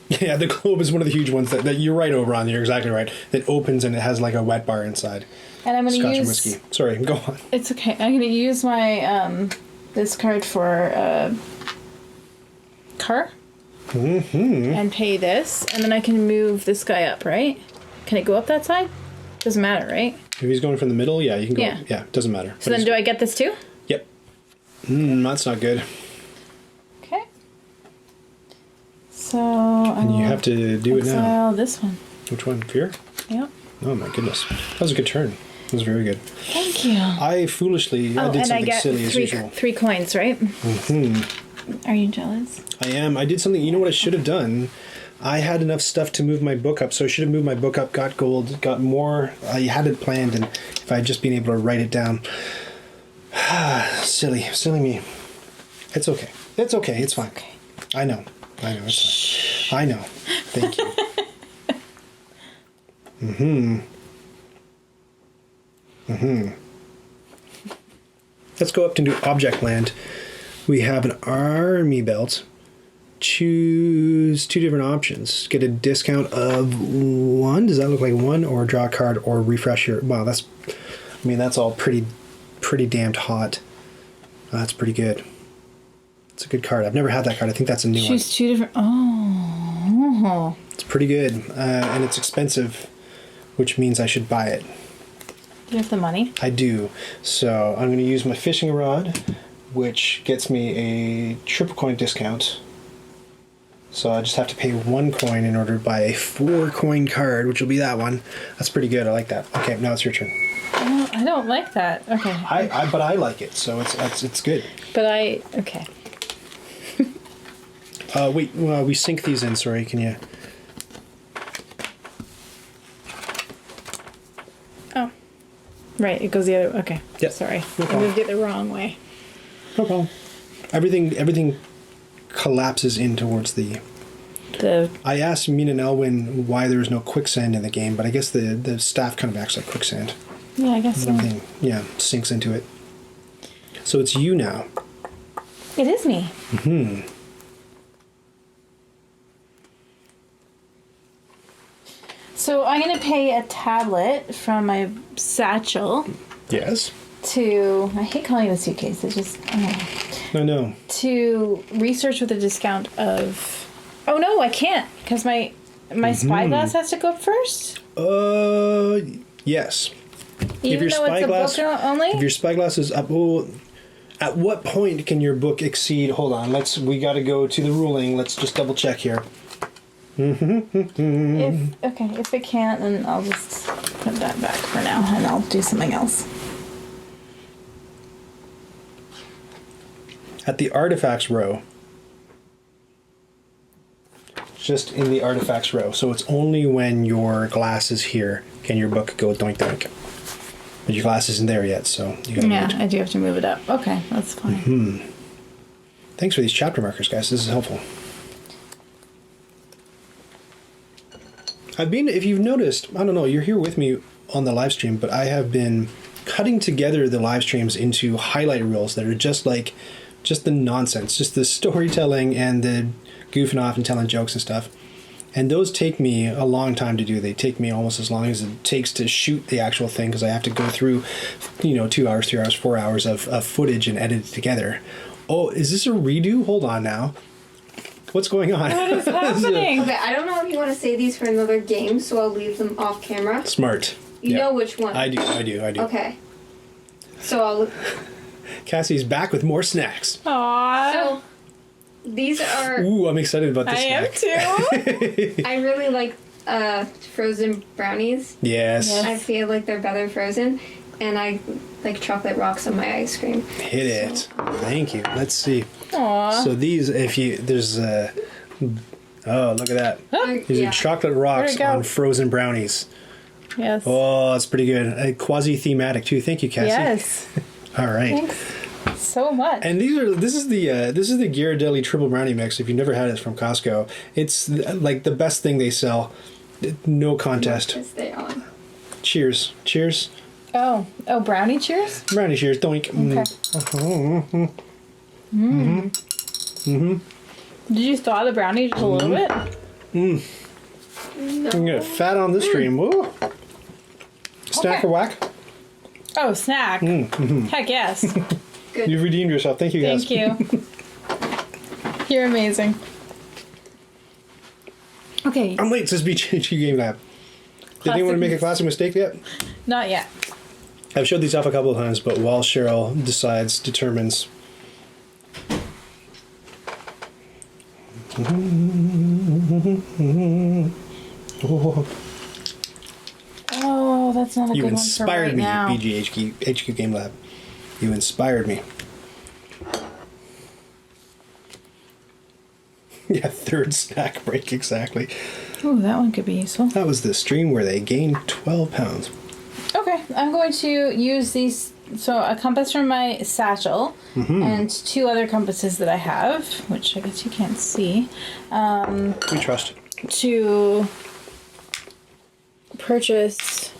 Yeah, the globe is one of the huge ones that you're right over on. You're exactly right. That opens and it has like a wet bar inside. And I'm going to Scotch and use... whiskey. Sorry, go on. It's okay. I'm going to use my this card for car. Mm-hmm. And pay this. And then I can move this guy up, right? Can it go up that side? Doesn't matter, right? If he's going from the middle, yeah, you can go. Yeah. Yeah, doesn't matter. So then do I get this too? Yep. That's not good. Okay. So... And you have to do it now. exile this one. Which one? Fear? Yep. Oh my goodness. That was a good turn. That was very good. Thank you. I foolishly I did and I something get silly as usual. three coins, right? Mm-hmm. Are you jealous? I am. I did something. You know what I should have done? I had enough stuff to move my book up, so I should have moved my book up, got gold, got more. I had it planned, and if I had just been able to write it down. Silly me. It's okay. It's okay. It's fine. Okay. I know. It's fine. I know. Thank you. Let's go up to Object Land. We have an army belt. Choose 2 different options. Get a discount of 1. Does that look like 1? Or draw a card or refresh your... Wow, that's all pretty damned hot. Oh, that's pretty good. It's a good card. I've never had that card. I think that's a new one. Choose two different. Oh. It's pretty good, and it's expensive, which means I should buy it. Do you have the money? I do. So I'm going to use my fishing rod, which gets me a triple coin discount. So I just have to pay 1 coin in order to buy a 4-coin card, which will be that one. That's pretty good. I like that. Okay, now it's your turn. Oh, I don't like that. Okay. But I like it, so it's good. But okay. Wait, we sync these in. Sorry, can you? Oh, right. It goes the other. Okay. Yep. Sorry, No I problem. moved it the wrong way. No problem. Everything collapses in towards the. I asked Mina and Elwyn why there was no quicksand in the game, but I guess the staff kind of acts like quicksand. Yeah, I guess so. Everything, sinks into it. So it's you now. It is me. Mm-hmm. So I'm gonna pay a tablet from my satchel Yes. to. I hate calling it a suitcase. It's just. I know. To research with a discount of. Oh no, I can't because my spyglass has to go up first. Yes. Even though it's a book only. If your spyglass is up, at what point can your book exceed? Hold on, we got to go to the ruling. Let's just double check here. If it can't, then I'll just put that back for now, and I'll do something else. At the artifacts row. Just in the artifacts row. So it's only when your glass is here can your book go doink doink. But your glass isn't there yet, so you gotta move it. I do have to move it up. Okay, that's fine. Thanks for these chapter markers, guys. This is helpful. If you've noticed, I don't know, you're here with me on the live stream, but I have been cutting together the live streams into highlight reels that are just the nonsense, just the storytelling and the goofing off and telling jokes and stuff. And those take me a long time to do. They take me almost as long as it takes to shoot the actual thing, because I have to go through, 2 hours, 3 hours, 4 hours of footage and edit it together. Oh, is this a redo? Hold on now. What's going on? What is happening? Okay, I don't know if you want to say these for another game, so I'll leave them off camera. Smart. You know which one. I do. Okay. So I'll... Cassie's back with more snacks. Aww. So, these are... Ooh, I'm excited about this I snack. am too. I really like frozen brownies. Yes. I feel like they're better frozen. And I like chocolate rocks on my ice cream. Hit it. Thank you. Let's see. Aww. So these, there's oh, look at that. These are chocolate rocks on frozen brownies. Yes. Oh, that's pretty good. Quasi-thematic too. Thank you, Cassie. Yes. All right. Thanks so much. And this is the Ghirardelli triple brownie mix. If you've never had it, it's from Costco. It's like the best thing they sell. No contest. What is they on? Cheers. Cheers. Oh, brownie cheers? Brownie cheers. Doink. Okay. Did you thaw the brownie just a little bit? No. I'm going to get fat on the stream. Woo. Snack Okay. or whack? Oh, snack. Heck yes. Good. You've redeemed yourself. Thank you, guys. Thank you. You're amazing. Okay. I'm late. It says BGHQ Game Lab. Did anyone make a classic mistake yet? Not yet. I've showed these off a couple of times, but while Cheryl determines. Oh, that's not a You good one for inspired right me, now. BGHQ Game Lab. You inspired me. Yeah, third snack break, exactly. Ooh, that one could be useful. That was the stream where they gained 12 pounds. Okay, I'm going to use these. So a compass from my satchel and 2 other compasses that I have, which I guess you can't see. We trust. To purchase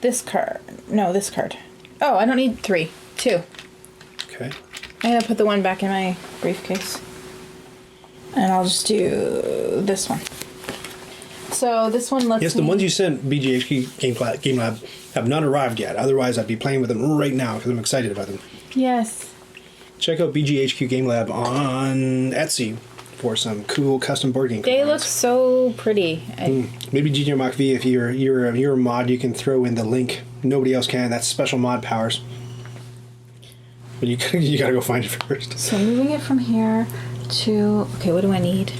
this card. No, this card. Oh, I don't need 3. 2. Okay. I'm going to put the one back in my briefcase. And I'll just do this one. So this one lets Yes, the ones you sent BGHQ Game Lab have not arrived yet. Otherwise, I'd be playing with them right now because I'm excited about them. Yes. Check out BGHQ Game Lab on Etsy for some cool custom board game. They look so pretty. Maybe DJ Mach V, if you're a mod, you can throw in the link. Nobody else can. That's special mod powers. But you gotta go find it first. So moving it from here to... Okay, what do I need?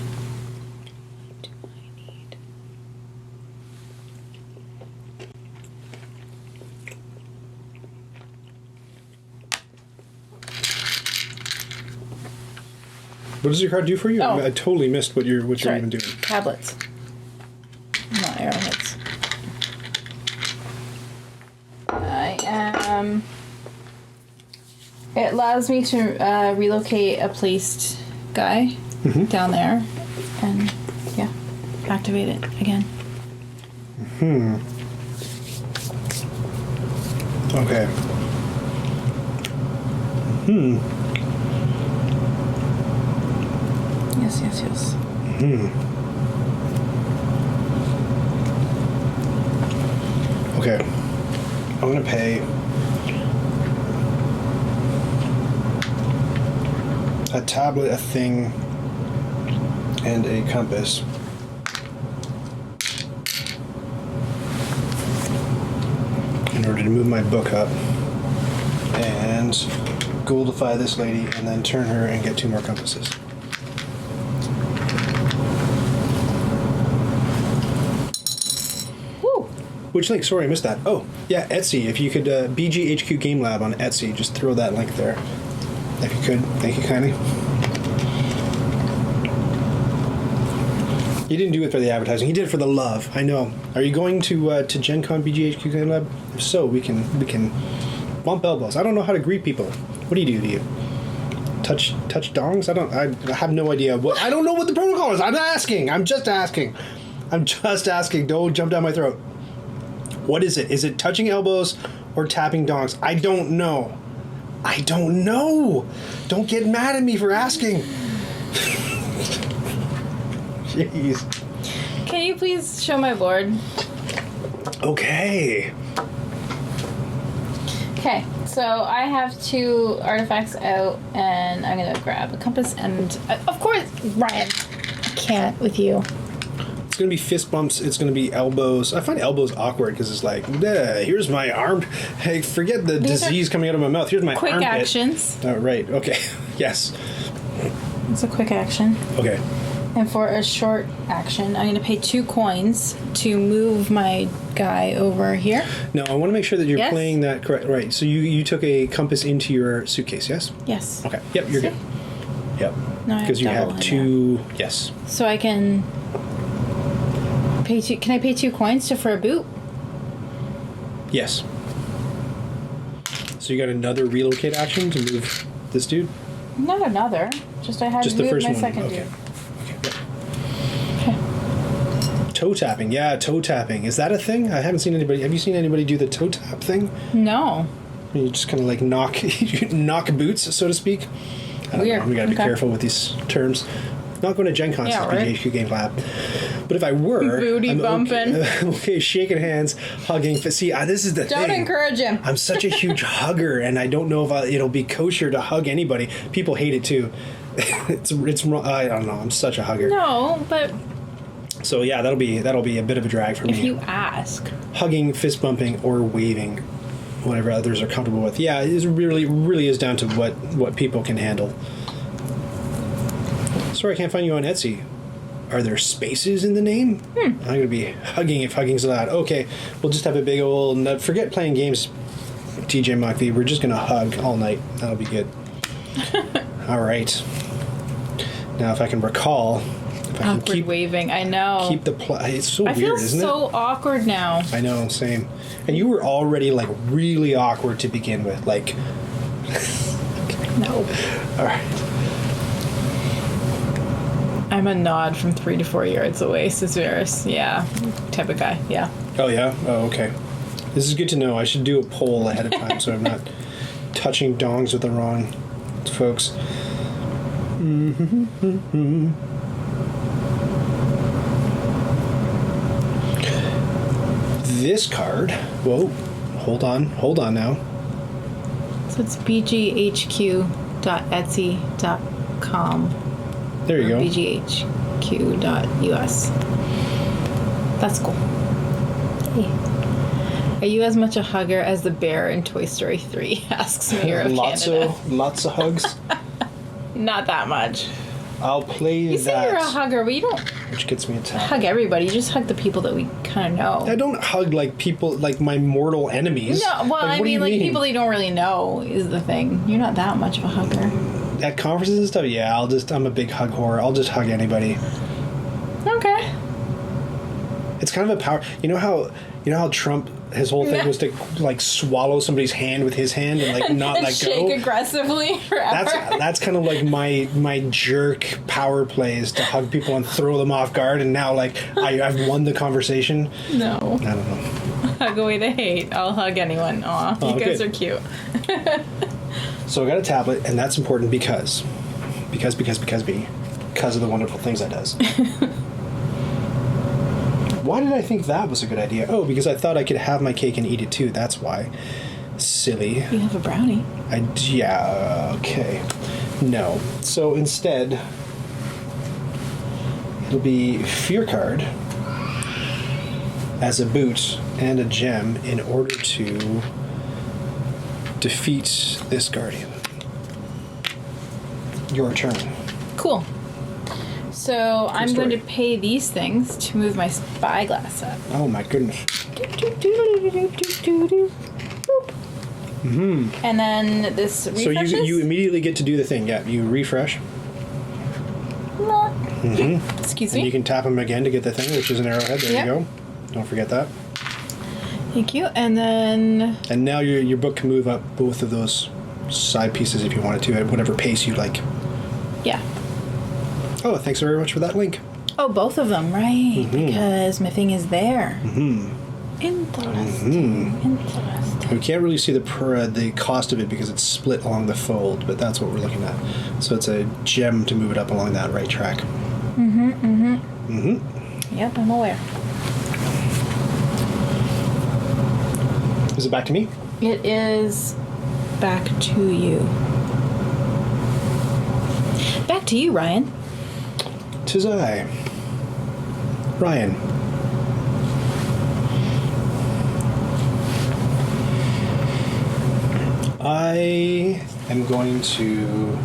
What does your card do for you? Oh. I totally missed what you're even doing. Tablets. Not arrowheads. I am... It allows me to relocate a placed guy down there and, yeah, activate it again. Okay. Yes. Okay. I'm gonna pay a tablet, a thing, and a compass. In order to move my book up and goldify this lady and then turn her and get 2 more compasses. Which link? Sorry, I missed that. Oh, yeah, Etsy. If you could, BGHQ Game Lab on Etsy, just throw that link there. If you could. Thank you kindly. You didn't do it for the advertising. He did it for the love. I know. Are you going to Gen Con BGHQ Game Lab? If so, we can bump elbows. I don't know how to greet people. What do? You touch dongs? I have no idea. I don't know what the protocol is. I'm just asking. Don't jump down my throat. What is it? Is it touching elbows or tapping dongs? I don't know. Don't get mad at me for asking. Jeez. Can you please show my board? Okay. Okay, so I have 2 artifacts out, and I'm gonna grab a compass, and of course, Ryan, I can't with you. It's gonna be fist bumps. It's gonna be elbows. I find elbows awkward because it's like, here's my arm. Hey, forget the disease coming out of my mouth. Here's my quick armpit. actions. Oh, right. Okay. Yes. It's a quick action. Okay. And for a short action, I'm gonna pay 2 coins to move my guy over here. No, I want to make sure that you're Yes? playing that correct. Right. So you took a compass into your suitcase, yes? Yes. Okay. Yep, you're good. Yep. No, I Because you double have in 2. Yes. So I can pay 2. Can I pay 2 coins for a boot? Yes. So you got another relocate action to move this dude? Not another. Just I had Just to the move first my one. second Okay. dude. Okay. Toe tapping. Yeah, toe tapping. Is that a thing? I haven't seen anybody. Have you seen anybody do the toe tap thing? No. You just kind of like knock boots, so to speak. I don't Weird. know. We got to be Okay. careful with these terms. Not going to Gen Con, Yeah, right. BGHQ Game Lab. But if I were, Booty I'm bumping. Okay, shaking hands, hugging. See, this is the thing. Don't encourage him. I'm such a huge hugger, and I don't know if it'll be kosher to hug anybody. People hate it too. It's wrong. I don't know. I'm such a hugger. No, but So yeah, that'll be a bit of a drag for me. if you ask. Hugging, fist bumping, or waving, whatever others are comfortable with. Yeah, it really is down to what people can handle. Sorry, I can't find you on Etsy. Are there spaces in the name? I'm gonna be hugging if hugging's allowed. Okay, we'll just have a big old. Forget playing games, TJ Mach V. We're just gonna hug all night. That'll be good. All right. Now, if I can recall, if I can Awkward waving. I know. keep the it's so I weird, feel isn't it? so awkward now. I know, same. And you were already like really awkward to begin with. Like, No. all right. I'm a nod from 3 to 4 yards away, Caesarus. Yeah. Type of guy. Yeah. Oh yeah. Oh okay. This is good to know. I should do a poll ahead of time so I'm not touching dongs with the wrong folks. This card. Whoa. Hold on now. So it's bghq.etsy.com. There you go. bghq.us. That's cool. Hey. Are you as much a hugger as the bear in Toy Story 3? Asks Mayor of Canada. Lots of hugs. Not that much. I'll play You that. say you're a hugger, but you don't Which gets me a tap. hug everybody. You just hug the people that we kind of know. I don't hug like people, like my mortal enemies. No, well, Like, I what do mean, you like mean? people you don't really know is the thing. You're not that much of a hugger. At conferences and stuff, yeah, I'm a big hug whore. I'll just hug anybody. Okay. It's kind of a power. You know how Trump, his whole thing was to like swallow somebody's hand with his hand and like not And let shake go. aggressively forever. That's kind of like my jerk power plays to hug people and throw them off guard. And now like I've won the conversation. No. I don't know. Hug away the hate. I'll hug anyone. Aw, Oh, you guys good. are cute. So I got a tablet, and that's important because of the wonderful things that does. Why did I think that was a good idea? Oh, because I thought I could have my cake and eat it too. That's why. Silly. You have a brownie. Yeah, okay. No. So instead, it'll be Fear Card as a boot and a gem in order to defeat this guardian. Your turn. Cool. So I'm going story. to pay these things to move my spyglass up. Oh my goodness. Mm-hmm. And then this refreshes. So you immediately get to do the thing. Yeah, you refresh. Excuse And me. you can tap them again to get the thing, which is an arrowhead. There Yep. you go. Don't forget that. Thank you. And then And now your book can move up both of those side pieces if you wanted to at whatever pace you like. yeah. Oh, thanks very much for that link. Oh, both of them, right? Because my thing is there. Interesting. Interesting. We can't really see the cost of it because it's split along the fold, but that's what we're looking at. So it's a gem to move it up along that right track. Yep, I'm aware. Is it back to me? It is back to you. Back to you, Ryan. 'Tis I. Ryan. I am going to...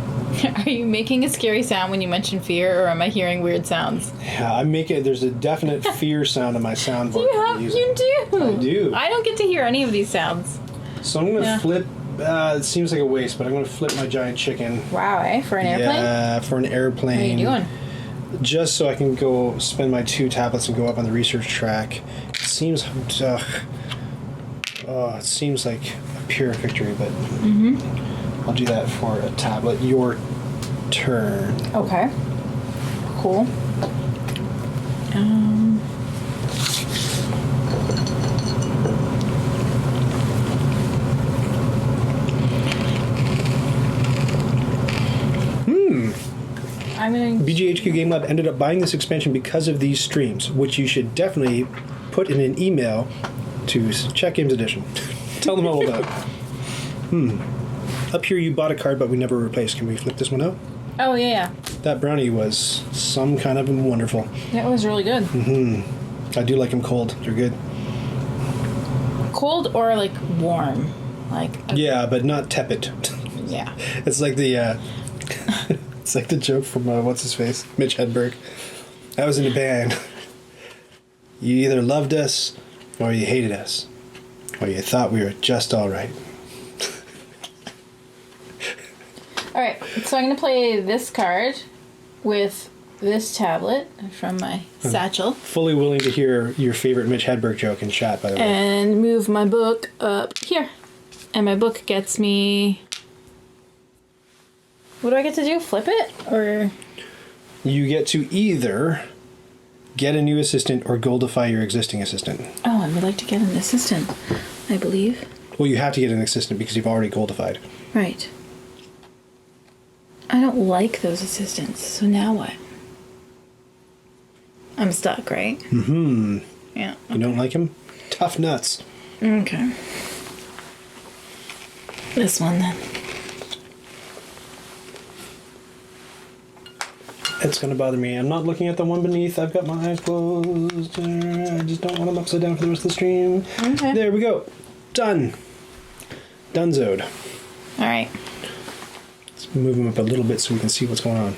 Are you making a scary sound when you mention fear, or am I hearing weird sounds? Yeah, I'm making... There's a definite fear sound in my soundboard. You do. I do. I don't get to hear any of these sounds. So I'm going to Yeah. flip... it seems like a waste, but I'm going to flip my giant chicken. Wow, eh? For an airplane? Yeah, for an airplane. What are you doing? Just so I can go spend my 2 tablets and go up on the research track. It seems... it seems like a pure victory, but I'll do that for a tablet. Your turn. Okay. Cool. I'm going to... BGHQ Game Lab ended up buying this expansion because of these streams, which you should definitely put in an email to Check Games Edition. Tell them all about it. Up here you bought a card, but we never replaced. Can we flip this one out? Oh, yeah. That brownie was some kind of wonderful. That was really good. I do like them cold. They're good. Cold or, like, warm? Like... Yeah, but not tepid. Yeah. It's like the it's like the joke from what's his face, Mitch Hedberg. I was in a band. You either loved us or you hated us, or you thought we were just all right. All right, so I'm going to play this card with this tablet from my satchel Fully willing to hear your favorite Mitch Hedberg joke in chat, by the way. and move my book up here. And my book gets me... What do I get to do? Flip it? Or... You get to either get a new assistant or goldify your existing assistant. Oh, I would like to get an assistant, I believe. Well, you have to get an assistant because you've already goldified. Right. I don't like those assistants, so now what? I'm stuck, right? Yeah. You don't like him? Tough nuts. Okay. This one then. It's going to bother me. I'm not looking at the one beneath. I've got my eyes closed. I just don't want them upside down for the rest of the stream. Okay. There we go. Done. Donezoed. All right. Let's move them up a little bit so we can see what's going on.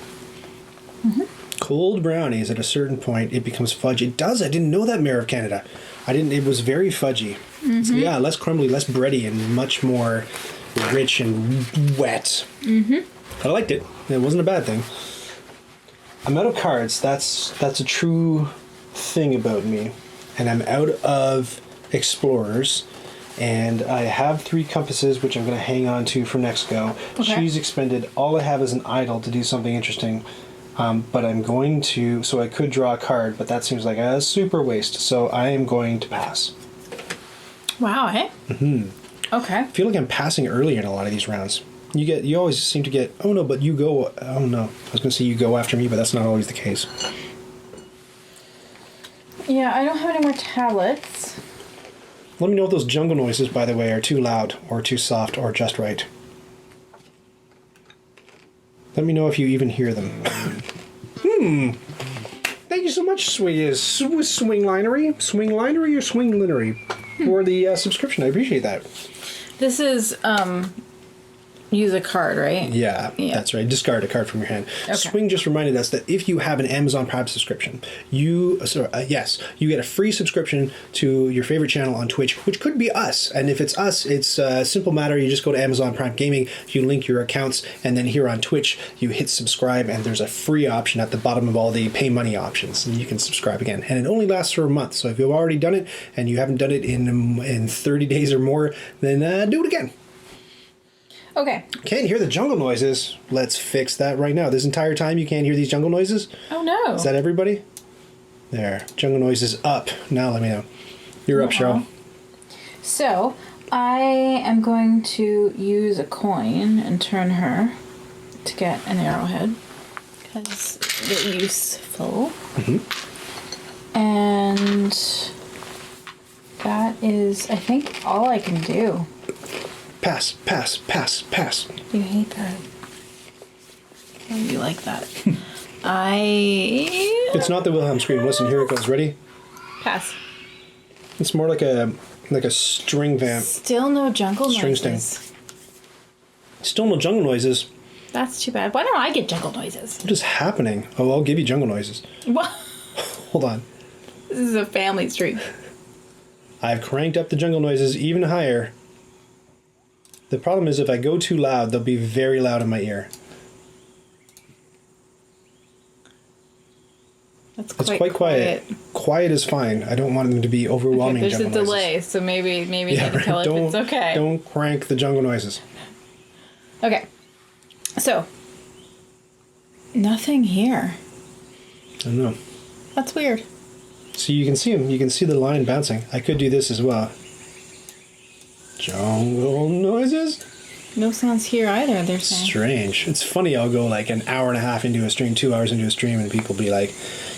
Cold brownies, at a certain point, it becomes fudge. It does. I didn't know that, Mayor of Canada. I didn't. It was very fudgy. So yeah, less crumbly, less bready, and much more rich and wet. I liked it. It wasn't a bad thing. I'm out of cards. That's a true thing about me. And I'm out of explorers. And I have 3 compasses, which I'm going to hang on to for next go. Okay. She's expended. All I have is an idol to do something interesting. But I'm going to... So I could draw a card, but that seems like a super waste. So I am going to pass. Wow, eh? Okay. I feel like I'm passing early in a lot of these rounds. You always seem to get, oh no, but you go, oh no. I was going to say you go after me, but that's not always the case. Yeah, I don't have any more tablets. Let me know if those jungle noises, by the way, are too loud or too soft or just right. Let me know if you even hear them. Thank you so much, Swinglinery or Swinglinery for the subscription. I appreciate that. This is use a card, right? Yeah, that's right. Discard a card from your hand. Okay. Swing just reminded us that if you have an Amazon Prime subscription, you get a free subscription to your favorite channel on Twitch, which could be us. And if it's us, it's a simple matter. You just go to Amazon Prime Gaming, you link your accounts, and then here on Twitch, you hit subscribe, and there's a free option at the bottom of all the pay money options, and you can subscribe again. And it only lasts for a month. So if you've already done it and you haven't done it in 30 days or more, then do it again. Okay. Can't hear the jungle noises. Let's fix that right now. This entire time you can't hear these jungle noises? Oh no. Is that everybody? There. Jungle noises up. Now let me know. You're up, Cheryl. So, I am going to use a coin and turn her to get an arrowhead. Because they're useful. And that is, I think, all I can do. Pass, pass, pass, pass. You hate that. Oh, you like that. I... It's not the Wilhelm scream. Listen, here it goes. Ready? Pass. It's more like a string vamp. Still no jungle String noises. sting. Still no jungle noises. That's too bad. Why don't I get jungle noises? What is happening? Oh, I'll give you jungle noises. What? Hold on. This is a family stream. I've cranked up the jungle noises even higher. The problem is if I go too loud, they'll be very loud in my ear. That's It's quite quiet. Quiet is fine. I don't want them to be overwhelming Okay, there's a jungle noises. delay, so maybe Yeah, they can tell if it's okay. Don't crank the jungle noises. Okay. So, nothing here. I don't know. That's weird. So you can see them. You can see the line bouncing. I could do this as well. Jungle noises? No sounds here either, they're saying. Strange. It's funny, I'll go like an hour and a half into a stream, 2 hours into a stream, and people be like,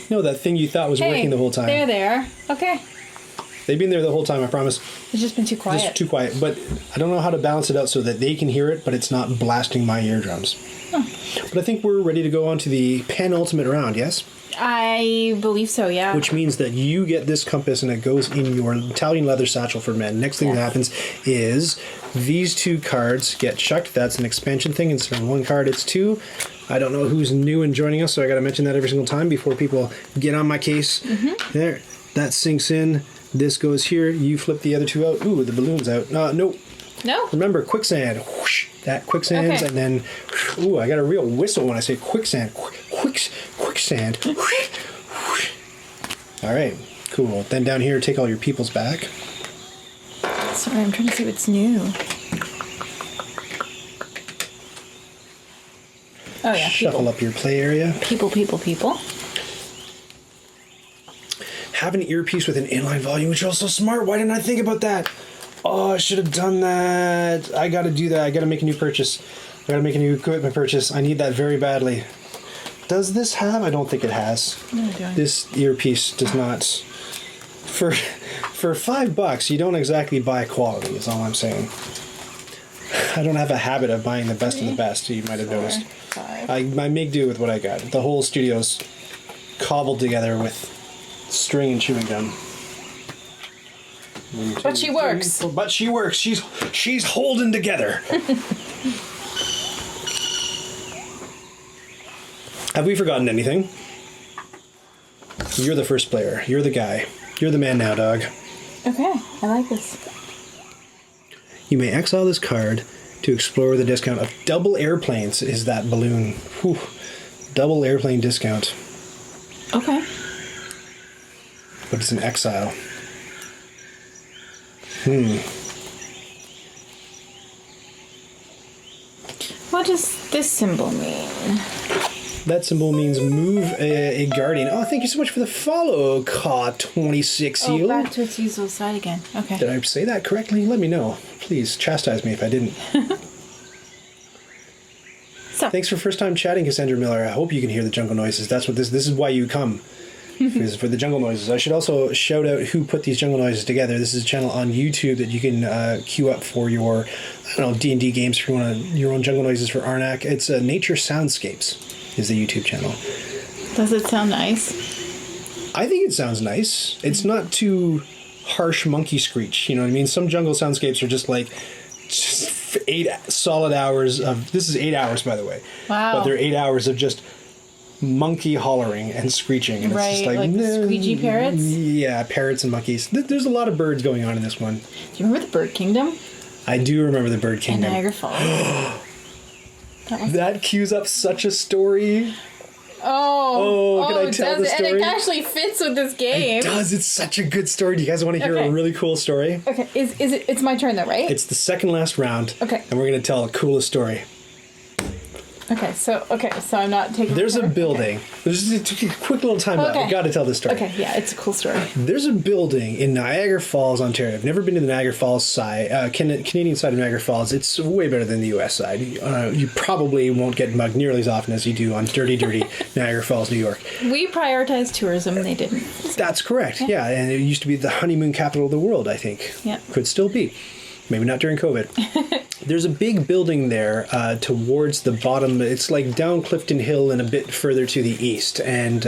no, that thing you thought was working the whole time. They're there. Okay. They've been there the whole time, I promise. It's just been too quiet. Just too quiet. But I don't know how to balance it out so that they can hear it, but it's not blasting my eardrums. Huh. But I think we're ready to go on to the penultimate round, yes? I believe so, yeah. Which means that you get this compass and it goes in your Italian leather satchel for men. Next thing that happens is these 2 cards get chucked. That's an expansion thing. Instead of 1 card, it's 2. I don't know who's new and joining us, so I got to mention that every single time before people get on my case. There, that sinks in. This goes here. You flip the other 2 out. Ooh, the balloon's out. Nope. No? Remember, quicksand. Whoosh, that quicksands, and then, ooh, I got a real whistle when I say quicksand. Quicksand. All right, cool. Then down here, take all your peoples back. Sorry, I'm trying to see what's new. Oh, yeah. Shuffle up your play area. People. Have an earpiece with an inline volume, which is also smart. Why didn't I think about that? Oh, I should have done that. I got to do that. I got to make a new purchase. I got to make a new equipment purchase. I need that very badly. Does this have? I don't think it has. No, I don't. This earpiece does not. For $5, you don't exactly buy quality, is all I'm saying. I don't have a habit of buying the best of the best. You might have noticed. 5. I make do with what I got. The whole studio's cobbled together with string and chewing gum. But she works. But she works. She's holding together. Have we forgotten anything? You're the first player. You're the guy. You're the man now, dog. Okay, I like this. You may exile this card to explore the discount of double airplanes. Is that balloon? Whew. Double airplane discount. Okay. But it's an exile. What does this symbol mean? That symbol means move a guardian. Oh, thank you so much for the follow, Ka26 Oh, seal. back to its usual side again. Okay. Did I say that correctly? Let me know. Please chastise me if I didn't. So, Thanks for first time chatting, Cassandra Miller. I hope you can hear the jungle noises. That's what this is why you come. Is for the jungle noises. I should also shout out who put these jungle noises together. This is a channel on YouTube that you can queue up for your, I don't know, D&D games if you want your own jungle noises for Arnak. It's Nature Soundscapes is the YouTube channel. does it sound nice? I think it sounds nice. It's not too harsh monkey screech. You know what I mean? Some jungle soundscapes are just like 8 solid hours of... This is 8 hours, by the way. Wow. But they're 8 hours of just monkey hollering and screeching. And Right, it's just like the squeegee parrots? Yeah, parrots and monkeys. There's a lot of birds going on in this one. Do you remember the Bird Kingdom? I do remember the Bird In Kingdom. Niagara Falls. That cues up such a story. Oh, can I it tell does, the and story? it actually fits with this game. It does. It's such a good story. Do you guys want to hear Okay. a really cool story? Okay, is it? It's my turn though, right? It's the second last round. Okay. And we're going to tell the coolest story. Okay, so I'm not taking. There's a forever? building. There's a quick little time out. Okay. I got to tell this story. Okay, yeah, it's a cool story. There's a building in Niagara Falls, Ontario. I've never been to the Niagara Falls side, Canadian side of Niagara Falls. It's way better than the U.S. side. You probably won't get mugged nearly as often as you do on dirty Niagara Falls, New York. We prioritized tourism, they didn't. That's correct. Yeah, and it used to be the honeymoon capital of the world, I think. Yeah. Could still be. Maybe not during COVID. There's a big building there towards the bottom. It's like down Clifton Hill and a bit further to the east. And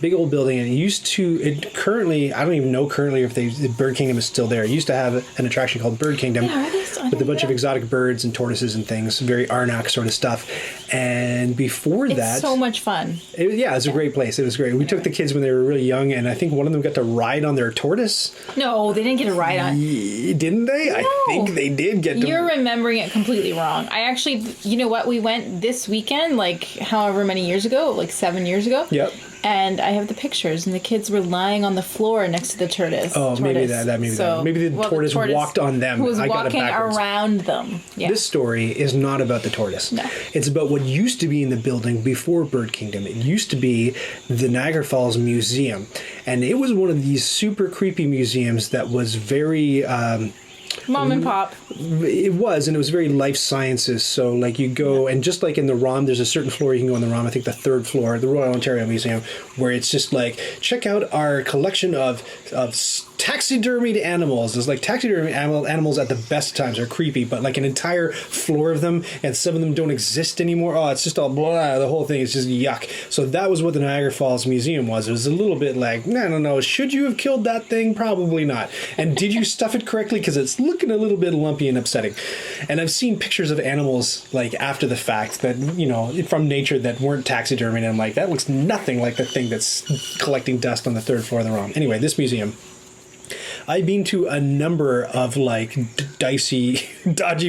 big old building. And it currently, I don't even know currently if the Bird Kingdom is still there. It used to have an attraction called Bird Kingdom Yeah, are they still with a bunch of there? exotic birds and tortoises and things. Very Arnak sort of stuff. And before that... It's so much fun. It was a great place. It was great. We took the kids when they were really young, and I think one of them got to ride on their tortoise. No, they didn't get a ride on. Didn't they? No. I think they did get to... You're remembering it completely wrong. I actually, you know what? We went this weekend, like however many years ago, like 7 years ago. Yep. And I have the pictures, and the kids were lying on the floor next to the tortoise. Oh, maybe that. Maybe the tortoise walked on them. Who was I got it walking backwards. around them. Yeah. This story is not about the tortoise. No. It's about what used to be in the building before Bird Kingdom. It used to be the Niagara Falls Museum. And it was one of these super creepy museums that was very... Mom and pop. It was, and it was very life sciences. So, like, you go, and just like in the ROM, there's a certain floor you can go on the ROM, I think the third floor, the Royal Ontario Museum, where it's just like, check out our collection of taxidermied animals. There's like taxidermy animals at the best times are creepy, but like an entire floor of them, and some of them don't exist anymore. Oh, it's just all blah. The whole thing is just yuck. So that was what the Niagara Falls Museum was. It was a little bit like, I don't know, should you have killed that thing? Probably not. And did you stuff it correctly? Because it's looking a little bit lumpy and upsetting. And I've seen pictures of animals like after the fact that, you know, from nature that weren't taxidermy, and I'm like, that looks nothing like the thing that's collecting dust on the third floor of the ROM. Anyway, this museum, I've been to a number of like dodgy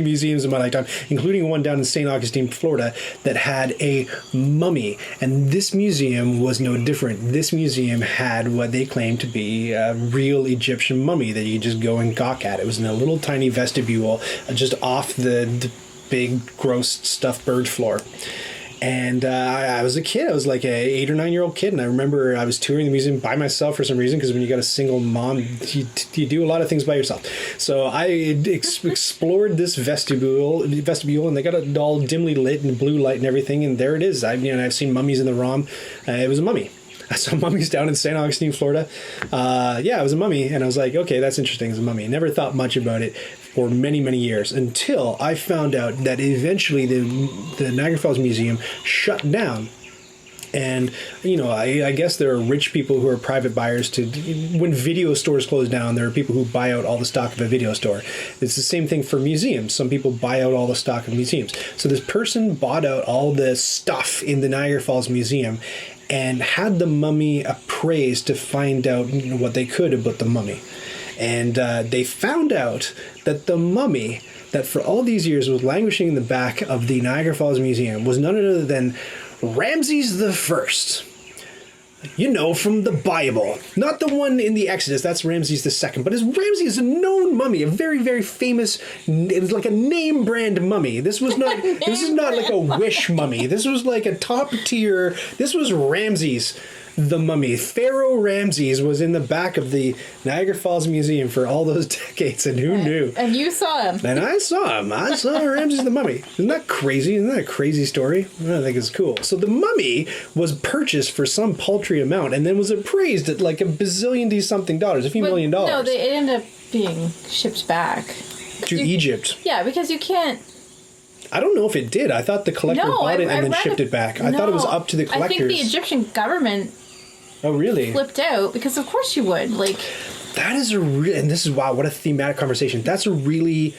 museums in my lifetime, including one down in St. Augustine, Florida, that had a mummy. And this museum was no different. This museum had what they claimed to be a real Egyptian mummy that you just go and gawk at. It was in a little tiny vestibule just off the big, gross stuffed bird floor. And I was a kid. I was like a 8 or 9 year old kid, and I remember I was touring the museum by myself for some reason, because when you got a single mom, you do a lot of things by yourself. So I explored this vestibule, and they got it all dimly lit and blue light and everything. And there it is. I've seen mummies in the ROM. It was a mummy. I saw mummies down in St. Augustine, Florida. It was a mummy, and I was like, okay, that's interesting. It's a mummy. Never thought much about it. for many, many years until I found out that eventually the Niagara Falls Museum shut down. And, I guess there are rich people who are private buyers when video stores close down, there are people who buy out all the stock of a video store. It's the same thing for museums. Some people buy out all the stock of museums. So this person bought out all the stuff in the Niagara Falls Museum and had the mummy appraised to find out what they could about the mummy. And they found out that the mummy that for all these years was languishing in the back of the Niagara Falls Museum was none other than Ramses the First. From the Bible. Not the one in the Exodus, that's Ramses the Second. But Ramses is a known mummy, a very, very famous, it was like a name brand mummy. This is not like a wish mummy. This was like a top tier, this was Ramses the Mummy. Pharaoh Ramses was in the back of the Niagara Falls Museum for all those decades, and who knew? And you saw him. And I saw him. I saw Ramses the Mummy. Isn't that crazy? Isn't that a crazy story? I think it's cool. So the mummy was purchased for some paltry amount and then was appraised at like $1,000,000-something, a few $1 million. No, it ended up being shipped back. To Egypt. Yeah, because you can't... I don't know if it did. I thought the collector bought it and then shipped it back. I thought it was up to the collectors. I think the Egyptian government... Oh, really? Flipped out, because of course you would. That is and this is, wow, what a thematic conversation. That's a really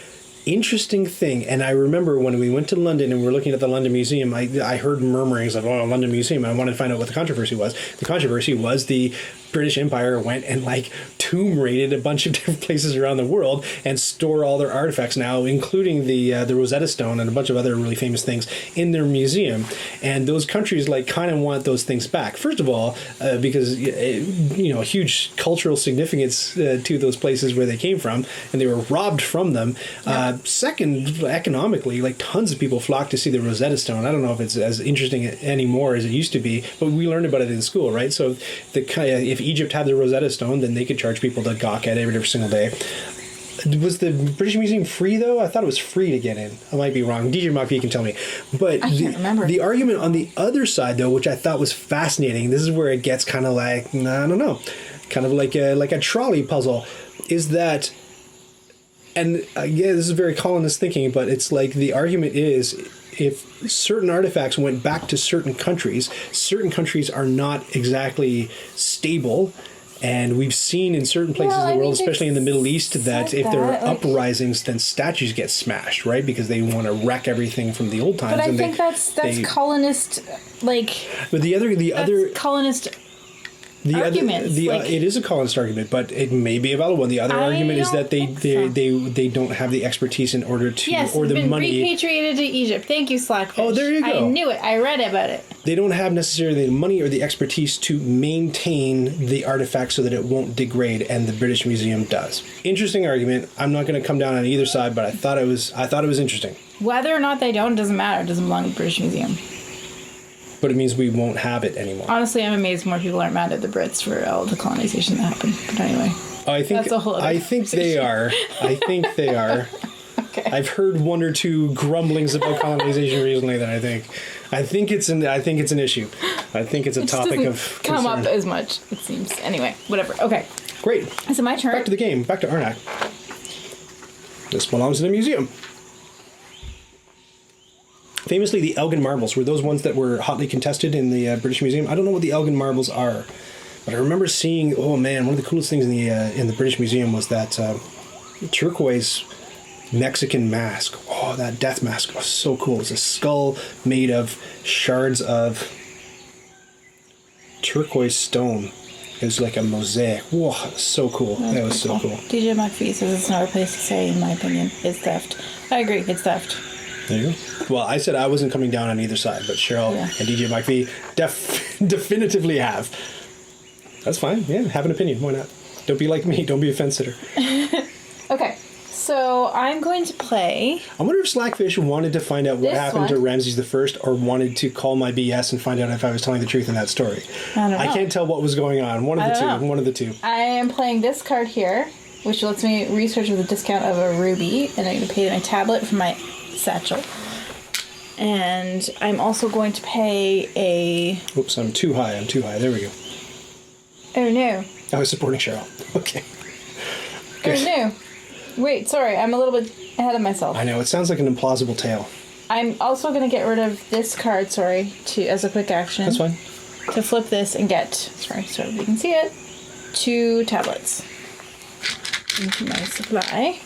interesting thing. And I remember when we went to London and we were looking at the London Museum, I heard murmurings of, London Museum, and I wanted to find out what the controversy was. The controversy was the British Empire went and tomb raided a bunch of different places around the world and store all their artifacts now, including the Rosetta Stone and a bunch of other really famous things in their museum. And those countries kind of want those things back. First of all, because huge cultural significance to those places where they came from, and they were robbed from them. Yeah. Second, economically, tons of people flock to see the Rosetta Stone. I don't know if it's as interesting anymore as it used to be, but we learned about it in school, right? So if Egypt had the Rosetta Stone, then they could charge people to gawk at it every single day. Was the British Museum free, though? I thought it was free to get in. I might be wrong. DJ McPhee can tell me. But I can't remember. The argument on the other side, though, which I thought was fascinating, this is where it gets kind of I don't know, kind of like a trolley puzzle, is that, and yeah, this is very colonist thinking, but it's the argument is, if certain artifacts went back to certain countries are not exactly stable. And we've seen in certain places of the world, especially in the Middle East, that if there are uprisings, then statues get smashed, right? Because they want to wreck everything from the old times. But I think that's colonist, But the other colonist arguments. It is a colonist argument, but it may be a valid one. The other argument is that they don't have the expertise in order to, or the money. Repatriated to Egypt. Thank you, Slackfish. Oh, there you go. I knew it. I read about it. They don't have necessarily the money or the expertise to maintain the artifact so that it won't degrade, and the British Museum does. Interesting argument. I'm not going to come down on either side, but I thought it was interesting. Whether or not they don't doesn't matter. It doesn't belong to the British Museum. But it means we won't have it anymore. Honestly, I'm amazed more people aren't mad at the Brits for all the colonization that happened. But anyway, that's a whole other I think they are. Okay. I've heard one or two grumblings about colonization recently that I think it's an issue. I think it's a topic of concern. Come up as much, it seems. Anyway, whatever. Okay. Great. Is it my turn? Back to the game. Back to Arnak. This belongs in a museum. Famously, the Elgin marbles were those ones that were hotly contested in the British Museum. I don't know what the Elgin marbles are, but I remember seeing. Oh man, one of the coolest things in the British Museum was that turquoise Mexican mask. Oh, that death mask was so cool. It's a skull made of shards of turquoise stone. It was like a mosaic. Whoa, so cool. That was so cool. DJ McPhee says it's not a place to say, in my opinion, it's theft. I agree, it's theft. There you go. Well, I said I wasn't coming down on either side, but Cheryl and DJ McPhee definitively have. That's fine. Yeah, have an opinion. Why not? Don't be like me. Don't be a fence sitter. Okay, so I'm going to play... I wonder if Slackfish wanted to find out what happened to Ramses the First, or wanted to call my BS and find out if I was telling the truth in that story. I don't know. I can't tell what was going on. One of the two. I am playing this card here, which lets me research with a discount of a ruby, and I'm going to pay my tablet for my satchel. And I'm also going to pay a... Oops, I'm too high. There we go. Oh no. I was supporting Cheryl. Okay. Oh no. Wait, sorry, I'm a little bit ahead of myself. I know, it sounds like an implausible tale. I'm also going to get rid of this card, as a quick action. That's fine. To flip this and get, so you can see it, 2 tablets into my supply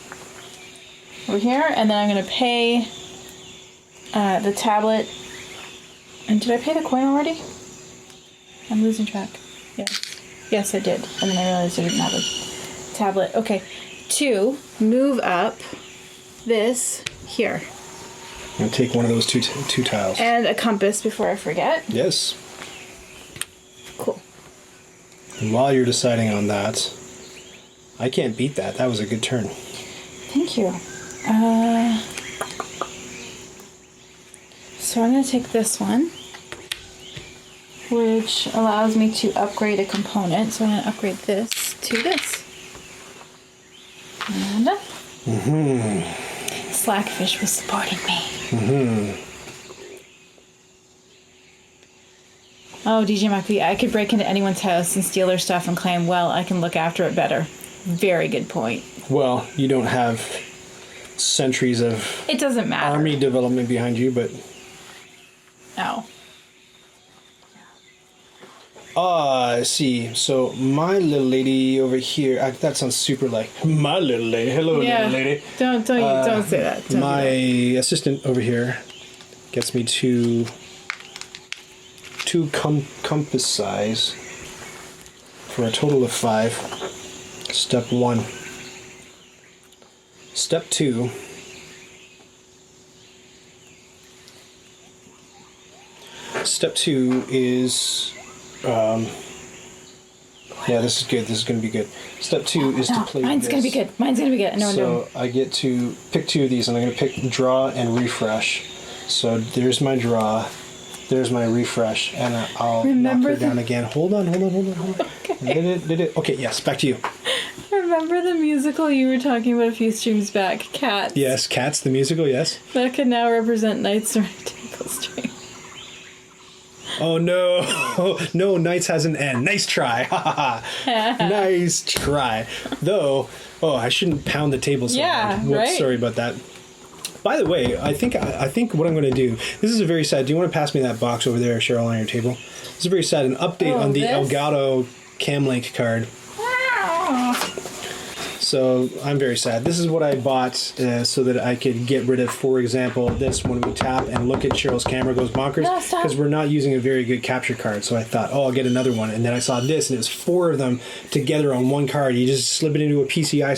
over here, and then I'm going to pay the tablet. And did I pay the coin already? I'm losing track. Yes I did, and then I realized I didn't have a tablet. Okay, to move up this here. I'm going to take one of those two tiles. And a compass before I forget. Yes. Cool. And while you're deciding on that, I can't beat that. That was a good turn. Thank you. So I'm going to take this one, which allows me to upgrade a component. So I'm going to upgrade this to this. And Slackfish was supporting me. Oh, DJ McPhee, I could break into anyone's house and steal their stuff and claim, well, I can look after it better. Very good point. Well, you don't have centuries of It doesn't matter. army development behind you, but... No. I see. So my little lady over here, that sounds super like, my little lady, hello little lady. Don't say that. Don't My do that. assistant over here gets me two compass size for a total of 5. Step 1. Step 2. Step 2 is yeah, this is good. This is going to be good. Step 2 is to play mine's this. going to be good. Mine's going to be good. I know what I'm doing. So I get to pick 2 of these, and I'm going to pick draw and refresh. So there's my draw, there's my refresh, and I'll knock her down again. Hold on. Okay. Did it? Okay, yes, back to you. Remember the musical you were talking about a few streams back, Cats? Yes, Cats, the musical, yes. That can now represent Knights Around the Table stream. Oh no, no, Knights has an N. Nice try. Nice try. Though, I shouldn't pound the table so hard. Whoops, right? sorry about that. By the way, I think what I'm going to do, this is a very sad, do you want to pass me that box over there, Cheryl, on your table? This is a very sad, an update on the Elgato Camlink card. So I'm very sad. This is what I bought so that I could get rid of, for example, this when we tap and look at Cheryl's camera goes bonkers because we're not using a very good capture card. So I thought, I'll get another one. And then I saw this, and it was 4 of them together on one card. You just slip it into a PCIe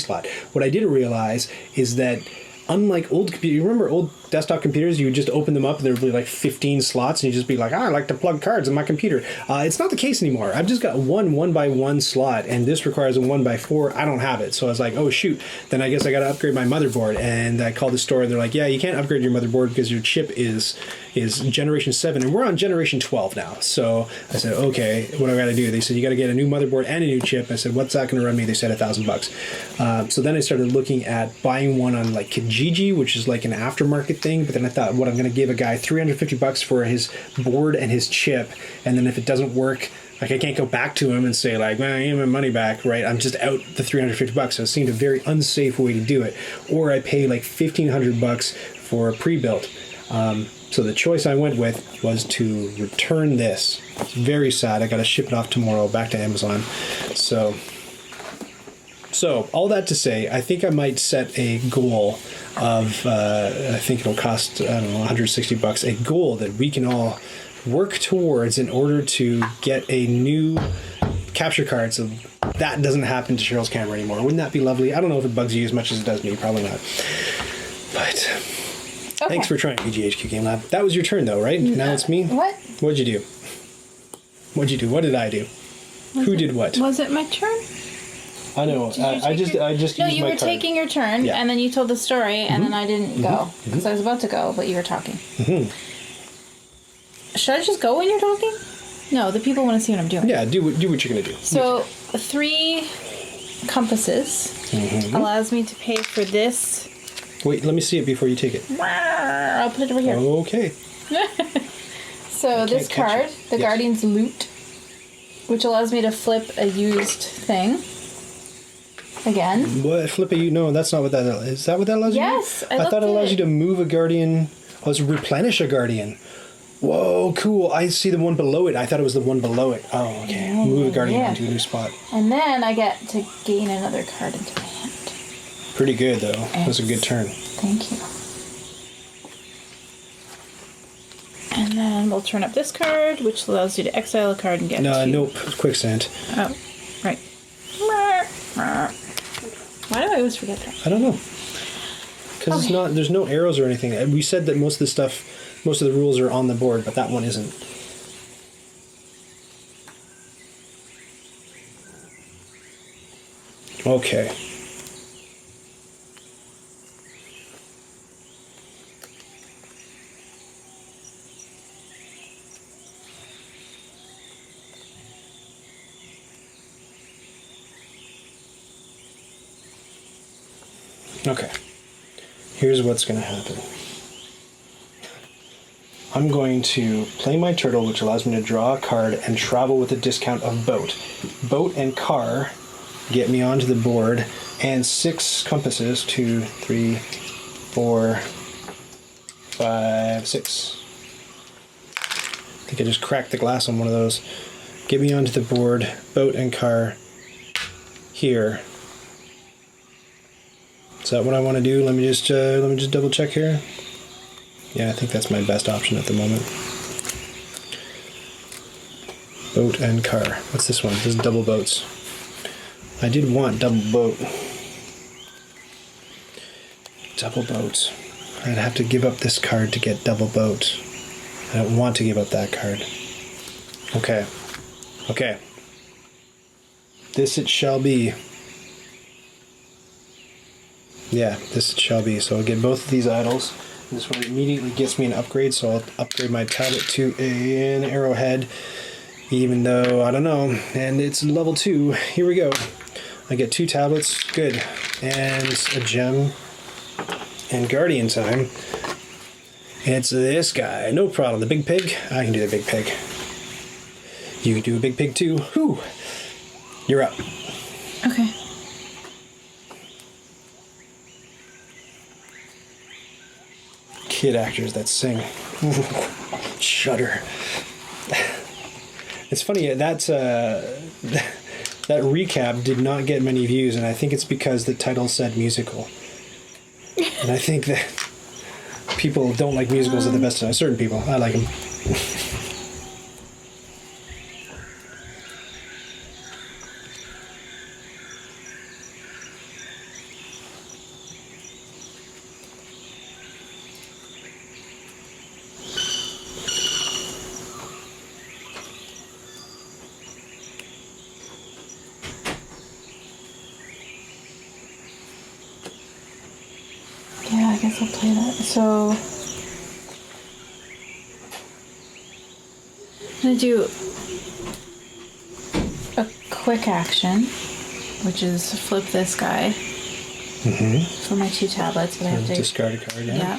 slot. What I didn't realize is that unlike old computers, you remember old desktop computers, you would just open them up and there would be like 15 slots and you'd just be like, I like to plug cards in my computer. It's not the case anymore. I've just got one 1x1 slot, and this requires a 1x4. I don't have it. So I was like, oh shoot, then I guess I got to upgrade my motherboard. And I called the store and they're like, yeah, you can't upgrade your motherboard because your chip is generation 7 and we're on generation 12 now. So I said, okay, what do I got to do? They said, you got to get a new motherboard and a new chip. I said, what's that going to run me? They said $1,000. So then I started looking at buying one on like Kijiji, which is like an aftermarket thing. But then I thought, what, I'm going to give a guy $350 for his board and his chip, and then if it doesn't work, like I can't go back to him and say like, well, I need my money back, right? I'm just out the $350. So it seemed a very unsafe way to do it. Or I pay like $1,500 for a pre-built. So the choice I went with was to return this. It's very sad. I got to ship it off tomorrow back to Amazon. So all that to say, I think I might set a goal of, I think it'll cost, I don't know, $160, a goal that we can all work towards in order to get a new capture card so that doesn't happen to Cheryl's camera anymore. Wouldn't that be lovely? I don't know if it bugs you as much as it does me. Probably not. But thanks for trying, VGHQ Game Lab. That was your turn though, right? Now it's me? What? What'd you do? What did I do? Who did what? Was it my turn? I know. I just No, used you my were card. taking your turn, and then you told the story, and then I didn't go because I was about to go, but you were talking. Should I just go when you're talking? No, the people want to see what I'm doing. Yeah, do what you're gonna do. So 3 compasses allows me to pay for this. Wait, let me see it before you take it. I'll put it over here. Okay. So this catch card, it. the Yes. Guardian's Loot, which allows me to flip a used thing. again. What? Flip it? No, that's not what that is. Is that what that allows you to do? Yes, I thought it allows you to move a guardian. Oh, it's replenish a guardian. Whoa, cool. I see the one below it. I thought it was the one below it. Oh, okay. Move a guardian onto a new spot. And then I get to gain another card into my hand. Pretty good, though. That's a good turn. Thank you. And then we'll turn up this card, which allows you to exile a card and get Nope. Quicksand. Oh, right. Why do I always forget that? I don't know. Because it's not. There's no arrows or anything. We said that most of the stuff, most of the rules are on the board, but that one isn't. Okay. Okay. Here's what's going to happen. I'm going to play my turtle, which allows me to draw a card and travel with a discount of boat. Boat and car get me onto the board, and 6 compasses. 2, 3, 4, 5, 6. I think I just cracked the glass on one of those. Get me onto the board, boat and car here. Is that what I want to do? Let me just double check here. Yeah, I think that's my best option at the moment. Boat and car. What's this one? This is double boats. I did want double boat. Double boat. I'd have to give up this card to get double boat. I don't want to give up that card. Okay. Okay. This it shall be. Yeah, this it shall be. So I'll get both of these idols. This one immediately gets me an upgrade, so I'll upgrade my tablet to an arrowhead, even though, I don't know, and it's level 2. Here we go. I get 2 tablets, good, and a gem, and guardian time. It's this guy, no problem. The big pig, I can do the big pig. You can do a big pig too. Whew. You're up. Okay. Kid actors that sing. Shudder. It's funny, that recap did not get many views, and I think it's because the title said musical. And I think that people don't like musicals at the best time. Certain people. I like them. Yeah, I guess I'll play that. So I'm gonna do a quick action, which is flip this guy for my 2 tablets, but I have to discard a card, yeah.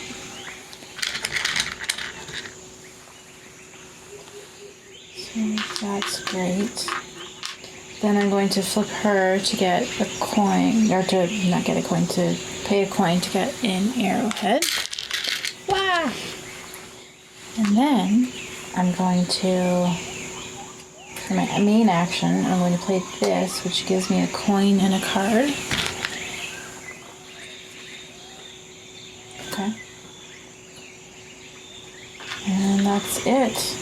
Yeah. So that's great. Then I'm going to flip her to get a coin, or to not get a coin, to pay a coin to get an arrowhead. Wow! And then I'm going to, for my main action, I'm going to play this, which gives me a coin and a card. Okay. And that's it.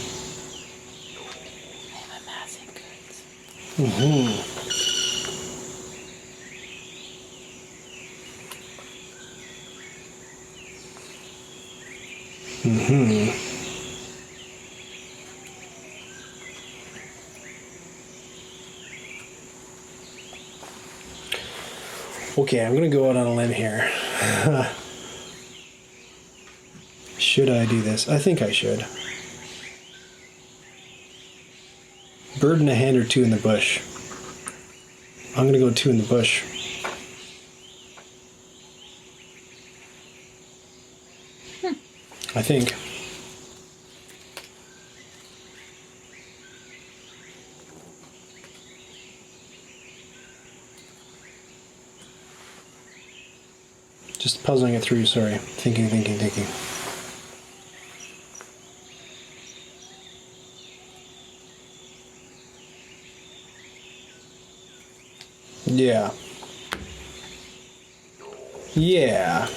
I'm amassing goods. Mm-hmm. Mm-hmm. Okay, I'm gonna go out on a limb here. Should I do this? I think I should. Bird in the hand or 2 in the bush? I'm gonna go 2 in the bush. I think. Just puzzling it through, sorry. Thinking. Yeah. Yeah.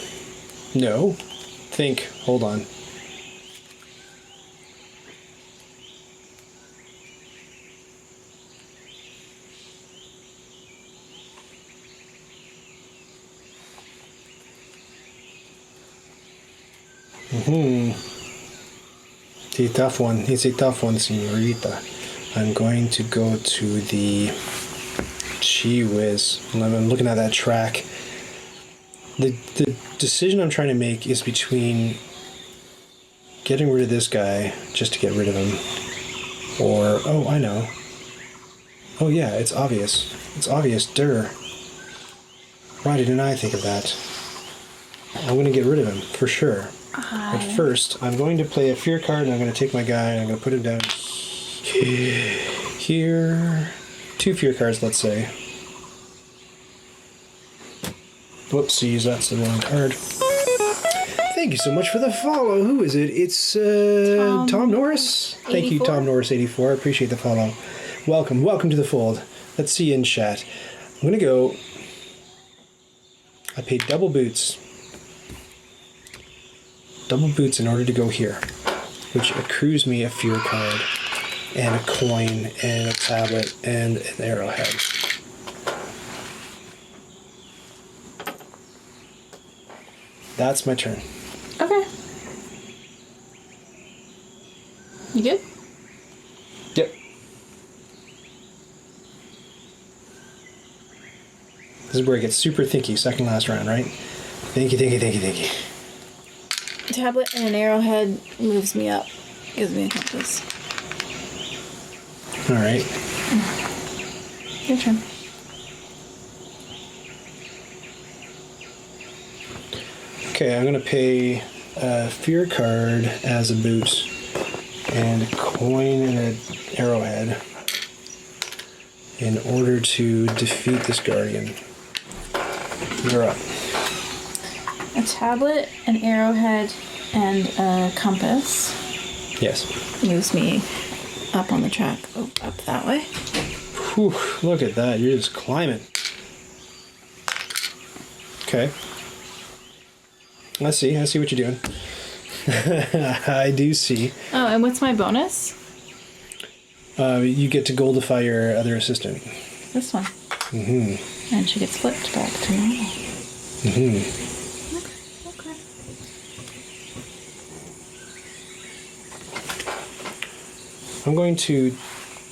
No. Think. Hold on. It's a tough one. It's a tough one, senorita. I'm going to go to the... Gee whiz. I'm looking at that track. The decision I'm trying to make is between getting rid of this guy just to get rid of him, or, oh, I know. Oh yeah, it's obvious. It's obvious, duh. Why didn't I think of that? I'm going to get rid of him, for sure. But first, I'm going to play a fear card, and I'm going to take my guy, and I'm going to put him down here. 2 fear cards, let's say. Whoopsies, that's the wrong card. Thank you so much for the follow. Who is it? It's Tom Norris. 84. Thank you, Tom Norris 84. I appreciate the follow. Welcome to the fold. Let's see you in chat. I'm going to go... I paid double boots. Double boots in order to go here, which accrues me a fear card and a coin and a tablet and an arrowhead. That's my turn. Okay. You good? Yep. This is where it gets super thinky, second last round, right? Thinky. Tablet and an arrowhead moves me up. Gives me a compass. Alright. Your turn. Okay, I'm going to pay a fear card as a boot and a coin and an arrowhead in order to defeat this guardian. You're up. A tablet, an arrowhead, and a compass Yes. moves me up on the track. Oh, up that way. Whew, look at that. You're just climbing. Okay. I see what you're doing. I do see. Oh, and what's my bonus? You get to goldify your other assistant. This one. Mm-hmm. And she gets flipped back to normal. Mm-hmm. Okay. I'm going to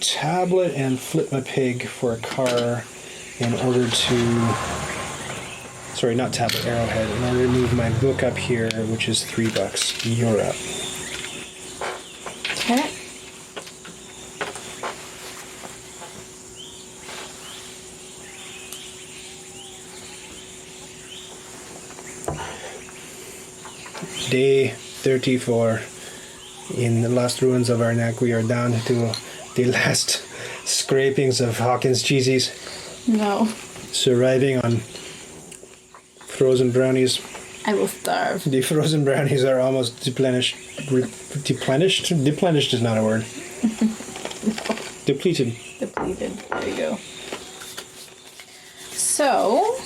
tablet and flip my pig for a car in order to... Sorry, not tablet, arrowhead. In order to move my book up here, which is $3. You're up. Okay. Day 34. In the last ruins of Arnak, we are down to the last scrapings of Hawkins cheesies. No. Surviving on frozen brownies. I will starve. The frozen brownies are almost deplenished. Deplenished? Deplenished is not a word. Depleted. Depleted. There you go. So...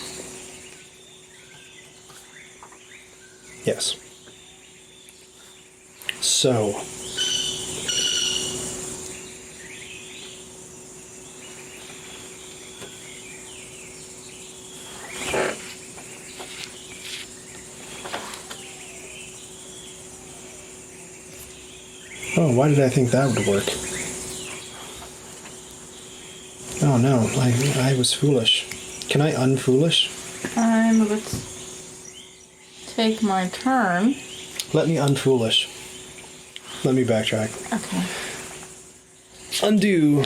Yes. So... Oh, why did I think that would work? Oh no, I was foolish. Can I unfoolish? I'm about to take my turn. Let me unfoolish. Let me backtrack. Okay. Undo.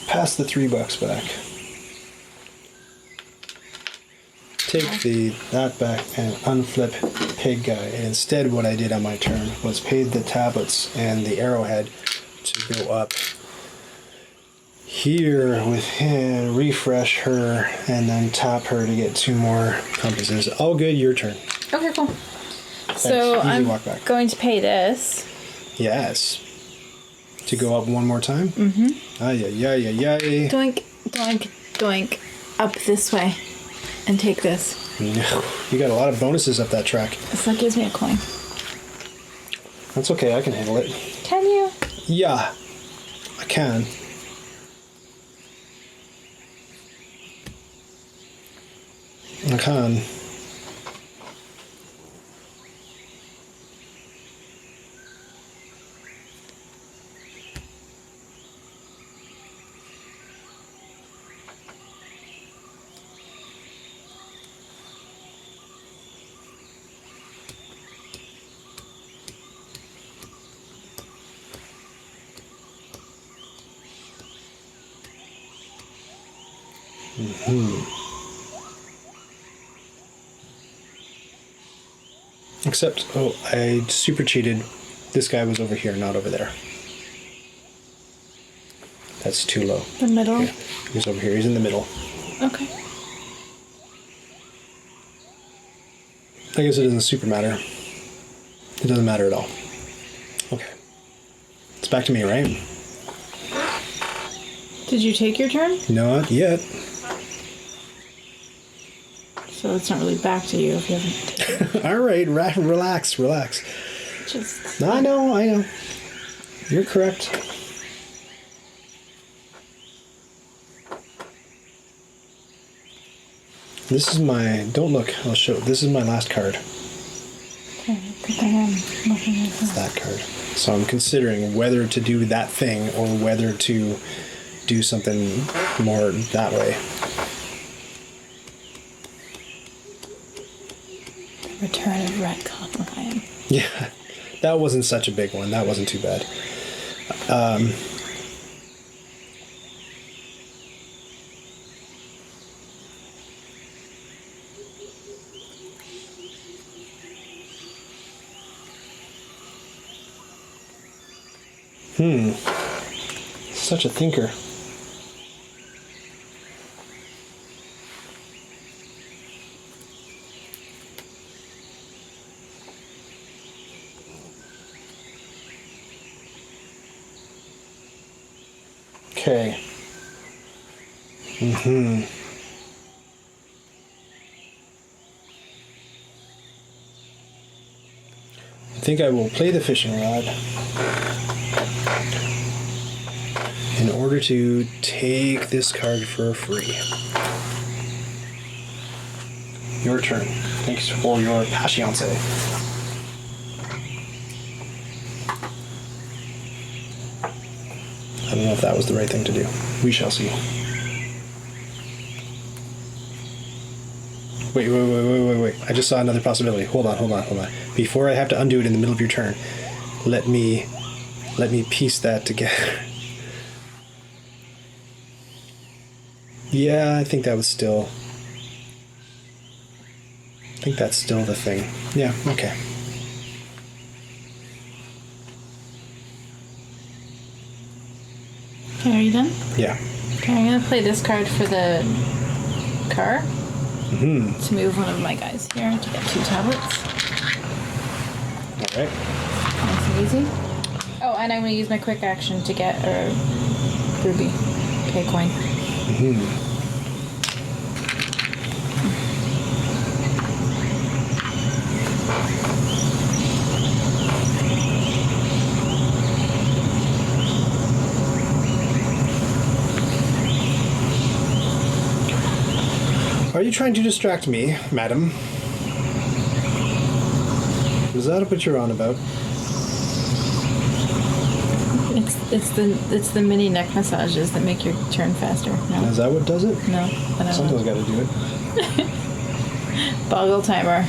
Pass the $3 back. Take that back and unflip pig guy. And instead what I did on my turn was paid the tablets and the arrowhead to go up here with him, refresh her, and then tap her to get 2 more compasses. All good, your turn. Okay, cool. So Easy I'm walk back. going to pay this. Yes. To go up one more time? Mm-hmm. Ay, ay, ay, ay, ay. Doink, doink, doink. Up this way. And take this. No, you got a lot of bonuses up that track. So that gives me a coin. That's okay, I can handle it. Can you? Yeah, I can. I can. Except, oh, I super cheated. This guy was over here, not over there. That's too low. The middle? Yeah, he's over here. He's in the middle. Okay. I guess it doesn't super matter. It doesn't matter at all. Okay. It's back to me, right? Did you take your turn? Not yet. So it's not really back to you if you haven't taken All right, relax. Just I know. You're correct. This is my, don't look, I'll show, this is my last card. okay, I think I am looking at It's that card. So I'm considering whether to do that thing or whether to do something more that way. Return of Retcon Ryan. Yeah, that wasn't such a big one. That wasn't too bad. Such a thinker. Okay. I think I will play the fishing rod in order to take this card for free. Your turn. Thanks for your patience. I don't know if that was the right thing to do. We shall see. Wait. I just saw another possibility. Hold on. Before I have to undo it in the middle of your turn, let me piece that together. Yeah, I think that's still the thing. Yeah, okay. Okay, are you done? Yeah. Okay, I'm gonna play this card for the car. To move one of my guys here to get 2 tablets. Alright. Nice and easy. Oh, and I'm gonna use my quick action to get a ruby. Okay, coin. Are you trying to distract me, madam? Is that what you're on about? It's the mini neck massages that make your turn faster. No, Is that what does it? no, I don't Something's know. got to do it. Boggle timer.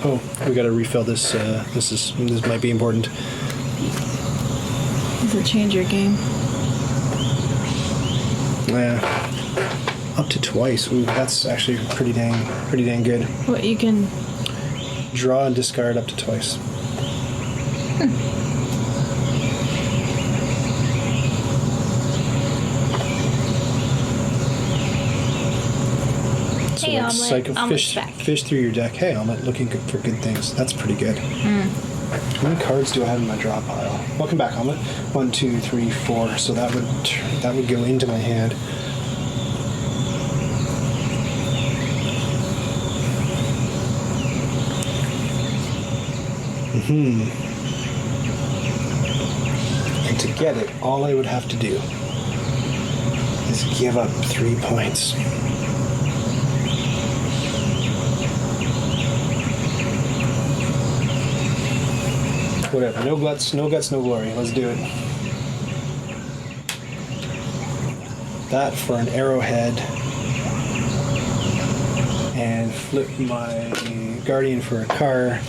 Oh, we got to refill this. This might be important. Does it change your game? Yeah. Up to twice. Ooh, that's actually pretty dang good. What you can. Draw and discard up to twice. also Hey, like Omelet. cycle Omelet's back. fish through your deck. Hey, Omelet, looking good for good things. That's pretty good. How many cards do I have in my draw pile? Welcome back, Omelet. 1, 2, 3, 4. So that would go into my hand. And to get it, all I would have to do is give up 3 points. Whatever. No guts, no glory. Let's do it. That for an arrowhead. And flip my guardian for a car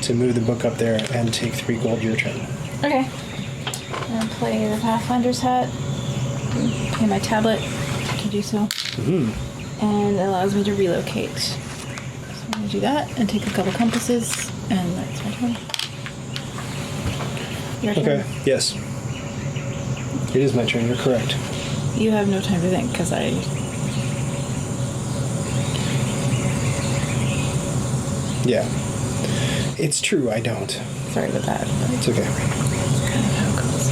to move the book up there and take 3 gold. Your turn. Okay. And play the Pathfinder's hat. Pay my tablet to do so. And it allows me to relocate. So I'm going to do that and take a couple compasses. And that's my turn. Your turn. Okay. Yes. It is my turn. You're correct. You have no time to think because I... Yeah. It's true. I don't. Sorry about that. But It's okay. that's kind of how it goes.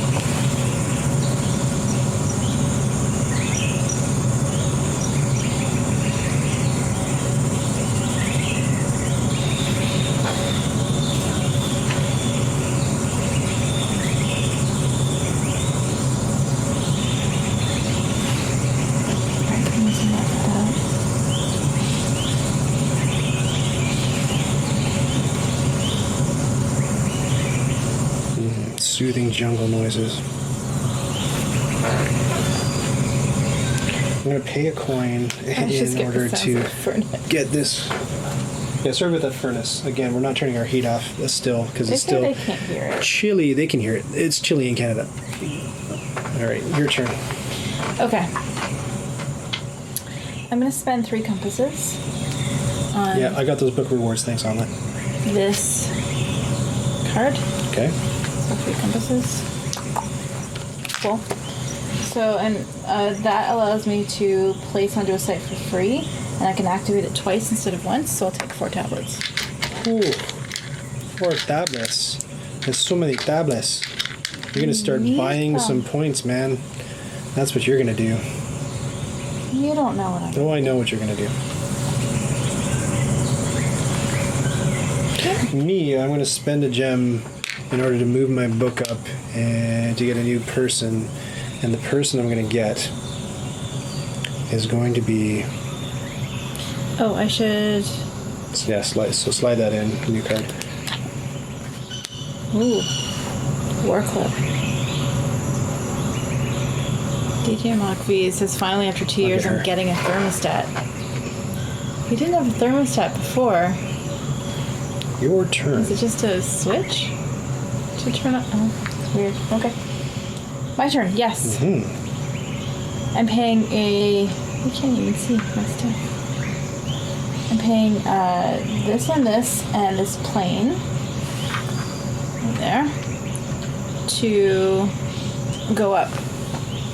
Alright, I'm using that for that. Soothing jungle noises. I'm going to pay a coin in order to get this. Yeah, sorry about that furnace. Again, we're not turning our heat off still because They it's say still they can't hear it. chilly. They can hear it. It's chilly in Canada. All right, your turn. Okay. I'm going to spend 3 compasses on Yeah, I got those book rewards. Thanks, Omelet. this card. Okay. So 3 compasses. Cool. So, and that allows me to place onto a site for free, and I can activate it twice instead of once, so I'll take 4 tablets. Ooh, 4 tablets. There's so many tablets. You're going to start Need buying some. some points, man. That's what you're going to do. You don't know what I'm Oh, I know what you're going to do. Me, I'm going to spend a gem in order to move my book up and to get a new person. And the person I'm going to get is going to be... Oh, I should... Yeah, slide that in. New card. Ooh. War Club. DJ Mock V says, finally after 2 years at her. I'm getting a thermostat. We didn't have a thermostat before. Your turn. Is it just a switch to turn up? Oh, it's weird. Okay. My turn, yes. I'm paying a... I can't even see my stuff. I'm paying this and this plane. Right there. To go up.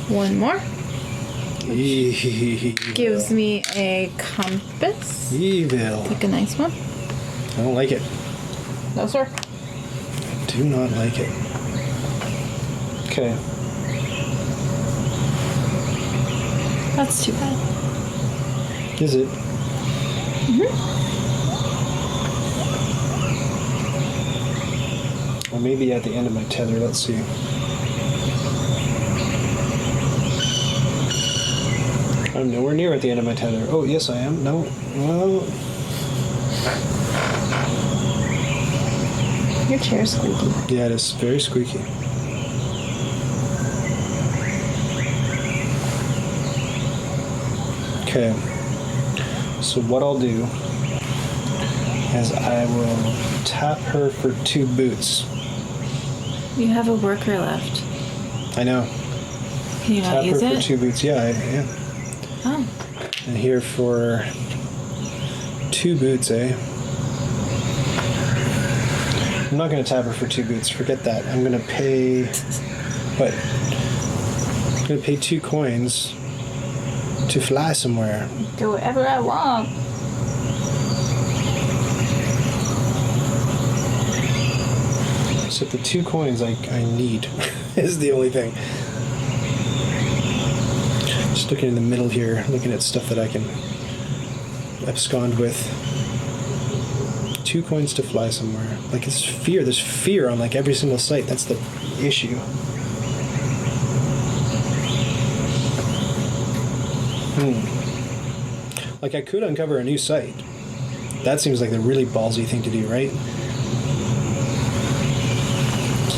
One more. Gives me a compass. Evil. Pick a nice one. I don't like it. No, sir. Do not like it. Okay. That's too bad. Is it? Or maybe at the end of my tether. Let's see. I'm nowhere near at the end of my tether. Oh, yes, I am. No. Well, Your chair's squeaky. yeah, it is very squeaky. Okay. So what I'll do is I will tap her for 2 boots. You have a worker left. I know. Can you not Tap her use for it? 2 boots. Yeah, yeah. Oh. And here for 2 boots, eh? I'm not going to tap her for 2 boots. Forget that. I'm going to pay... What? I'm going to pay 2 coins to fly somewhere. Do whatever I want. Except the 2 coins I need is the only thing. Just looking in the middle here, looking at stuff that I can abscond with. 2 coins to fly somewhere. Like, it's fear. There's fear on, like, every single site. That's the issue. Like, I could uncover a new site. That seems like the really ballsy thing to do, right?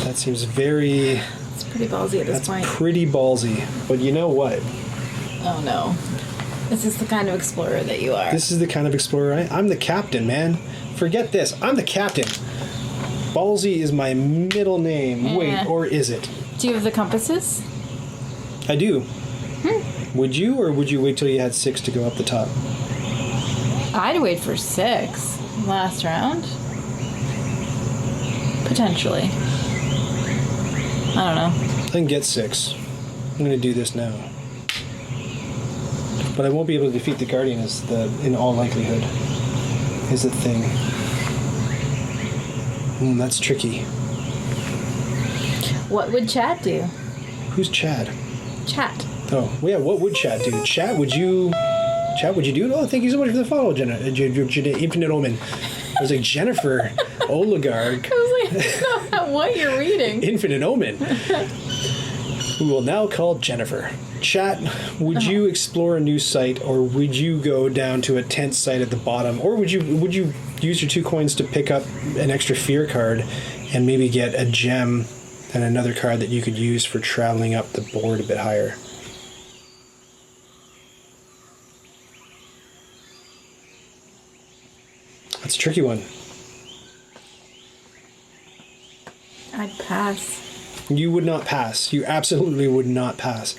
That seems very... It's pretty ballsy at this point. That's pretty ballsy. But you know what? Oh, no. This is the kind of explorer that you are. This is the kind of explorer I'm the captain, man. Forget this. I'm the captain. Ballsy is my middle name. Wait, or is it? Do you have the compasses? I do. Would you, or would you wait till you had 6 to go up the top? I'd wait for 6 last round. Potentially. I don't know. I can get 6. I'm going to do this now. But I won't be able to defeat the Guardian in all likelihood. Is the thing. That's tricky. What would Chad do? Who's Chad? Chat. Oh, yeah, what would Chad do? Chad, would you do it? Oh, thank you so much for the follow, Infinite Omen. I was like, Jennifer, oligarch. I was like, that's not what you're reading. Infinite Omen. We will now call Jennifer. Chat, would you explore a new site, or would you go down to a tent site at the bottom, or would you use your 2 coins to pick up an extra fear card and maybe get a gem and another card that you could use for traveling up the board a bit higher? That's a tricky one. I'd pass. You would not pass. You absolutely would not pass.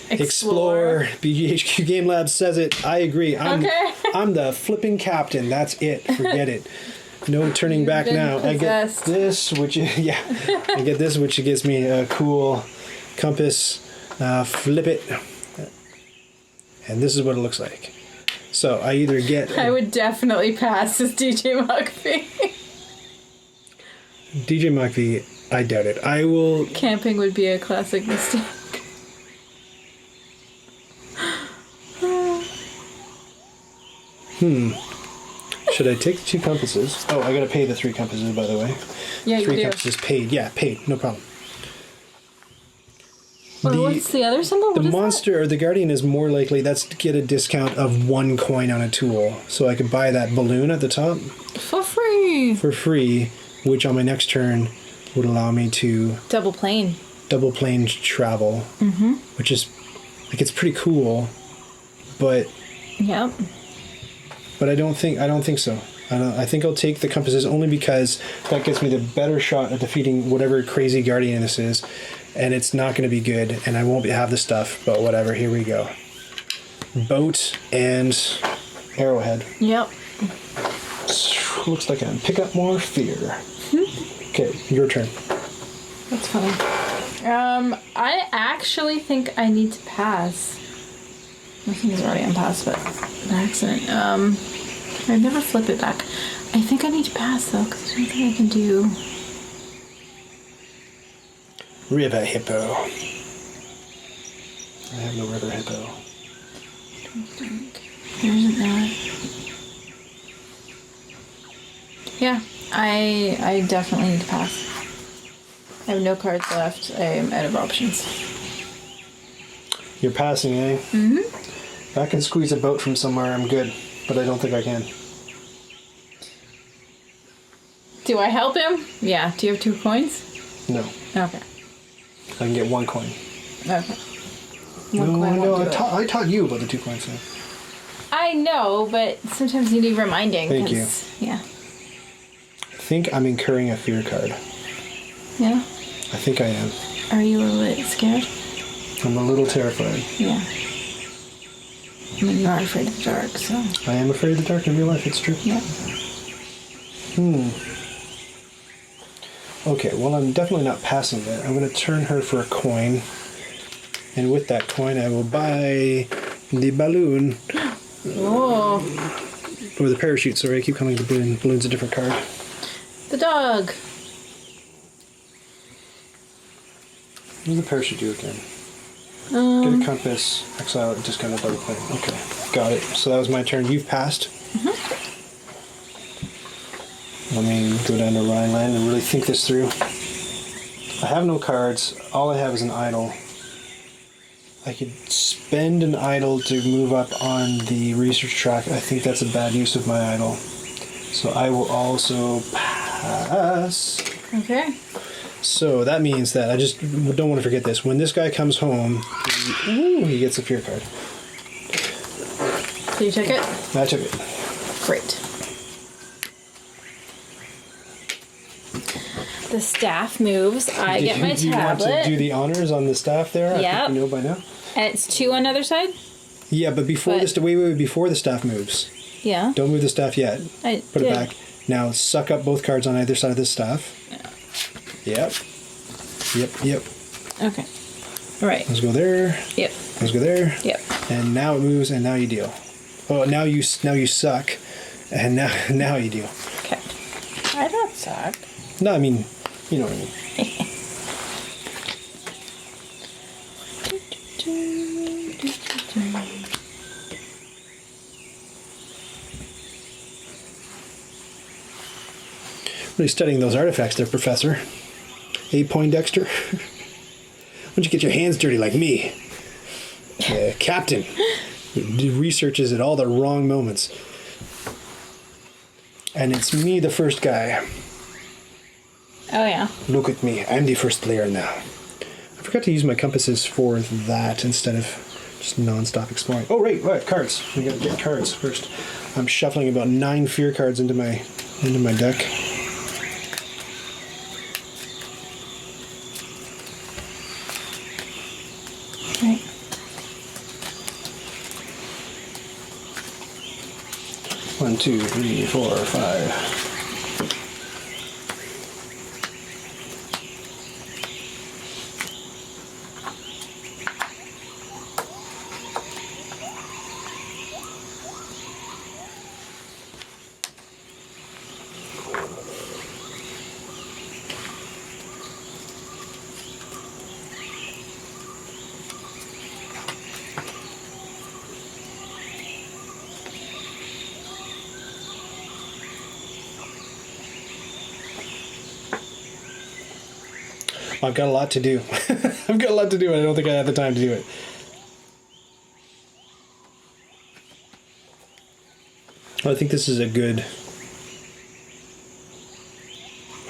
Explore. BGHQ Game Lab says it. I agree. I'm the flipping captain. That's it. Forget it. No turning back now. Possessed. I get this, which I get this, which gives me a cool compass. Flip it, and this is what it looks like. So I either get. I would definitely pass as DJ McPhee. DJ McPhee. I doubt it. I will. Camping would be a classic mistake. Should I take the 2 compasses? Oh, I gotta pay the 3 compasses, by the way. Yeah, you 3 do. compasses paid. Yeah, paid. No problem. Well, what's the other symbol? The What is monster or the Guardian is more likely. That's to get a discount of 1 coin on a tool. So I could buy that balloon at the top that? For free. for free, which on my next turn would allow me to Double plane. double plane travel, which is like it's pretty cool, but Yep. I don't think so. I think I'll take the compasses only because that gets me the better shot at defeating whatever crazy Guardian this is, and it's not going to be good, and I won't have the stuff. But whatever. Here we go. Boat and arrowhead. Yep. Looks like I can pick up more fear. Okay, your turn. That's funny. I actually think I need to pass. My thing is already on pass, but an accident. I'd never flip it back. I think I need to pass though, because I don't think I can do. River hippo. I have no river hippo. There isn't that. Yeah, I definitely need to pass. I have no cards left. I am out of options. You're passing, eh? Mm-hmm. If I can squeeze a boat from somewhere, I'm good. But I don't think I can. Do I help him? Yeah. Do you have 2 coins? No. Okay. I can get 1 coin. Okay. One coin No, won't do it. I taught you about the 2 coins thing. I know, but sometimes you need reminding. Thank you. Yeah. I think I'm incurring a fear card. Yeah? I think I am. Are you a little bit scared? I'm a little terrified. Yeah. I mean, you are afraid of the dark, so. I am afraid of the dark in real life, it's true. Yeah. Okay, well, I'm definitely not passing that. I'm going to turn her for a coin. And with that coin, I will buy the balloon. Oh. Or the parachute, sorry. I keep calling it the balloon. Balloon's a different card. The dog. What does the parachute do again? Get a compass, exile, discount a double plane. Okay, got it. So that was my turn. You've passed. Let me go down to Rhineland and really think this through. I have no cards. All I have is an idol. I could spend an idol to move up on the research track. I think that's a bad use of my idol. So I will also pass. Okay. So that means that I just don't want to forget this. When this guy comes home, he gets a fear card. So you took it? I took it. Great. The staff moves. I get my Do you want tablet. to do the honors on the staff there? Yep. I think you know by now. And it's 2 on the other side? Yeah, but before before the staff moves. Yeah. Don't move the staff yet. I Put did. it back. Now suck up both cards on either side of the staff. Yep. Yep. Okay. All right. Let's go there. Yep. Let's go there. Yep. And now it moves, and now you deal. Oh, now you suck, and now you deal. Okay. I don't suck. No, I mean, you know what I mean. Really studying those artifacts there, Professor. Poindexter. Why don't you get your hands dirty like me? Captain. He researches at all the wrong moments. And it's me, the first guy. Oh, yeah. Look at me. I'm the first player now. I forgot to use my compasses for that instead of just non-stop exploring. Oh, right. Cards. We gotta get cards first. I'm shuffling about 9 fear cards into my deck. Right. One, two, three, 4, 5. I've got a lot to do. I've got a lot to do, and I don't think I have the time to do it. Well, I think this is a good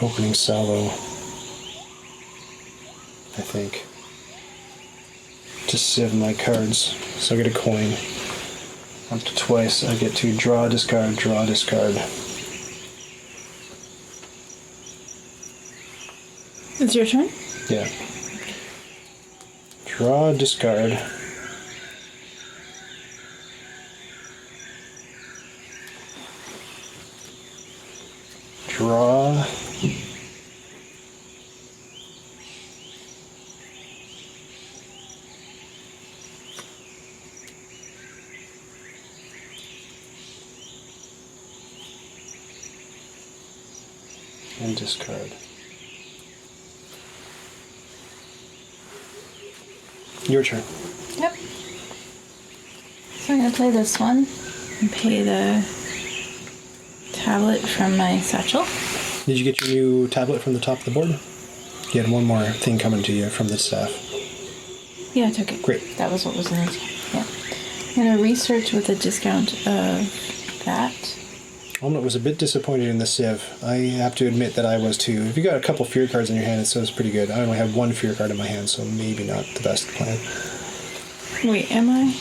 opening salvo. I think. To sieve my cards. So I get a coin. Up to twice. I get to draw, discard, draw, discard. It's your turn? Yeah. Draw, discard. Draw. And discard. Your turn. Yep. So I'm going to play this one and pay the tablet from my satchel. Did you get your new tablet from the top of the board? You had one more thing coming to you from the staff. Yeah, I took it. Great. That was what was in it. Yeah. I'm going to research with a discount of that. Omelette was a bit disappointed in the sieve. I have to admit that I was too. If you got a couple fear cards in your hand, it says pretty good. I only have 1 fear card in my hand, so maybe not the best plan. Wait, am I?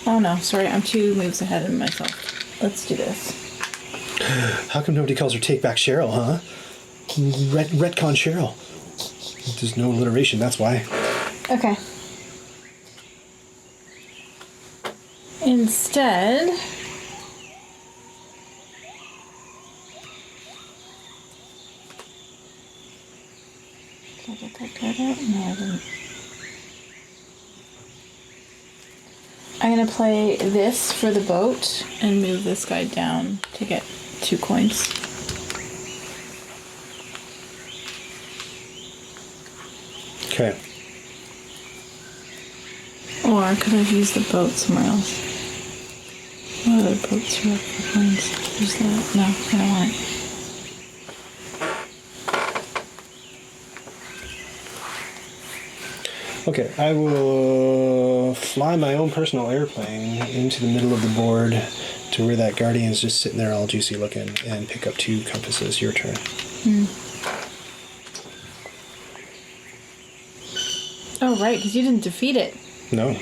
Oh no, sorry, I'm 2 moves ahead of myself. Let's do this. How come nobody calls her Take Back Cheryl, huh? Retcon Cheryl. There's no alliteration, that's why. Okay. Instead... Did I get that card out? No, I didn't. I'm going to play this for the boat and move this guy down to get 2 coins. Okay. Or could I use the boat somewhere else? What other boats are up for coins? There's that. No, I don't want it. Okay, I will fly my own personal airplane into the middle of the board to where that guardian's just sitting there all juicy looking and pick up 2 compasses. Your turn. Oh, right, because you didn't defeat it. No. I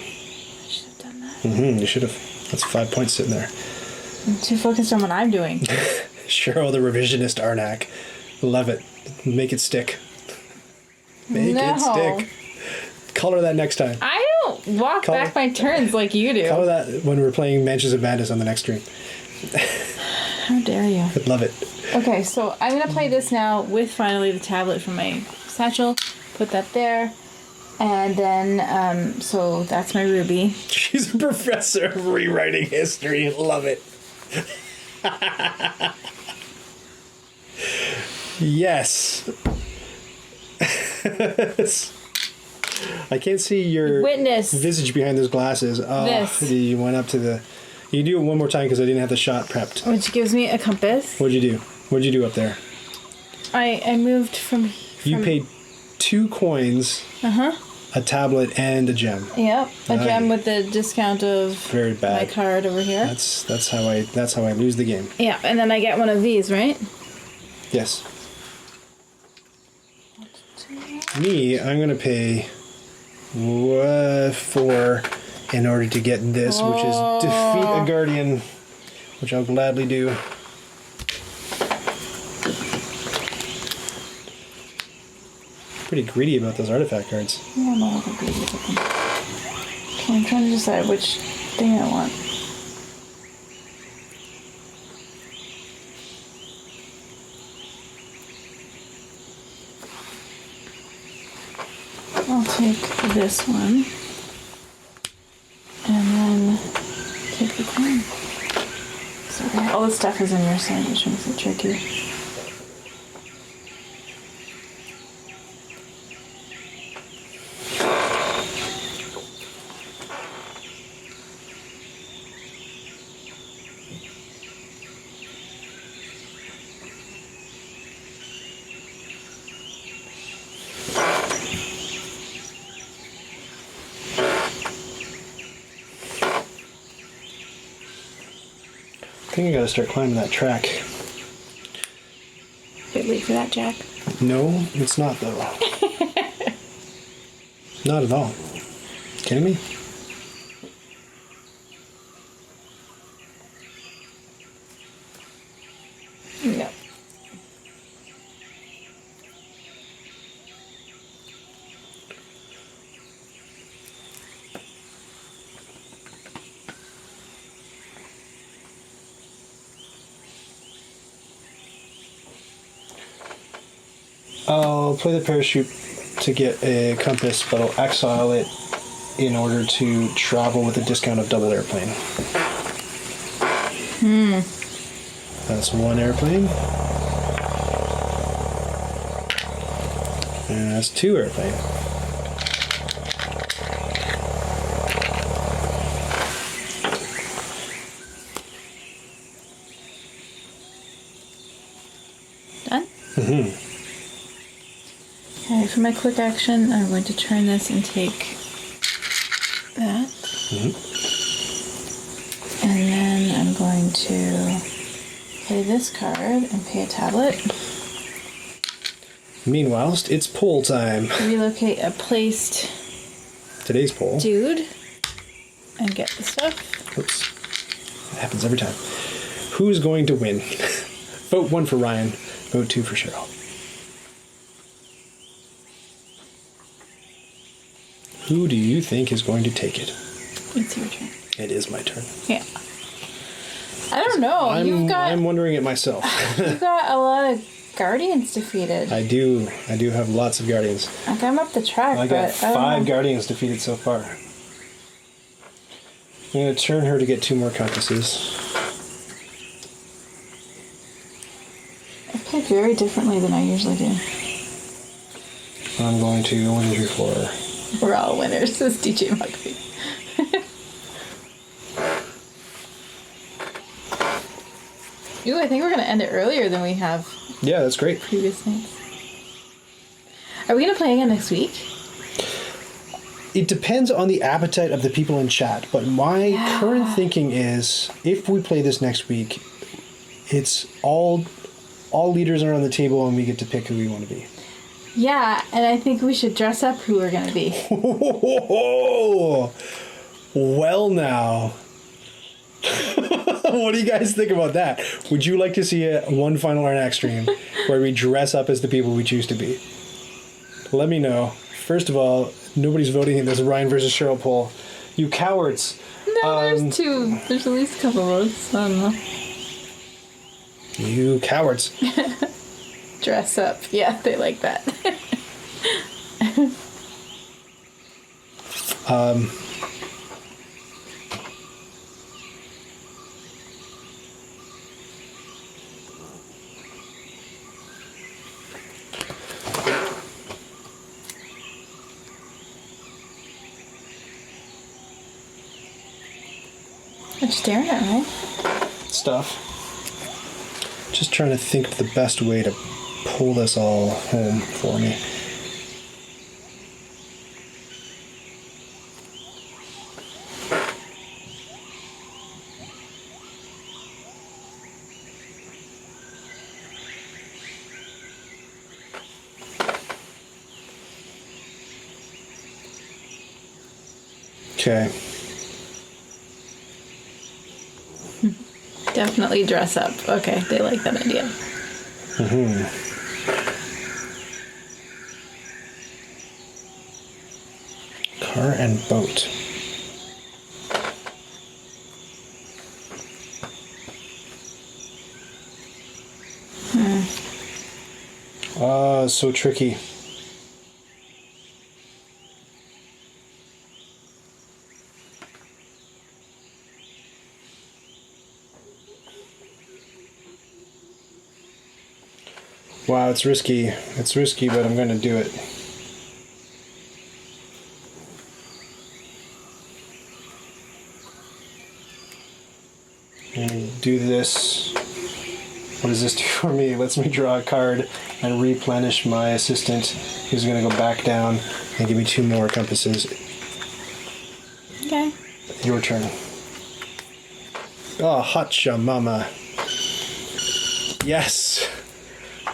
should have done that. You should have. That's 5 points sitting there. I'm too focused on what I'm doing. Cheryl, the revisionist Arnak. Love it. Make it stick. Make it stick. Color that next time. I don't walk back my turns like you do. Color that when we're playing Mansions of Madness on the next stream. How dare you? I'd love it. Okay, so I'm going to play this now with finally the tablet from my satchel. Put that there. And then, so that's my ruby. She's a professor of rewriting history. Love it. Yes. I can't see your Witness. visage behind those glasses. Oh, This. You went up to the... You do it one more time because I didn't have the shot prepped. Which gives me a compass. What'd you do? What'd you do up there? I moved from... You paid 2 coins, a tablet, and a gem. Yep, a Nice. gem with the discount of Very bad. my card over here. That's how I lose the game. Yeah, and then I get one of these, right? Yes. Me, I'm gonna pay 4 in order to get this, which is defeat a guardian, which I'll gladly do. Pretty greedy about those artifact cards. Yeah, I'm not gonna be able to get them. Okay, I'm trying to decide which thing I want. I'll take this one. And then take the coin. Sorry, all this stuff is in your side, which makes it tricky. I think I gotta start climbing that track. Bit late for that, Jack. No, it's not though. Not at all. Kidding me? No. I'll play the parachute to get a compass, but I'll exile it in order to travel with a discount of double airplane. That's 1 airplane. And that's 2 airplane. Done? Okay, for my quick action, I'm going to turn this and take that. And then I'm going to play this card and pay a tablet. Meanwhile, it's poll time. Relocate a placed Today's poll. dude and get the stuff. Oops. It happens every time. Who's going to win? Vote 1 for Ryan. Vote 2 for Cheryl. Who do you think is going to take it? It's your turn. It is my turn. Yeah. I don't know. I'm wondering it myself. You've got a lot of guardians defeated. I do have lots of guardians. Like, I'm up the track, I got but I don't 5 know. guardians defeated so far. I'm going to turn her to get 2 more compasses. I play very differently than I usually do. I'm going to 1, 2, 3, 4. We're all winners, says DJ Mugby. Ooh, I think we're going to end it earlier than we have Yeah, that's great. previous nights. Are we going to play again next week? It depends on the appetite of the people in chat, but my current thinking is if we play this next week, it's all leaders are on the table and we get to pick who we want to be. Yeah, and I think we should dress up who we're going to be. Well now. What do you guys think about that? Would you like to see one final Arnak stream where we dress up as the people we choose to be? Let me know. First of all, nobody's voting in this Ryan versus Cheryl poll. You cowards. No, there's two. There's at least a couple votes. I don't know. You cowards. Dress up. Yeah, they like that. What you staring at, right? Stuff. Just trying to think of the best way to pull this all home for me. Okay. Definitely dress up. Okay, they like that idea. Mm-hmm. Car and boat. So tricky. Wow, it's risky. It's risky, but I'm going to do it. And do this. What does this do for me? It lets me draw a card and replenish my assistant, who's going to go back down and give me 2 more compasses. Okay. Your turn. Oh, hotcha mama. Yes.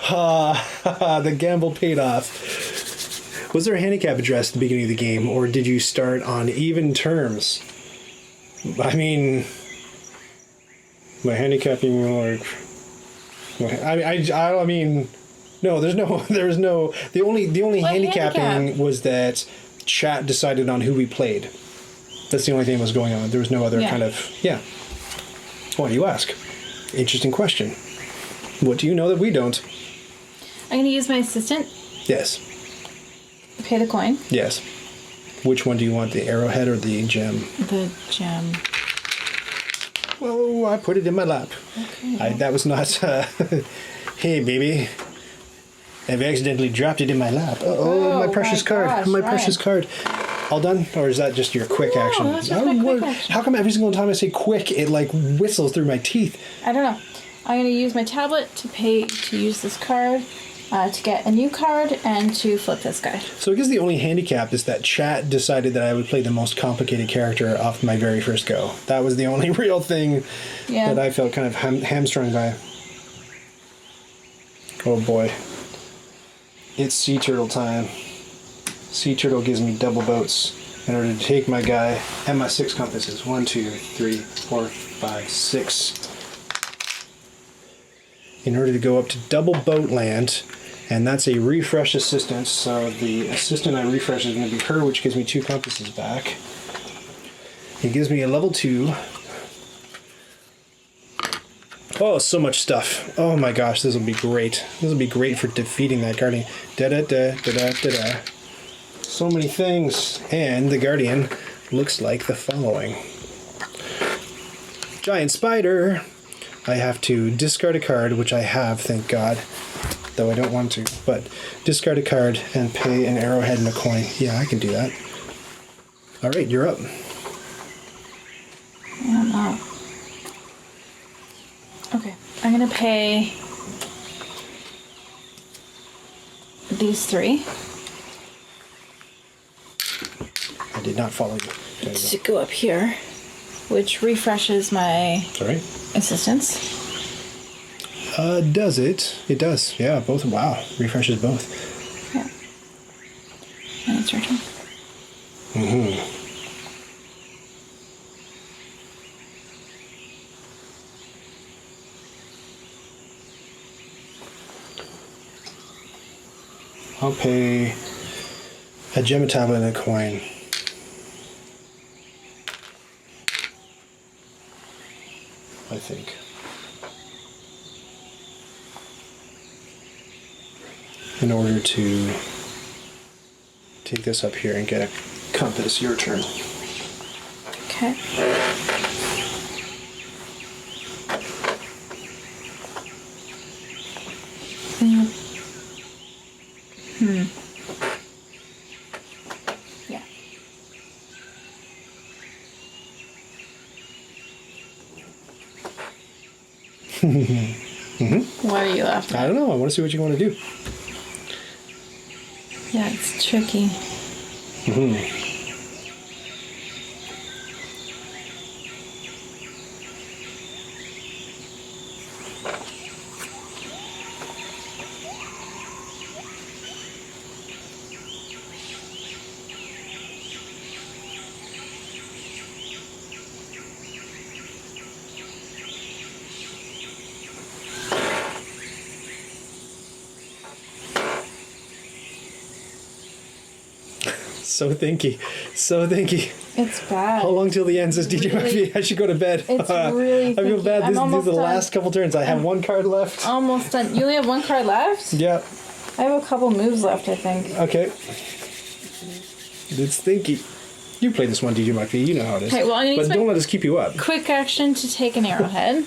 The gamble paid off. Was there a handicap addressed at the beginning of the game, or did you start on even terms? I mean, my handicapping, like, I mean, no, there's no. The only handicapping handicap? was that chat decided on who we played. That's the only thing that was going on. There was no other kind of Why do you ask? Interesting question. What do you know that we don't? I'm going to use my assistant. Yes. Pay the coin. Yes. Which one do you want, the arrowhead or the gem? The gem. Oh, I put it in my lap. Okay. That was not, hey, baby. I've accidentally dropped it in my lap. Oh, my precious my card. gosh, My Ryan. precious card. All done? Or is that just your quick action? that's just my quick action. How come every single time I say quick, it like whistles through my teeth? I don't know. I'm going to use my tablet to use this card, to get a new card, and to flip this guy. So I guess the only handicap is that chat decided that I would play the most complicated character off my very first go. That was the only real thing that I felt kind of hamstrung by. Oh boy. It's sea turtle time. Sea turtle gives me double boats in order to take my guy and my 6 compasses. 1, 2, 3, 4, 5, 6. In order to go up to double boat land, and that's a refresh assistant, so the assistant I refresh is going to be her, which gives me 2 compasses back. It gives me a level 2. Oh, so much stuff. Oh my gosh, this will be great. This will be great for defeating that guardian. Da-da-da-da-da-da-da. So many things. And the guardian looks like the following. Giant spider. I have to discard a card, which I have, thank God. though I don't want to. But discard a card and pay an arrowhead and a coin. Yeah, I can do that. All right, you're up. I don't know. Okay, I'm gonna pay these 3 I did not follow you. There you to go up here, which refreshes my go. All right. assistance. Does it? It does. Yeah, both. Wow, refreshes both. Yeah. And it's your turn. I'll pay a gem, a tablet, and a coin. I think. In order to take this up here and get a compass. Your turn. Okay. Yeah. Why are you laughing? I don't know. I want to see what you want to do. Yeah, it's tricky. So thinky. So thinky. It's bad. How long till the end, says DJ Really- McPhee? I should go to bed. It's really I feel thinky. bad. I'm These are almost the done. last couple turns. I have one card left. Almost done. You only have 1 card left? Yeah. I have a couple moves left, I think. Okay. It's thinky. You played this one, DJ McPhee. You know how it is. Okay, well, I'm gonna but use my- don't let us keep you up. Quick action to take an arrowhead.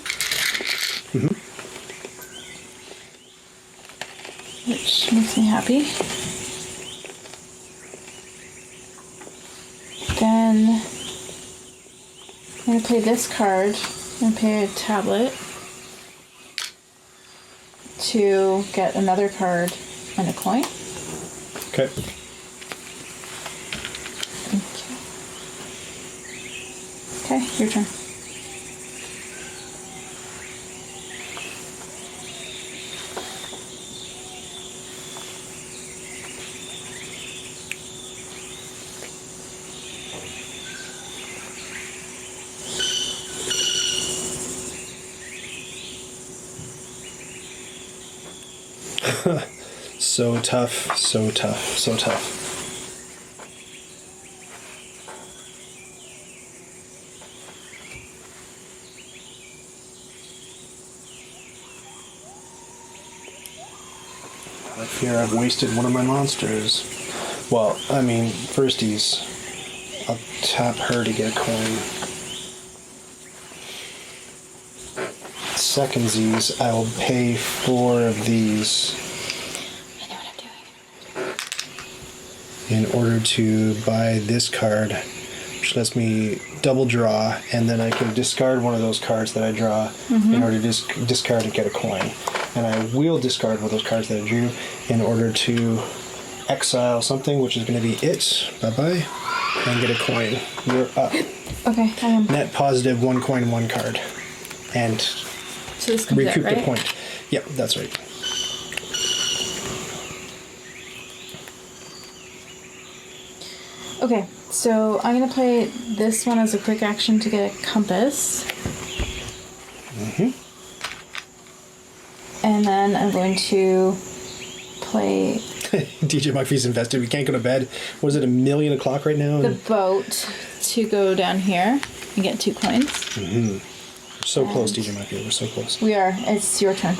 Which makes me happy. Then I'm going to play this card and pay a tablet to get another card and a coin. Okay. Okay, your turn. So tough. So tough. So tough. I fear I've wasted one of my monsters. Well, I mean, firsties. I'll tap her to get a coin. Secondsies, I will pay 4 of these I know what I'm doing. in order to buy this card, which lets me double draw, and then I can discard one of those cards that I draw in order to discard and get a coin. And I will discard one of those cards that I drew in order to exile something, which is going to be it. Bye-bye. And get a coin. You're up. Okay, I am. Net positive 1 coin, 1 card. And So this comes out, recoup right? the point. Yep, that's right. Okay, so I'm gonna play this one as a quick action to get a compass. And then I'm going to play DJ McPhee's invested. We can't go to bed. Was it 1,000,000 o'clock right now? the boat to go down here and get 2 coins. So close, DJ McPhee. We're so close. We are. It's your turn.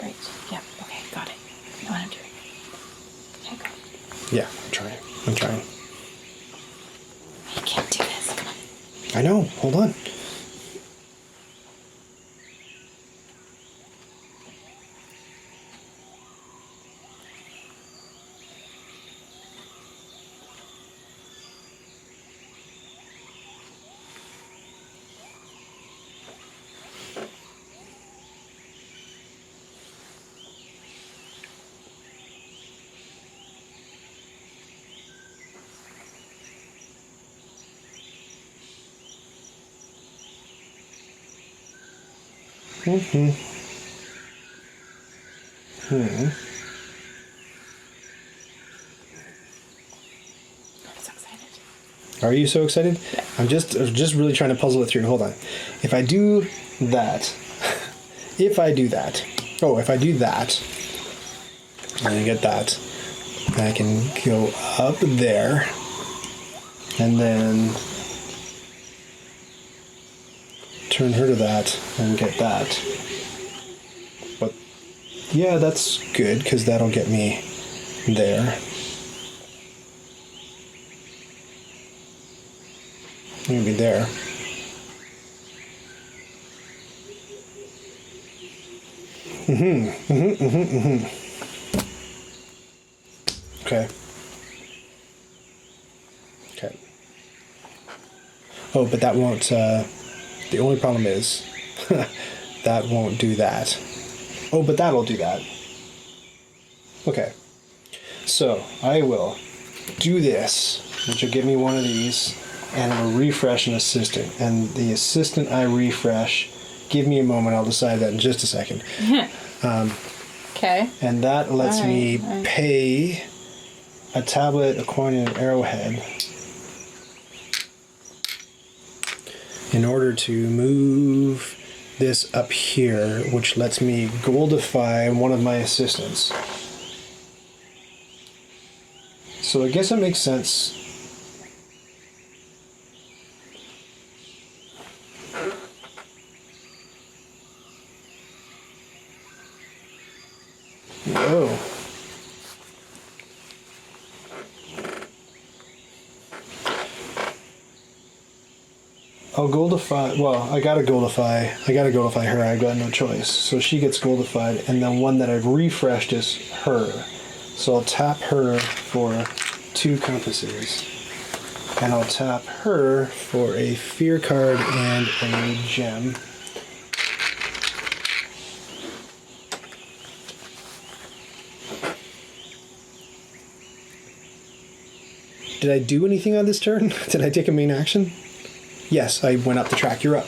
Right. Yeah. Okay. Got it. I know what I'm doing. Okay. Go. Yeah, I'm trying. I'm trying. You can't do this. Come on. I know. Hold on. Mm-hmm. I'm so excited. Are you so excited? Yeah. I'm just really trying to puzzle it through. Hold on. If I do that, if I do that, and I get that, I can go up there, and then turn her to that and get that. But yeah, that's good because that'll get me there. Maybe there. Okay. Okay. Oh, but that won't, the only problem is, that won't do that. Oh, but that'll do that. Okay. So, I will do this, which will give me one of these, and it will refresh an assistant. And the assistant I refresh, give me a moment, I'll decide that in just a second. Okay. And that lets me pay a tablet, a coin, and an arrowhead in order to move this up here, which lets me goldify one of my assistants. So I guess it makes sense. Whoa. I'll goldify, well, I gotta goldify her, I've got no choice. So she gets goldified, and then one that I've refreshed is her. So I'll tap her for 2 compasses. And I'll tap her for a fear card and a gem. Did I do anything on this turn? Did I take a main action? Yes, I went up the track. You're up.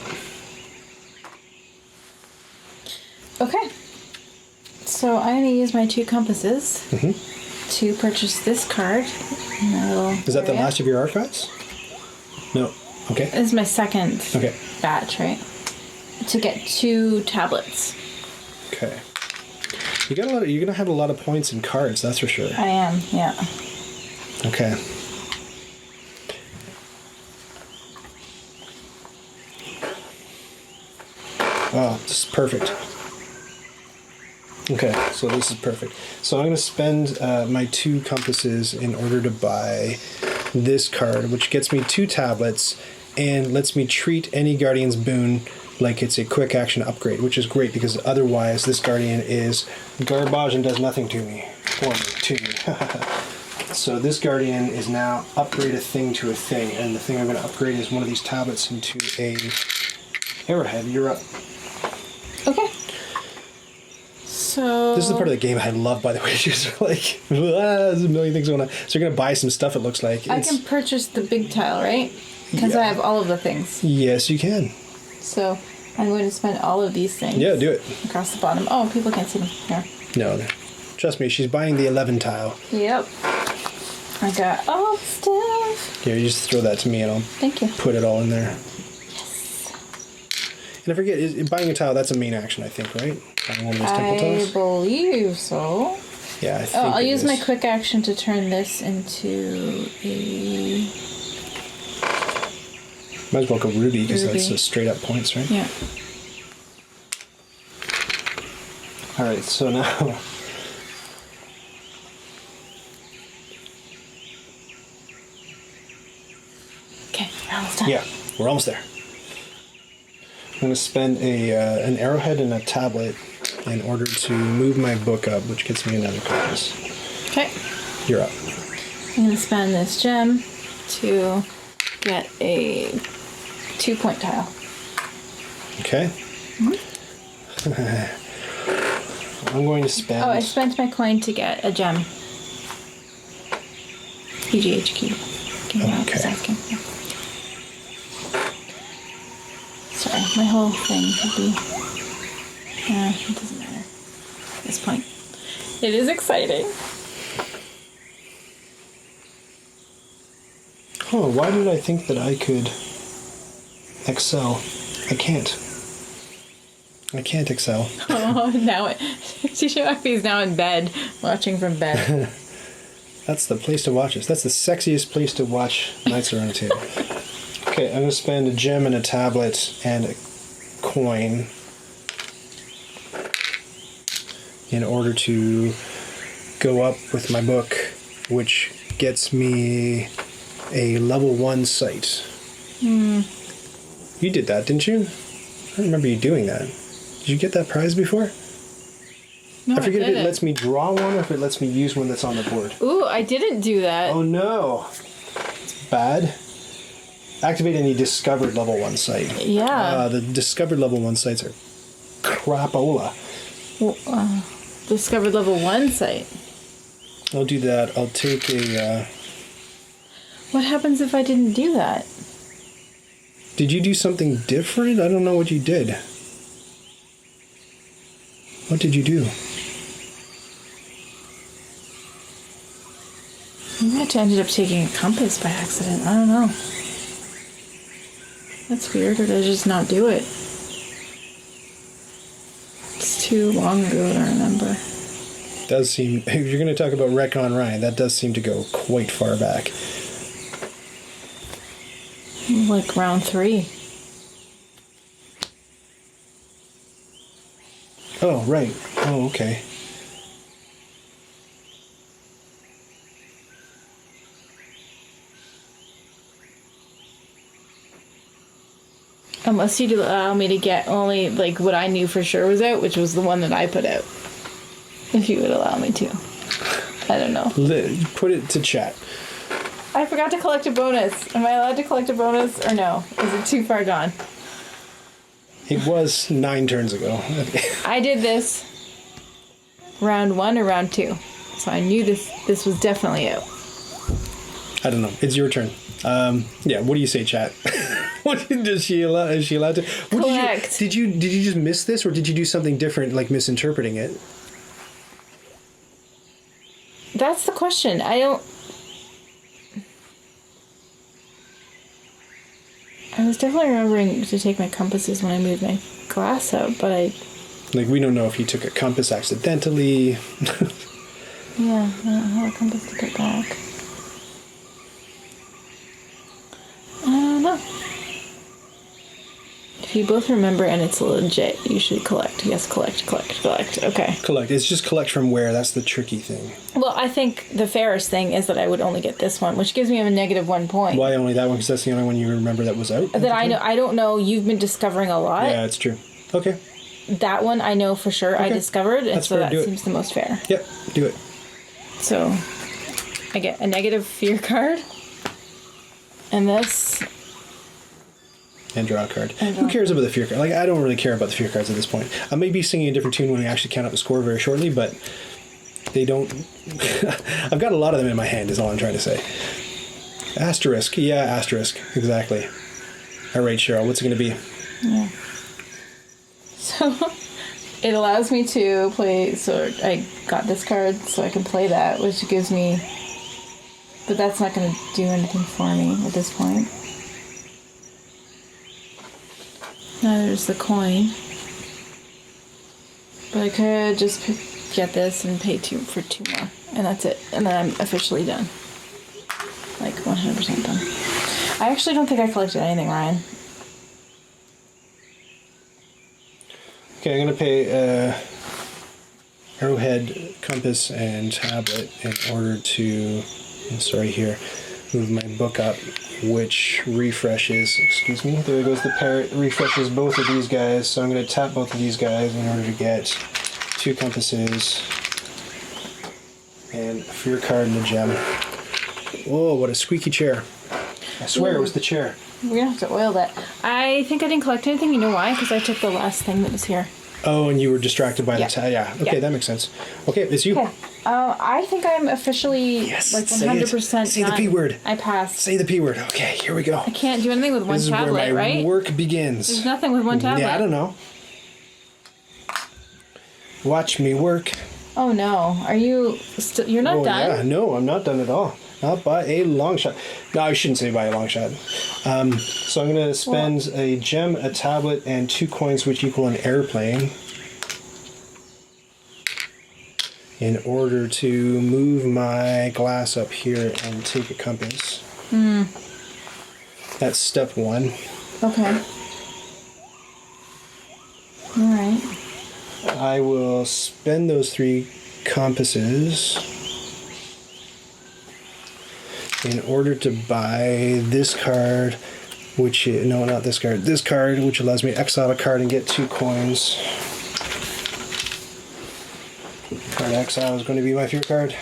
Okay. So I'm going to use my 2 compasses to purchase this card. Is that the last of your archives? No. Okay. This is my second Okay. batch, right? To get 2 tablets. Okay. You got a lot. You're gonna have a lot of points in cards. That's for sure. I am, yeah. Okay. Oh, this is perfect. Okay, so this is perfect. So I'm going to spend my 2 compasses in order to buy this card, which gets me 2 tablets and lets me treat any Guardian's boon like it's a quick action upgrade, which is great because otherwise this Guardian is garbage and does nothing to me. So this Guardian is now upgrade a thing to a thing, and the thing I'm going to upgrade is one of these tablets into a arrowhead. You're up. Okay. So This is the part of the game I love, by the way. She's like, there's a million things going on. So you're going to buy some stuff, it looks like. I can purchase the big tile, right? Because I have all of the things. Yes, you can. So I'm going to spend all of these things. Yeah, do it. Across the bottom. Oh, people can't see them. Here. No. Trust me, she's buying the 11 tile. Yep. I got all the stuff. Here, you just throw that to me and I'll Thank you. put it all in there. Yes. And I forget, buying a tile, that's a main action, I think, right? Buying one of those temple I tiles? believe so. Yeah, I think I'll it use is. my quick action to turn this into a... Might as well go ruby, because Ruby. that's straight up points, right? Yeah. Alright, so now... Okay, we're almost done. Yeah. We're almost there. I'm going to spend an arrowhead and a tablet in order to move my book up, which gets me another compass. Okay. You're up. I'm going to spend this gem to get a 2-point tile. Okay. I'm going to spend... Oh, I spent my coin to get a gem. PGHQ. Okay. Sorry, my whole thing could be... it doesn't matter at this point. It is exciting. Oh, why did I think that I could excel? I can't. I can't excel. Oh, now it... Shishiwaki's now in bed, watching from bed. That's the place to watch us. That's the sexiest place to watch Knights Around the Table. Okay, I'm going to spend a gem and a tablet and a coin in order to go up with my book, which gets me a level 1 sight. You did that, didn't you? I don't remember you doing that. Did you get that prize before? No, I forget if it didn't. lets me draw one or if it lets me use one that's on the board. Ooh, I didn't do that. Oh no. It's bad. Activate any discovered level 1 site. Yeah. The discovered level 1 sites are crapola. Discovered level 1 site. I'll do that. I'll take a... What happens if I didn't do that? Did you do something different? I don't know what you did. What did you do? Maybe I ended up taking a compass by accident. I don't know. That's weird, or did I just not do it? It's too long ago to remember. Does seem... If you're going to talk about Recon Ryan, that does seem to go quite far back. Like round 3. Oh, right. Oh, okay. Unless you'd allow me to get only, like, what I knew for sure was out, which was the one that I put out. If you would allow me to. I don't know. Put it to chat. I forgot to collect a bonus. Am I allowed to collect a bonus or no? Is it too far gone? It was 9 turns ago. I did this round 1 or round 2. So I knew this was definitely out. I don't know. It's your turn. Yeah, what do you say, chat? Is she allowed to? Collect. Did you just miss this, or did you do something different, like misinterpreting it? That's the question. I was definitely remembering to take my compasses when I moved my glass out, but Like, we don't know if you took a compass accidentally. Yeah, I don't have a compass to put back. I don't know. If you both remember and it's legit, you should collect. Yes, collect. Okay. Collect. It's just collect from where. That's the tricky thing. Well, I think the fairest thing is that I would only get this one, which gives me a -1 point. Why only that one? Because that's the only one you remember that was out? That I know. I don't know. You've been discovering a lot. Yeah, it's true. Okay. That one I know for sure I discovered, and That's so fair. that Do it. seems the most fair. Yep, do it. So I get a negative fear card. And this. And draw a card. Who cares about the fear card? Like, I don't really care about the fear cards at this point. I may be singing a different tune when we actually count up the score very shortly, but they don't... I've got a lot of them in my hand, is all I'm trying to say. Asterisk. Yeah, asterisk. Exactly. All right, Cheryl, what's it going to be? Yeah. So it allows me to play... So I got this card so I can play that, which gives me... But that's not going to do anything for me at this point. Now there's the coin. But I could just get this and pay 2 for 2 more. And that's it. And then I'm officially done. Like 100% done. I actually don't think I collected anything, Ryan. Okay, I'm going to pay arrowhead, compass, and tablet in order to... Sorry here. move my book up, which refreshes, excuse me, there goes the parrot, refreshes both of these guys. So I'm going to tap both of these guys in order to get 2 compasses and a fear card and a gem. Oh, what a squeaky chair. I swear it was the chair. We're going to have to oil that. I think I didn't collect anything. You know why? Because I took the last thing that was here. Oh, and you were distracted by Yeah. the yeah. Okay, Yeah. that makes sense. Okay, it's you. Okay. I think I'm officially Yes, like say it. 100% Say the done. P word. I passed. Say the P word. Okay, here we go. I can't do anything with one This is tablet, where my right? work begins. There's nothing with one tablet. Yeah, I don't know. Watch me work. Oh no. Are you you're not done? Yeah, no, I'm not done at all. Not by a long shot. No, I shouldn't say by a long shot. So I'm going to spend a gem, a tablet, and 2 coins, which equal an airplane, in order to move my glass up here and take a compass. That's step 1. Okay. All right. I will spend those 3 compasses in order to buy this card, which, no, not this card, this card, which allows me to exile a card and get 2 coins. Card exile is going to be my fear card.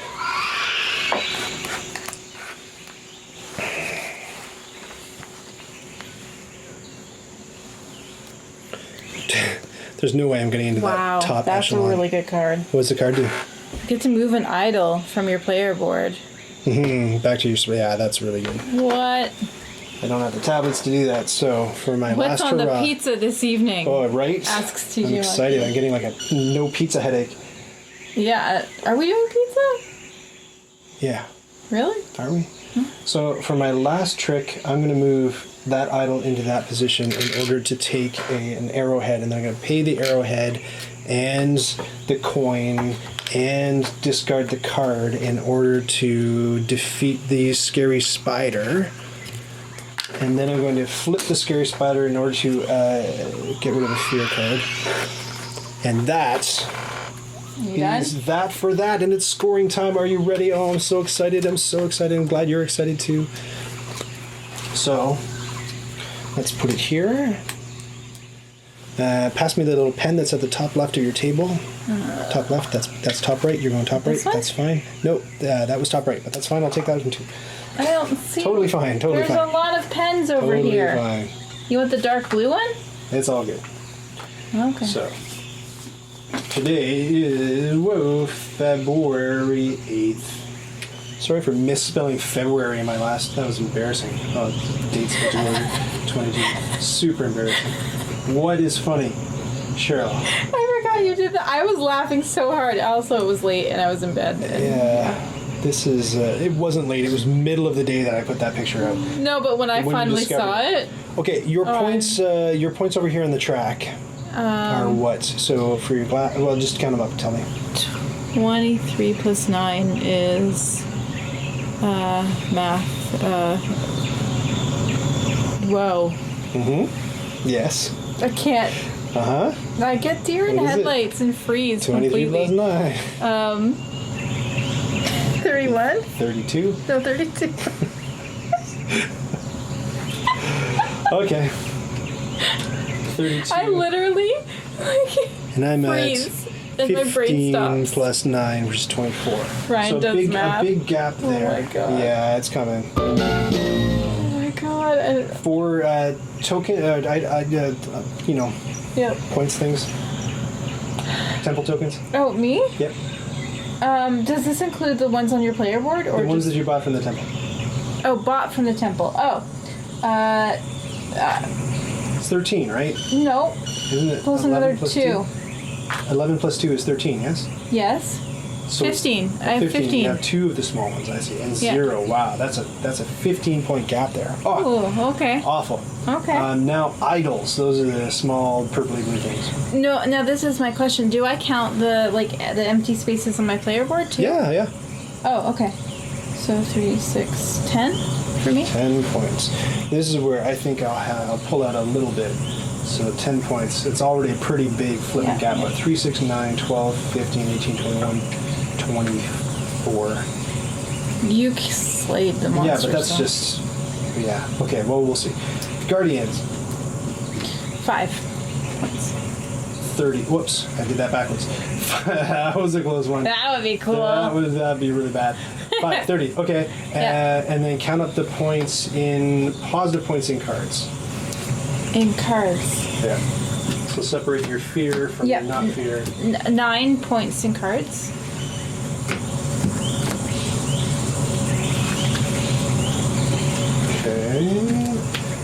There's no way I'm getting into Wow, that top that's echelon. a really good card. What's the card do? You get to move an idol from your player board. Back to your... Yeah, that's really good. What? I don't have the tablets to do that, so for my What's last on the hurrah... pizza this evening? Oh, right? Asks TJ I'm excited. Monkey. I'm getting like a no pizza headache. Yeah. Are we doing pizza? Yeah, Really? are we? So for my last trick, I'm going to move that idol into that position in order to take an arrowhead, and then I'm going to pay the arrowhead and the coin and discard the card in order to defeat the scary spider. And then I'm going to flip the scary spider in order to get rid of the fear card. And that You done? is that for that, and it's scoring time. Are you ready? Oh, I'm so excited. I'm so excited. I'm glad you're excited too. So, let's put it here. Pass me the little pen that's at the top left of your table. Top left, that's top right. You're going top right. This one? That's fine. No, that was top right, but that's fine. I'll take that one too. I don't see. Totally fine. Totally There's fine. a lot of pens over Totally here. fine. You want the dark blue one? It's all good. Okay. So, today is, February 8th. Sorry for misspelling February in my last, that was embarrassing. Oh, date's February 22. Super embarrassing. What is funny? Cheryl. I forgot you did that. I was laughing so hard. Also, it was late and I was in bed. Yeah. This is, it wasn't late. It was middle of the day that I put that picture out. No, but when I When you finally discovered saw it, Okay, your points over here on the track are what? So for your glass, well, just count them up. Tell me. 23 plus 9 is math. Whoa. Yes. I can't. I get deer in What is it? headlights and freeze 23 plus completely. 9. 31? 32. No, 32. Okay. 32. I literally And I'm freeze. at And my brain 15 stops. plus 9, which is 24. Ryan so does big, math. a big gap there. my God. Yeah, it's coming. Oh my god. For token, Yep. points things. Temple tokens. Oh, me? Yep. Does this include the ones on your player board or The ones just... that you bought from the temple. Oh, bought from the temple. Oh. It's 13, right? No. Isn't it? Plus 11 another plus 2. 11 plus 2 is 13, yes? Yes. So it's 15. I have 15. You have 2 of the small ones, I see. And Yeah. 0. Wow, that's a 15-point gap there. Oh, Oh, okay. awful. Okay. Now, idols. Those are the small purpley blue things. No, now this is my question. Do I count the empty spaces on my player board too? Yeah. Oh, okay. So 3, 6, 10 for me? 10 points. This is where I think I'll pull out a little bit. So 10 points. It's already a pretty big flipping Yeah, gap. yeah. But 3, 6, 9, 12, 15, 18, 21, 24. You slayed the monster. Yeah, but that's so. just... Yeah. Okay, well, we'll see. Guardians. 5 points. 30. Whoops, I did that backwards. That was a close one. That would be cool. That'd be really bad. 5, 30. Okay. Yeah. And then count up the points in... Positive points in cards. In cards. Yeah. So separate your fear from your not fear. 9 points in cards. Okay.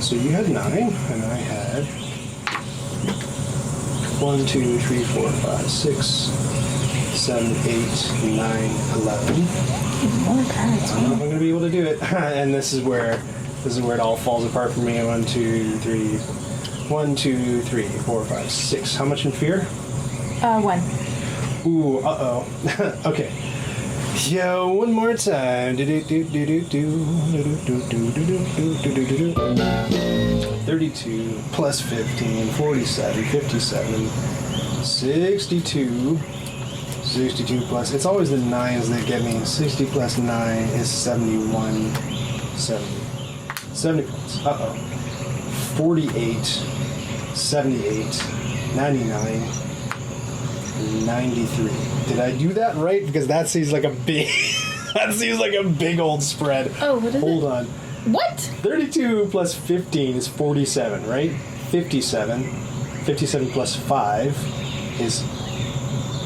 So you had 9, and I had 1, 2, 3, 4, 5, 6, 7, 8, 9, 11. More cards. I don't know if I'm going to be able to do it. And this is where it all falls apart for me. 1, 2, 3, 1, 2, 3, 4, 5, 6. How much in fear? 1. Ooh, uh-oh. Okay. Yo, one more time. 32 plus 15, 47, 57, 62. 62 plus. It's always the 9s that get me. 60 plus 9 is 71. 70 points. Uh-oh. 48, 78, 99. 93. Did I do that right? Because that seems like a big old spread. Oh, what is Hold it? on. What? 32 plus 15 is 47, right? 57. 57 plus 5 is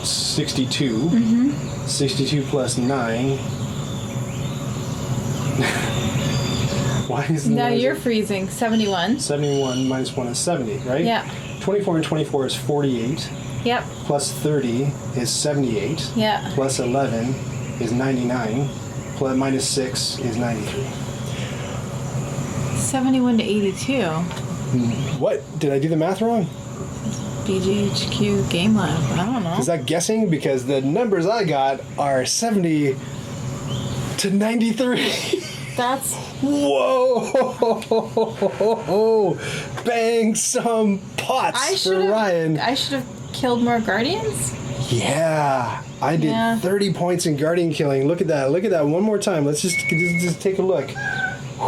62. Mm-hmm. 62 plus 9. Why is Now you're freezing. 71. 71 minus 1 is 70, right? Yeah. 24 and 24 is 48. Yep. Plus 30 is 78. Yeah. Plus 11 is 99. Plus minus 6 is 93. 71 to 82. What? Did I do the math wrong? BGHQ Game Lab. I don't know. Is that guessing? Because the numbers I got are 70 to 93. That's... Whoa! Bang some pots for Ryan. I should have killed more Guardians? Yeah, I did 30 points in Guardian killing. Look at that. Look at that one more time. Let's just take a look.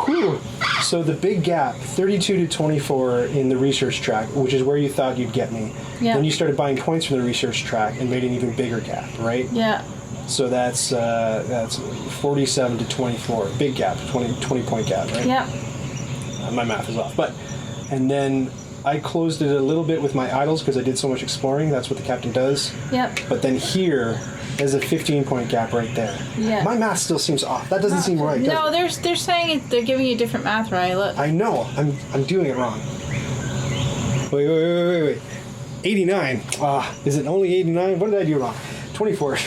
Whew. So the big gap, 32 to 24 in the research track, which is where you thought you'd get me. Yeah. Then you started buying points from the research track and made an even bigger gap, right? Yeah. So that's 47 to 24. Big gap, 20 point gap, right? Yep. My math is off. And then I closed it a little bit with my idols because I did so much exploring. That's what the captain does. Yep. But then here, there's a 15 point gap right there. Yeah. My math still seems off. That doesn't seem right. No, they're saying they're giving you different math, right? Look. I know. I'm doing it wrong. Wait. 89. Is it only 89? What did I do wrong? 24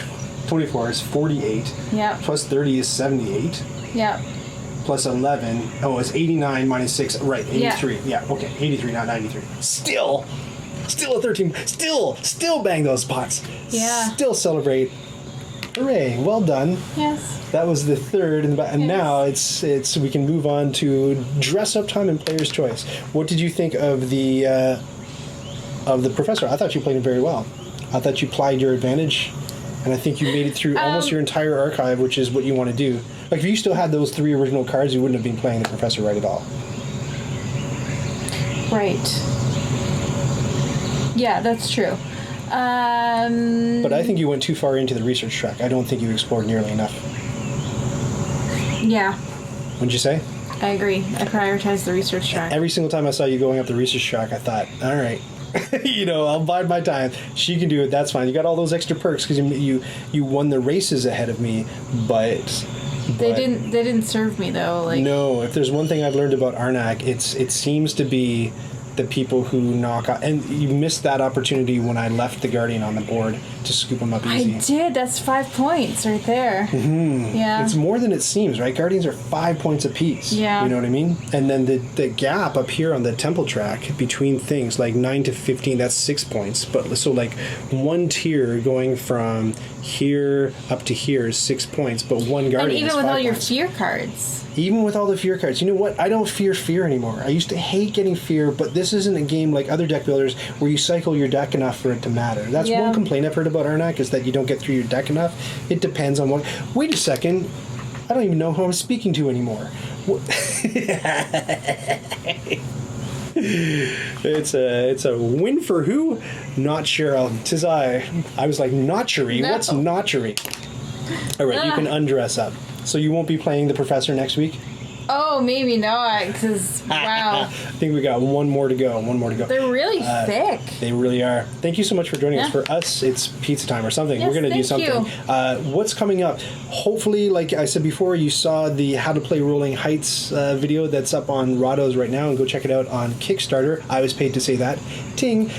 is 48. Yep. Plus 30 is 78. Yep. Plus 11. Oh, it's 89 minus 6. Right, 83. Yeah, okay. 83, not 93. Still a 13. Still bang those pots. Yeah. Still celebrate. Hooray. Well done. Yes. That was the third, and now it's we can move on to dress up time and player's choice. What did you think of the professor? I thought you played him very well. I thought you applied your advantage, and I think you made it through almost your entire archive, which is what you want to do. Like if you still had those 3 original cards, you wouldn't have been playing the professor right at all. Right. Yeah, that's true. But I think you went too far into the research track. I don't think you explored nearly enough. Yeah. What'd you say? I agree. I prioritized the research track. Every single time I saw you going up the research track, I thought, all right, I'll bide my time. She can do it. That's fine. You got all those extra perks because you won the races ahead of me, but they didn't serve me though. Like no, if there's one thing I've learned about Arnak, it seems to be the people who knock out, and you missed that opportunity when I left the Guardian on the board to scoop them up easy. I did. That's 5 points right there. Mm-hmm. Yeah. It's more than it seems, right? Guardians are 5 points apiece. Yeah. You know what I mean? And then the gap up here on the temple track between things, like 9 to 15, that's 6 points. But so like one tier going from here up to here is 6 points, but one Guardian And even is with 5 all your points. fear cards. Even with all the fear cards. You know what? I don't fear anymore. I used to hate getting fear, but this isn't a game like other deck builders where you cycle your deck enough for it to matter. That's one complaint I've heard about Arnak, is that you don't get through your deck enough. It depends on what... Wait a second. I don't even know who I'm speaking to anymore. It's a win for who? Not Cheryl. 'Tis I. I was like, notchery? No. What's notchery? All right, you can undress up. So you won't be playing the professor next week? Oh, maybe not, because, wow. I think we got one more to go. They're really thick. They really are. Thank you so much for joining us. For us, it's pizza time or something. Yes, We're going to do thank something. What's coming up? Hopefully, like I said before, you saw the How to Play Rolling Heights video that's up on Rahdo's right now, and go check it out on Kickstarter. I was paid to say that. Ting.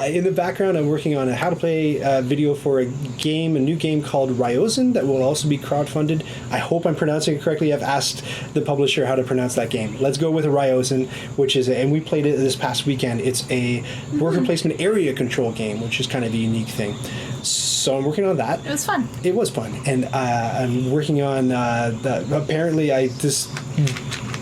In the background, I'm working on a How to Play video for a new game called Ryozan that will also be crowdfunded. I hope I'm pronouncing it correctly. I've asked the publisher how to pronounce that game. Let's go with Ryozan, which is and we played it this past weekend. It's a worker placement area control game, which is kind of a unique thing. So I'm working on that. It was fun. It was fun, and I'm working on. Apparently, this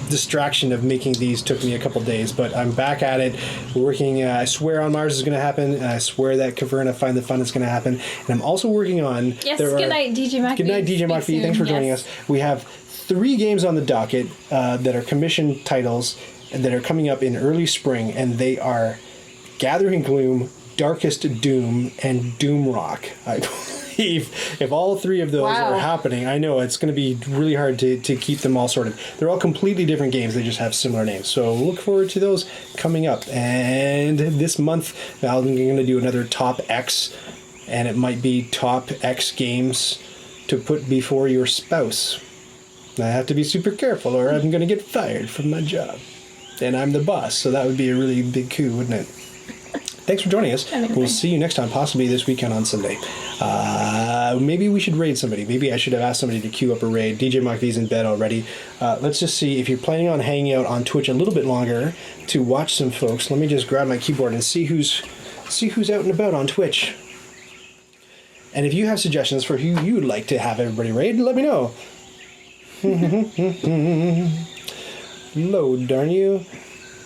distraction of making these took me a couple days, but I'm back at it. We're working. I swear on Mars is going to happen, and I swear that Caverna Find the Fun is going to happen. And I'm also working on. Yes. Good night, DJ McPhee. Good night, DJ McPhee. Thanks for joining us. We have 3 games on the docket that are commissioned titles that are coming up in early spring, and they are Gathering Gloom, Darkest Doom, and Doom Rock. I believe if all 3 of those are happening, I know it's going to be really hard to keep them all sorted. They're all completely different games. They just have similar names. So look forward to those coming up. And this month, I'm going to do another Top X, and it might be Top X games to put before your spouse. I have to be super careful or I'm going to get fired from my job. And I'm the boss, so that would be a really big coup, wouldn't it? Thanks for joining us. We'll see you next time, possibly this weekend on Sunday. Maybe we should raid somebody. Maybe I should have asked somebody to queue up a raid. DJ McVee's in bed already. Let's just see if you're planning on hanging out on Twitch a little bit longer to watch some folks. Let me just grab my keyboard and see who's out and about on Twitch. And if you have suggestions for who you'd like to have everybody raid, let me know. Load, darn you.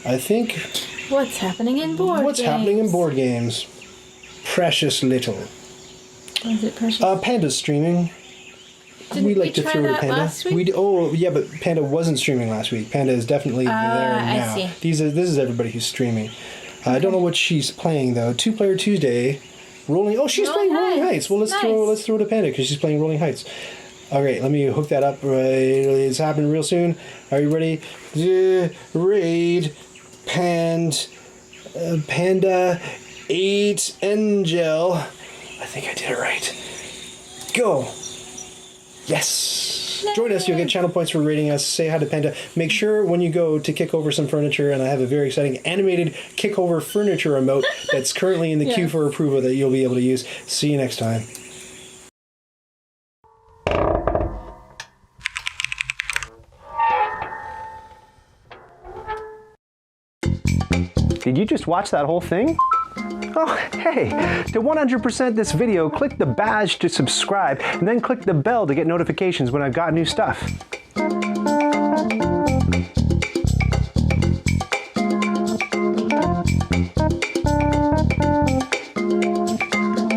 I think. What's happening in board games? What's happening in board games? Precious little. Is it precious? Panda's streaming. Didn't we like to try throw to that Panda. last week? Yeah, but Panda wasn't streaming last week. Panda is definitely there now. I see. This is everybody who's streaming. I don't know what she's playing though. 2-Player Tuesday. Rolling. Oh, she's playing Rolling Heights. Well, let's throw to Panda because she's playing Rolling Heights. All right, let me hook that up. It's happening real soon. Are you ready? Raid Panda 8 Angel. I think I did it right. Go. Yes. Join us. You'll get channel points for rating us. Say hi to Panda. Make sure when you go to kick over some furniture, and I have a very exciting animated kick over furniture remote that's currently in the queue for approval that you'll be able to use. See you next time. Did you just watch that whole thing? Oh, hey, to 100% this video, click the badge to subscribe, and then click the bell to get notifications when I've got new stuff.